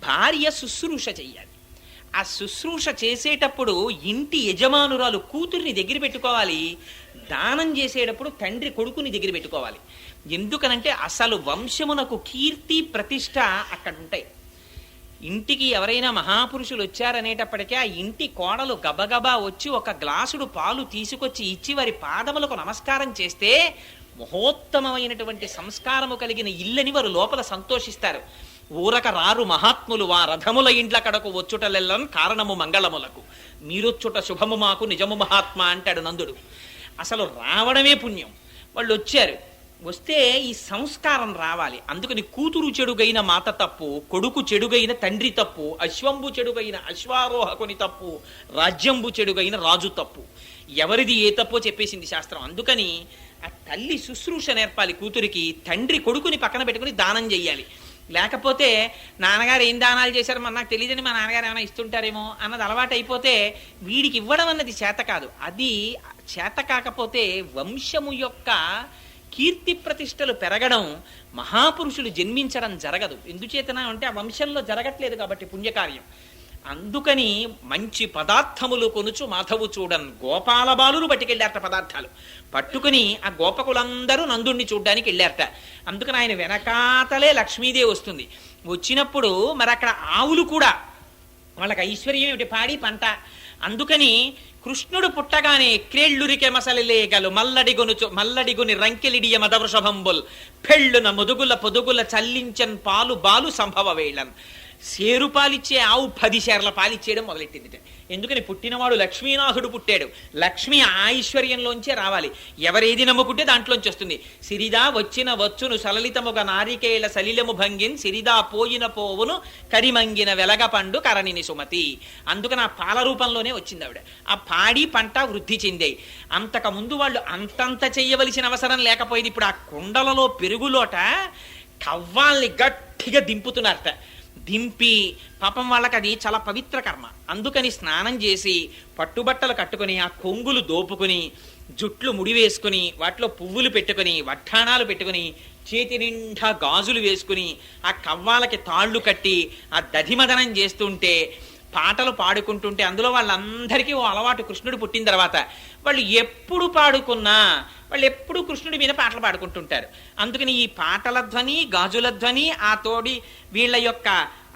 భార్య శుశ్రూష చెయ్యాలి. ఆ శుశ్రూష చేసేటప్పుడు ఇంటి యజమానురాలు కూతుర్ని దగ్గర పెట్టుకోవాలి, దానం చేసేటప్పుడు తండ్రి కొడుకుని దగ్గర పెట్టుకోవాలి. ఎందుకనంటే అసలు వంశమునకు కీర్తి ప్రతిష్ట అక్కడ ఉంటాయి. ఇంటికి ఎవరైనా మహాపురుషులు వచ్చారనేటప్పటికీ ఆ ఇంటి కోడలు గబగబా వచ్చి ఒక గ్లాసుడు పాలు తీసుకొచ్చి ఇచ్చి వారి పాదములకు నమస్కారం చేస్తే మహోత్తమమైనటువంటి సంస్కారము కలిగిన ఇల్లని వారు లోపల సంతోషిస్తారు. ఊరక రారు మహాత్ములు వా రథముల ఇండ్ల కడకు వచ్చుటలెల్లని కారణము మంగళములకు, మీరొచ్చుట శుభము మాకు నిజము మహాత్మా అంటాడు నందుడు. అసలు రావడమే పుణ్యం. వాళ్ళు వచ్చారు, వస్తే ఈ సంస్కారం రావాలి. అందుకని కూతురు చెడుగైన మాత తప్పు, కొడుకు చెడుగైన తండ్రి తప్పు, అశ్వంబు చెడుగైన అశ్వారోహకుని తప్పు, రాజ్యంబు చెడుగైన రాజు తప్పు. ఎవరిది ఏ తప్పో చెప్పేసింది శాస్త్రం. అందుకని ఆ తల్లి శుశ్రూష నేర్పాలి కూతురికి, తండ్రి కొడుకుని పక్కన పెట్టుకుని దానం చెయ్యాలి. లేకపోతే నాన్నగారు ఏం దానాలు చేశారో మన నాకు తెలియదని మా నాన్నగారు ఏమైనా ఇస్తుంటారేమో అన్నది అలవాటు అయిపోతే వీడికి ఇవ్వడం అన్నది చేత కాదు. అది చేత కాకపోతే వంశము యొక్క కీర్తి ప్రతిష్టలు పెరగడం, మహాపురుషులు జన్మించడం జరగదు. ఎందుచేతన అంటే ఆ వంశంలో జరగట్లేదు కాబట్టి పుణ్యకార్యం. అందుకని మంచి పదార్థములు కొనుచు మాధవు చూడన్. గోపాల బాలురు పట్టుకెళ్ళారట పదార్థాలు పట్టుకుని. ఆ గోపకులందరూ నందుణ్ణి చూడ్డానికి వెళ్ళారట. అందుకని ఆయన వెనకాతలే లక్ష్మీదేవి వస్తుంది. వచ్చినప్పుడు మరి అక్కడ ఆవులు కూడా వాళ్ళకి ఐశ్వర్యం ఏమిటి, పాడి పంట. అందుకని కృష్ణుడు పుట్టగానే క్రేళ్ళురికే మసలిలేగలు మల్లడిగుని రంకెలిడియ మదవృషభంబుల్ పెళ్ళున ముదుగుల పొదుగుల చల్లించన్ పాలు బాలు సంభవ వేళన్. సేరు పాలిచ్చే ఆవు 10 సేర్ల పాలిచ్చేయడం మొదలెట్టింది. ఎందుకని పుట్టినవాడు లక్ష్మీనాథుడు పుట్టాడు. లక్ష్మి ఐశ్వర్యంలోంచే రావాలి. ఎవరేది నమ్ముకుంటే దాంట్లోంచి వస్తుంది. సిరిదా వచ్చిన వచ్చును సలలితముగ నారికేళ సలిలము భంగిన్ సిరిదా పోయిన పోవును కరిమంగిన వెలగ పండు కరణిని సుమతి. అందుకని ఆ పాల రూపంలోనే వచ్చింది ఆవిడ. ఆ పాడి పంట వృద్ధి చెందాయి. అంతకుముందు వాళ్ళు అంతంత చెయ్యవలసిన అవసరం లేకపోయింది. ఇప్పుడు ఆ కుండలలో పెరుగులోట కవ్వాల్ని గట్టిగా దింపుతున్నారట. దింపి పాపం వాళ్ళకి అది చాలా పవిత్ర కర్మ. అందుకని స్నానం చేసి పట్టుబట్టలు కట్టుకుని ఆ కొంగులు దోపుకుని జుట్లు ముడివేసుకుని వాటిలో పువ్వులు పెట్టుకుని వడ్డాణాలు పెట్టుకుని చేతి నిండా గాజులు వేసుకుని ఆ కవ్వాలకి తాళ్ళు కట్టి ఆ దధిమదనం చేస్తుంటే పాటలు పాడుకుంటుంటే అందులో వాళ్ళందరికీ ఓ అలవాటు. కృష్ణుడు పుట్టిన తర్వాత వాళ్ళు ఎప్పుడు పాడుకున్నా వాళ్ళు ఎప్పుడు కృష్ణుడి మీద పాటలు పాడుకుంటుంటారు. అందుకని ఈ పాటల ధ్వని, గాజుల ధ్వని, ఆ తోడి వీళ్ళ యొక్క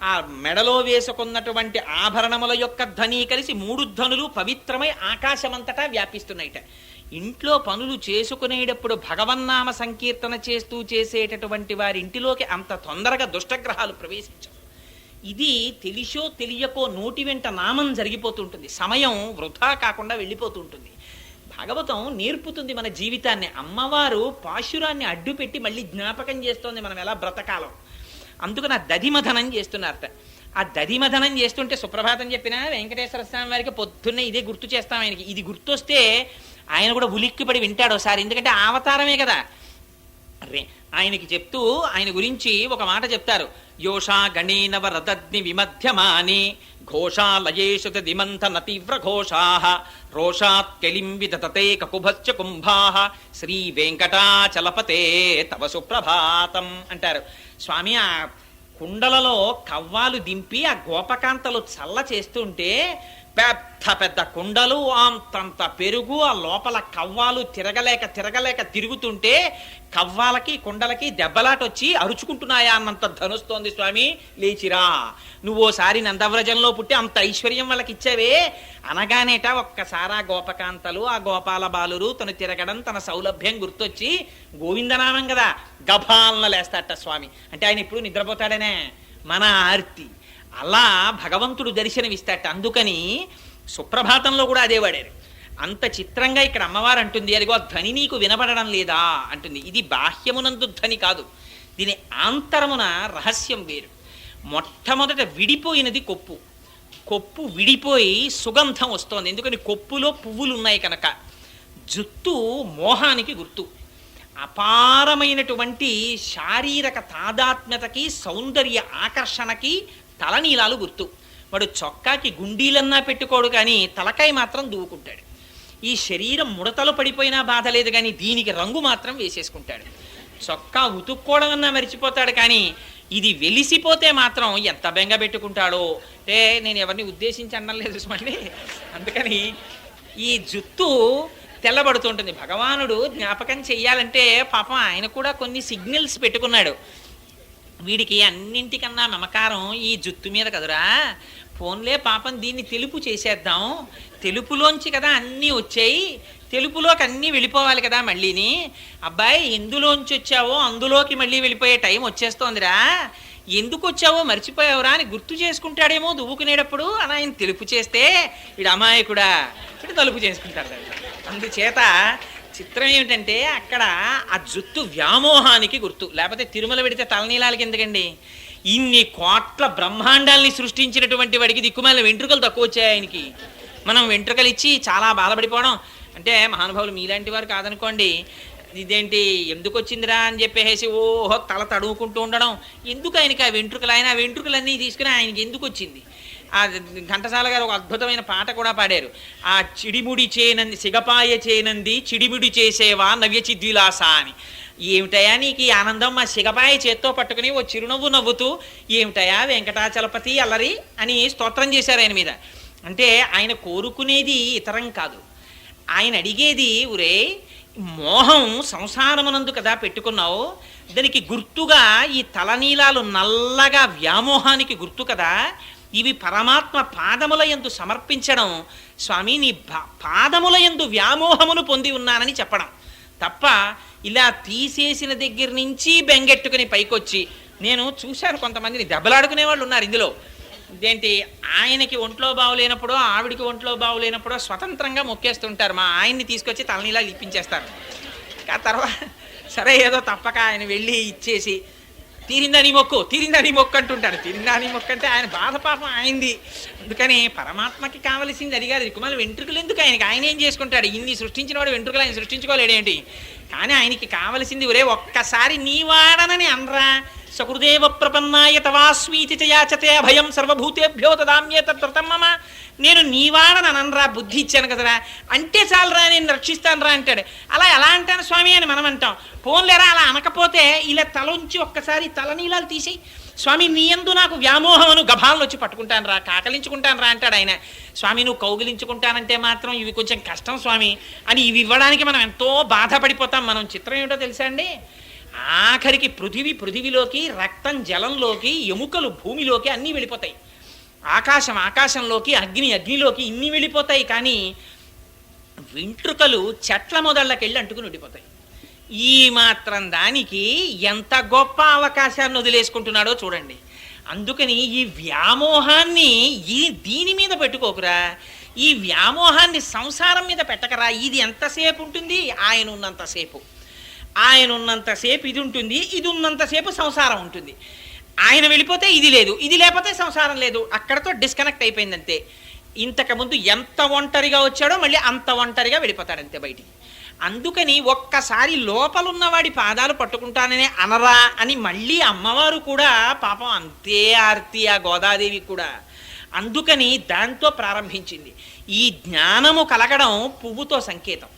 ఆ మెడలో వేసుకున్నటువంటి ఆభరణముల యొక్క ధ్వని కలిసి 3 ధ్వనులు పవిత్రమై ఆకాశమంతటా వ్యాపిస్తున్నాయిట. ఇంట్లో పనులు చేసుకునేటప్పుడు భగవన్నామ సంకీర్తన చేస్తూ చేసేటటువంటి వారి ఇంటిలోకి అంత తొందరగా దుష్టగ్రహాలు ప్రవేశించవు. ఇది తెలిసో తెలియకో నోటి వెంట నామం జరిగిపోతుంటుంది. సమయం వృధా కాకుండా వెళ్ళిపోతుంటుంది. భాగవతం నేర్పుతుంది మన జీవితాన్ని. అమ్మవారు పాశురాన్ని అడ్డుపెట్టి మళ్ళీ జ్ఞాపకం చేస్తోంది మనం ఎలా బ్రతకాలం. అందుకని ఆ దధిమథనం చేస్తున్నారట. ఆ దధిమథనం చేస్తుంటే సుప్రభాతం చెప్పినా వెంకటేశ్వర స్వామి వారికి పొద్దున్నే ఇదే గుర్తు చేస్తాం. ఆయనకి ఇది గుర్తొస్తే ఆయన కూడా ఉలిక్కిపడి వింటాడు ఒకసారి. ఎందుకంటే అవతారమే కదా. ఆయనకి చెప్తూ ఆయన గురించి ఒక మాట చెప్తారు. యోషా గణేనవ రథగ్ని విమధ్యమాని ఘోషాలయేషు దిమంతన తీవ్ర ఘోషాః రోషాత్ కెలిం విదతతే కకుభశ్చ కుంభాః శ్రీ వెంకటాచలపతే తవ సుప్రభాతం అంటారు. స్వామి ఆ కుండలలో కవ్వాలు దింపి ఆ గోపకాంతలు చల్ల చేస్తుంటే పెద్ద పెద్ద కుండలు, అంతంత పెరుగు, ఆ లోపల కవ్వాలు తిరగలేక తిరుగుతుంటే కవ్వాలకి కుండలకి దెబ్బలాటొచ్చి అరుచుకుంటున్నాయా అన్నంత ధనుస్తోంది. స్వామి లేచిరా, నువ్వోసారి నందవ్రజంలో పుట్టి అంత ఐశ్వర్యం వాళ్ళకి ఇచ్చావే అనగానేట ఒక్కసారి ఆ గోపకాంతలు, ఆ గోపాల బాలురు తను తిరగడం, తన సౌలభ్యం గుర్తొచ్చి గోవిందనామం కదా గభాలన లేస్తాట స్వామి. అంటే ఆయన ఇప్పుడు నిద్రపోతాడనే మన ఆర్తి. అలా భగవంతుడు దర్శనమిస్తాట. అందుకని సుప్రభాతంలో కూడా అదే వాడారు. అంత చిత్రంగా ఇక్కడ అమ్మవారు అంటుంది, అదిగో ధ్వని నీకు వినపడడం లేదా అంటుంది. ఇది బాహ్యమునందు ధ్వని కాదు, దీని ఆంతరమున రహస్యం వేరు. మొట్టమొదట విడిపోయినది కొప్పు విడిపోయి సుగంధం వస్తోంది. ఎందుకని కొప్పులో పువ్వులు ఉన్నాయి కనుక. జుత్తు మోహానికి గుర్తు. అపారమైనటువంటి శారీరక తాదాత్మ్యతకి, సౌందర్య ఆకర్షణకి తలనీలాలు గుర్తు. వాడు చొక్కాకి గుండీలన్నా పెట్టుకోడు, కానీ తలకాయ మాత్రం దూకుంటాడు. ఈ శరీరం ముడతలు పడిపోయినా బాధ లేదు, కానీ దీనికి రంగు మాత్రం వేసేసుకుంటాడు. చొక్కా ఉతుక్కోవడం అన్నా మరిచిపోతాడు, కానీ ఇది వెలిసిపోతే మాత్రం ఎంత బెంగ పెట్టుకుంటాడో. అంటే నేను ఎవరిని ఉద్దేశించి అనలేదు మళ్ళీ, అందుకని ఈ జుత్తు తెల్లబడుతుంటుంది. భగవానుడు జ్ఞాపకం చెయ్యాలంటే పాపం ఆయన కూడా కొన్ని సిగ్నల్స్ పెట్టుకున్నాడు. వీడికి అన్నింటికన్నా మమకారం ఈ జుత్తు మీద కదురా, ఫోన్లే పాపం దీన్ని తెలుపు చేసేద్దాం, తెలుపులోంచి కదా అన్నీ వచ్చాయి, తెలుపులోకి అన్నీ వెళ్ళిపోవాలి కదా మళ్ళీని. అబ్బాయి ఎందులోంచి వచ్చావో అందులోకి మళ్ళీ వెళ్ళిపోయే టైం వచ్చేస్తోందిరా, ఎందుకు వచ్చావో మర్చిపోయావురా అని గుర్తు చేసుకుంటాడేమో దువ్వుకునేటప్పుడు అని ఆయన తెలుపు చేస్తే వీడు అమాయకుడా వీడు తలుపు చేసుకుంటాడు. అందుచేత చిత్రం ఏమిటంటే అక్కడ ఆ జుత్తు వ్యామోహానికి గుర్తు. లేకపోతే తిరుమల పెడితే తలనీలాలకి ఎందుకండి? ఇన్ని కోట్ల బ్రహ్మాండాల్ని సృష్టించినటువంటి వాడికి దిక్కుమాలిన వెంట్రుకలు తక్కువ వచ్చాయి ఆయనకి. మనం వెంట్రుకలు ఇచ్చి చాలా బాధపడిపోవడం అంటే, మహానుభావులు మీలాంటి వారు కాదనుకోండి, ఇదేంటి ఎందుకు వచ్చిందిరా అని చెప్పేసి ఓహో తల తడువుకుంటూ ఉండడం. ఎందుకు ఆయనకి ఆ వెంట్రుకలు? ఆయన ఆ వెంట్రుకలన్నీ తీసుకుని ఆయనకి ఎందుకు వచ్చింది? ఆ ఘంటసాల గారు ఒక అద్భుతమైన పాట కూడా పాడారు. ఆ చిడిముడి చేనంది సిగపాయ చేనంది చిడిముడి చేసేవా నవ్యచిద్విలాస అని. ఏమిటయా నీకు ఈ ఆనందం? మా సిగపాయ చేత్తో పట్టుకుని ఓ చిరునవ్వు నవ్వుతూ ఏమిటయా వెంకటాచలపతి అల్లరి అని స్తోత్రం చేశారు ఆయన మీద. అంటే ఆయన కోరుకునేది ఇతరం కాదు, ఆయన అడిగేది ఒరే మోహం సంసారమునందు కదా పెట్టుకున్నావు, దానికి గుర్తుగా ఈ తలనీలాలు నల్లగా వ్యామోహానికి గుర్తు కదా, ఇవి పరమాత్మ పాదముల యందు సమర్పించడం, స్వామి నీ పాదముల యందు వ్యామోహమును పొంది ఉన్నానని చెప్పడం తప్ప ఇలా తీసేసిన దగ్గర నుంచి బెంగెట్టుకుని పైకొచ్చి. నేను చూశాను కొంతమందిని దెబ్బలాడుకునే వాళ్ళు ఉన్నారు ఇందులో. ఇదేంటి ఆయనకి ఒంట్లో బాగులేనప్పుడు ఆవిడికి ఒంట్లో బాగులేనప్పుడు స్వతంత్రంగా మొక్కేస్తుంటారు. మా ఆయన్ని తీసుకొచ్చి తలనీలా ఇప్పించేస్తారు. ఆ తర్వాత సరే ఏదో తప్పక ఆయన వెళ్ళి ఇచ్చేసి తీరిందని మొక్కు తీరిందని మొక్కు అంటుంటాడు. తీరిందని మొక్కు అంటే ఆయన బాధ పాపం ఆయనది. అందుకని పరమాత్మకి కావలసింది అది కాదు. మళ్ళీ వెంట్రుకలు ఎందుకు ఆయనకి? ఆయన ఏం చేసుకుంటాడు? ఇన్ని సృష్టించిన వాడు వెంట్రుకలు ఆయన సృష్టించుకోలేడేంటి? కానీ ఆయనకి కావలసింది ఒరే ఒక్కసారి నీవాడనని అనరా. సకృదేవ ప్రపన్నాయ తవాస్వీతి చయాచతే అభయం సర్వభూతేభ్యో తదామ్యే తత్వ్రతం మమ. నేను నీవాడని అనరా, బుద్ధి ఇచ్చాను కదరా, అంటే చాలరా నేను రక్షిస్తాను రా అంటాడు. అలా ఎలా అంటాను స్వామి అని మనం అంటాం. పోన్లేరా అలా అనకపోతే ఇలా తలంచి ఒక్కసారి తలనీలాలు తీసేయి స్వామి, నీ యందు నాకు వ్యామోహమును గభాలను వచ్చి పట్టుకుంటాను రా, కాకలించుకుంటాను రా అంటాడు ఆయన. స్వామి నువ్వు కౌగిలించుకుంటానంటే మాత్రం ఇవి కొంచెం కష్టం స్వామి అని ఇవి ఇవ్వడానికి మనం ఎంతో బాధపడిపోతాం. మనం చిత్రం ఏమిటో తెలుసా అండి, ఆఖరికి పృథివిలోకి, రక్తం జలంలోకి, ఎముకలు భూమిలోకి అన్నీ వెళ్ళిపోతాయి, ఆకాశం ఆకాశంలోకి, అగ్నిలోకి ఇన్ని వెళ్ళిపోతాయి. కానీ వెంట్రుకలు చెట్ల మొదళ్ళకెళ్ళి అంటుకుని ఉండిపోతాయి. ఈ మాత్రం దానికి ఎంత గొప్ప అవకాశాన్ని వదిలేసుకుంటున్నాడో చూడండి. అందుకని ఈ వ్యామోహాన్ని దీని మీద పెట్టుకోకురా, ఈ వ్యామోహాన్ని సంసారం మీద పెట్టకరా. ఇది ఎంతసేపు ఉంటుంది? ఆయన ఉన్నంతసేపు ఇది ఉంటుంది, ఇది ఉన్నంతసేపు సంసారం ఉంటుంది. ఆయన వెళ్ళిపోతే ఇది లేదు, ఇది లేకపోతే సంసారం లేదు. అక్కడతో డిస్కనెక్ట్ అయిపోయిందంతే. ఇంతకుముందు ఎంత ఒంటరిగా వచ్చాడో మళ్ళీ అంత ఒంటరిగా వెళ్ళిపోతాడంతే బయటికి. అందుకని ఒక్కసారి లోపలున్నవాడి పాదాలు పట్టుకుంటాననే అనరా అని మళ్ళీ అమ్మవారు కూడా పాపం అంతే ఆర్తి, ఆ గోదాదేవి కూడా. అందుకని దాంతో ప్రారంభించింది. ఈ జ్ఞానము కలగడం పువ్వుతో సంకేతం.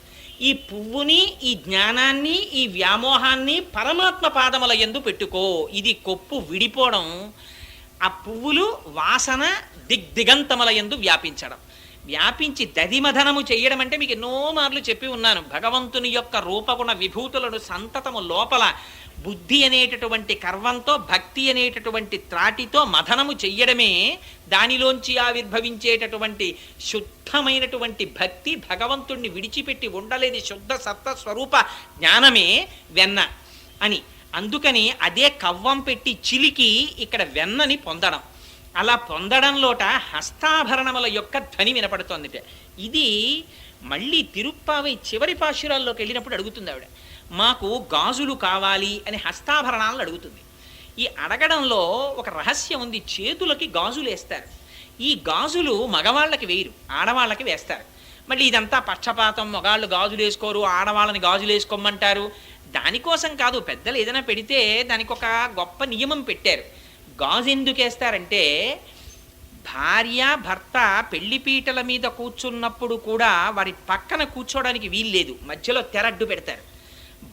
ఈ పువ్వుని, ఈ జ్ఞానాన్ని, ఈ వ్యామోహాన్ని పరమాత్మ పాదముల యందు పెట్టుకో. ఇది కొప్పు విడిపోవడం, ఆ పువ్వులు వాసన దిగ్దిగంతముల యందు వ్యాపించడం, వ్యాపించి దధిమధనము చెయ్యడం. అంటే మీకు ఎన్నో మార్లు చెప్పి ఉన్నాను, భగవంతుని యొక్క రూపగుణ విభూతులను సంతతము లోపల బుద్ధి అనేటటువంటి కర్వంతో, భక్తి అనేటటువంటి త్రాటితో మథనము చెయ్యడమే దానిలోంచి ఆవిర్భవించేటటువంటి శుద్ధమైనటువంటి భక్తి. భగవంతుణ్ణి విడిచిపెట్టి ఉండలేని శుద్ధ సత్త స్వరూప జ్ఞానమే వెన్న అని. అందుకని అదే కవ్వం పెట్టి చిలికి ఇక్కడ వెన్నని పొందడం. అలా పొందడంలోట హస్తాభరణముల యొక్క ధ్వని వినపడుతోందిట. ఇది మళ్ళీ తిరుప్పావై చివరి పాశురాల్లోకి వెళ్ళినప్పుడు అడుగుతుంది ఆవిడ, మాకు గాజులు కావాలి అని హస్తాభరణాలను అడుగుతుంది. ఈ అడగడంలో ఒక రహస్యం ఉంది. చేతులకి గాజులు వేస్తారు. ఈ గాజులు మగవాళ్ళకి వేయరు, ఆడవాళ్ళకి వేస్తారు. మళ్ళీ ఇదంతా పక్షపాతం, మగాళ్ళు గాజులు వేసుకోరు, ఆడవాళ్ళని గాజులు వేసుకోమంటారు. దానికోసం కాదు, పెద్దలు ఏదైనా పెడితే దానికి ఒక గొప్ప నియమం పెట్టారు. గాజు ఎందుకు వేస్తారంటే భార్య భర్త పెళ్లిపీటల మీద కూర్చున్నప్పుడు కూడా వారి పక్కన కూర్చోవడానికి వీల్లేదు, మధ్యలో తెరడ్డు పెడతారు.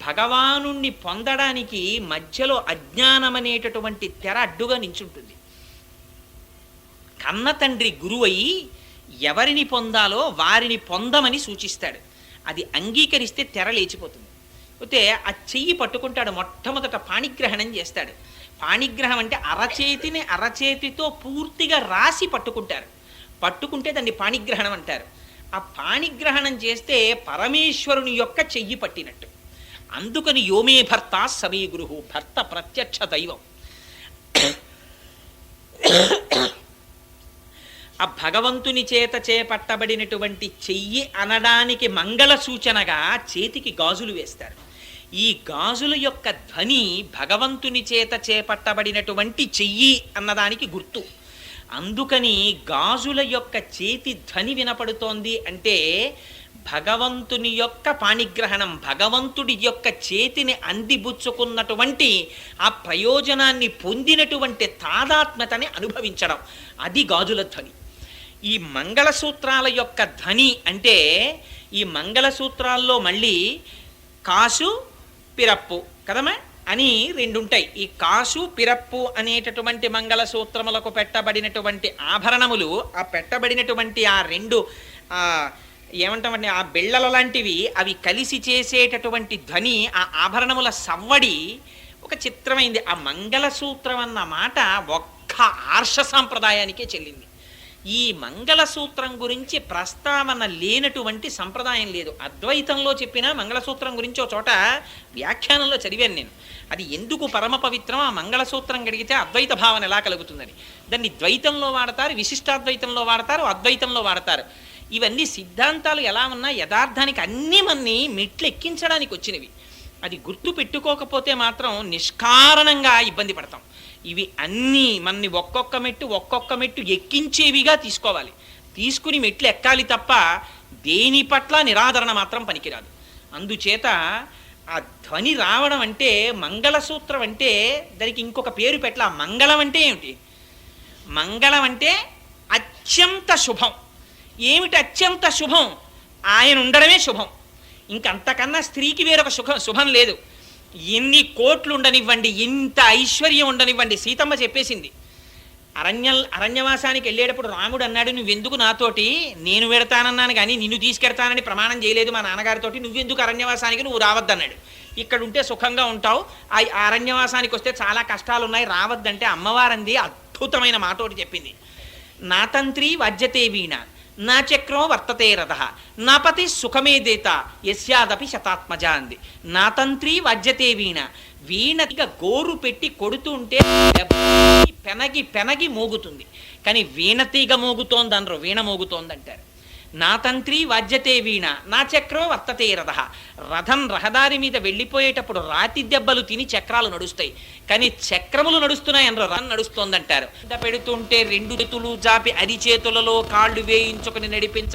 భగవానుణ్ణి పొందడానికి మధ్యలో అజ్ఞానం అనేటటువంటి తెర అడ్డుగా నించుంటుంది. కన్న తండ్రి గురువయి ఎవరిని పొందాలో వారిని పొందమని సూచిస్తాడు. అది అంగీకరిస్తే తెర లేచిపోతుంది. అయితే ఆ చెయ్యి పట్టుకుంటాడు, మొట్టమొదట పాణిగ్రహణం చేస్తాడు. పాణిగ్రహం అంటే అరచేతిని అరచేతితో పూర్తిగా రాసి పట్టుకుంటారు. పట్టుకుంటే దాన్ని పాణిగ్రహణం అంటారు. ఆ పాణిగ్రహణం చేస్తే పరమేశ్వరుని యొక్క చెయ్యి పట్టినట్టు. అందుకని యోమే భర్త సమీ గురువు, భర్త ప్రత్యక్ష దైవం. ఆ భగవంతుని చేత చేపట్టబడినటువంటి చెయ్యి అనడానికి మంగళ సూచనగా చేతికి గాజులు వేస్తారు. ఈ గాజుల యొక్క ధ్వని భగవంతుని చేత చేపట్టబడినటువంటి చెయ్యి అన్నదానికి గుర్తు. అందుకని గాజుల యొక్క చేతి ధ్వని వినపడుతోంది అంటే భగవంతుని యొక్క పాణిగ్రహణం, భగవంతుడి యొక్క చేతిని అందిబుచ్చుకున్నటువంటి ఆ ప్రయోజనాన్ని పొందినటువంటి తాదాత్మ్యతని అనుభవించడం, అది గాజుల ధ్వని. ఈ మంగళసూత్రాల యొక్క ధ్వని అంటే ఈ మంగళసూత్రాల్లో మళ్ళీ కాసు పిరప్పు కదమ్మా అని రెండు ఉంటాయి. ఈ కాసు పిరప్పు అనేటటువంటి మంగళసూత్రములకు పెట్టబడినటువంటి ఆభరణములు, ఆ పెట్టబడినటువంటి ఆ రెండు ఏమంటామంటే ఆ బిళ్ళల లాంటివి, అవి కలిసి చేసేటటువంటి ధ్వని, ఆ ఆభరణముల సవ్వడి ఒక చిత్రమైంది. ఆ మంగళసూత్రం అన్న మాట ఒక్క ఆర్ష సాంప్రదాయానికే చెల్లింది. ఈ మంగళసూత్రం గురించి ప్రస్తావన లేనటువంటి సంప్రదాయం లేదు. అద్వైతంలో చెప్పిన మంగళసూత్రం గురించి ఒక చోట వ్యాఖ్యానంలో చదివాను నేను. అది ఎందుకు పరమ పవిత్రం, ఆ మంగళసూత్రం గడిగితే అద్వైత భావన ఎలా కలుగుతుందని. దాన్ని ద్వైతంలో వాడతారు, విశిష్టాద్వైతంలో వాడతారు, అద్వైతంలో వాడతారు. ఇవన్నీ సిద్ధాంతాలు ఎలా ఉన్నా యథార్థానికి అన్నీ మన్ని మెట్లు ఎక్కించడానికి వచ్చినవి. అది గుర్తు పెట్టుకోకపోతే మాత్రం నిష్కారణంగా ఇబ్బంది పడతాం. ఇవి అన్నీ మన్ని ఒక్కొక్క మెట్టు ఎక్కించేవిగా తీసుకోవాలి. తీసుకుని మెట్లు ఎక్కాలి తప్ప దేని పట్ల నిరాదరణ మాత్రం పనికిరాదు. అందుచేత ఆ ధ్వని రావడం అంటే మంగళసూత్రం అంటే దానికి ఇంకొక పేరు పెట్టాల. మంగళం అంటే ఏమిటి? మంగళం అంటే అత్యంత శుభం. ఏమిటి అత్యంత శుభం? ఆయన ఉండడమే శుభం. ఇంకంతకన్నా స్త్రీకి వేరొక శుభం లేదు. ఎన్ని ఉండనివ్వండి, ఇంత ఐశ్వర్యం ఉండనివ్వండి. సీతమ్మ చెప్పేసింది. అరణ్యవాసానికి వెళ్ళేటప్పుడు రాముడు అన్నాడు, నువ్వెందుకు నాతోటి, నేను వెడతానన్నాను కానీ నిన్ను తీసుకెడతానని ప్రమాణం చేయలేదు మా నాన్నగారితోటి, నువ్వెందుకు అరణ్యవాసానికి, నువ్వు రావద్దన్నాడు. ఇక్కడ ఉంటే సుఖంగా ఉంటావు, ఆ అరణ్యవాసానికి వస్తే చాలా కష్టాలు ఉన్నాయి, రావద్దంటే అమ్మవారంది అద్భుతమైన మాటోటి చెప్పింది. నా తంత్రి వజ్జతే వీణ, నా చక్రం వర్తతే రథ, నా పతి సుఖమే దేత యస్యాదపి శతాత్మజ అంది. నా తంత్రి వజ్జతే వీణ, వీణగా గోరు పెట్టి కొడుతూ ఉంటే పెనగి మోగుతుంది, కానీ వీణతీగ మోగుతోంది అనరు, వీణ మోగుతోందంటారు. నా తంత్రి వాద్యతే వీణ, నా చక్రం వర్తతే రథ. రథం రహదారి మీద వెళ్ళిపోయేటప్పుడు రాతి దెబ్బలు తిని చక్రాలు నడుస్తాయి, కానీ చక్రములు నడుస్తున్నాయి అనరు, రథం నడుస్తోందంటారు. పెడుతుంటే రెండు చేతులు జాపి అరిచేతులలో కాళ్ళు వేయించుకుని నడిపించ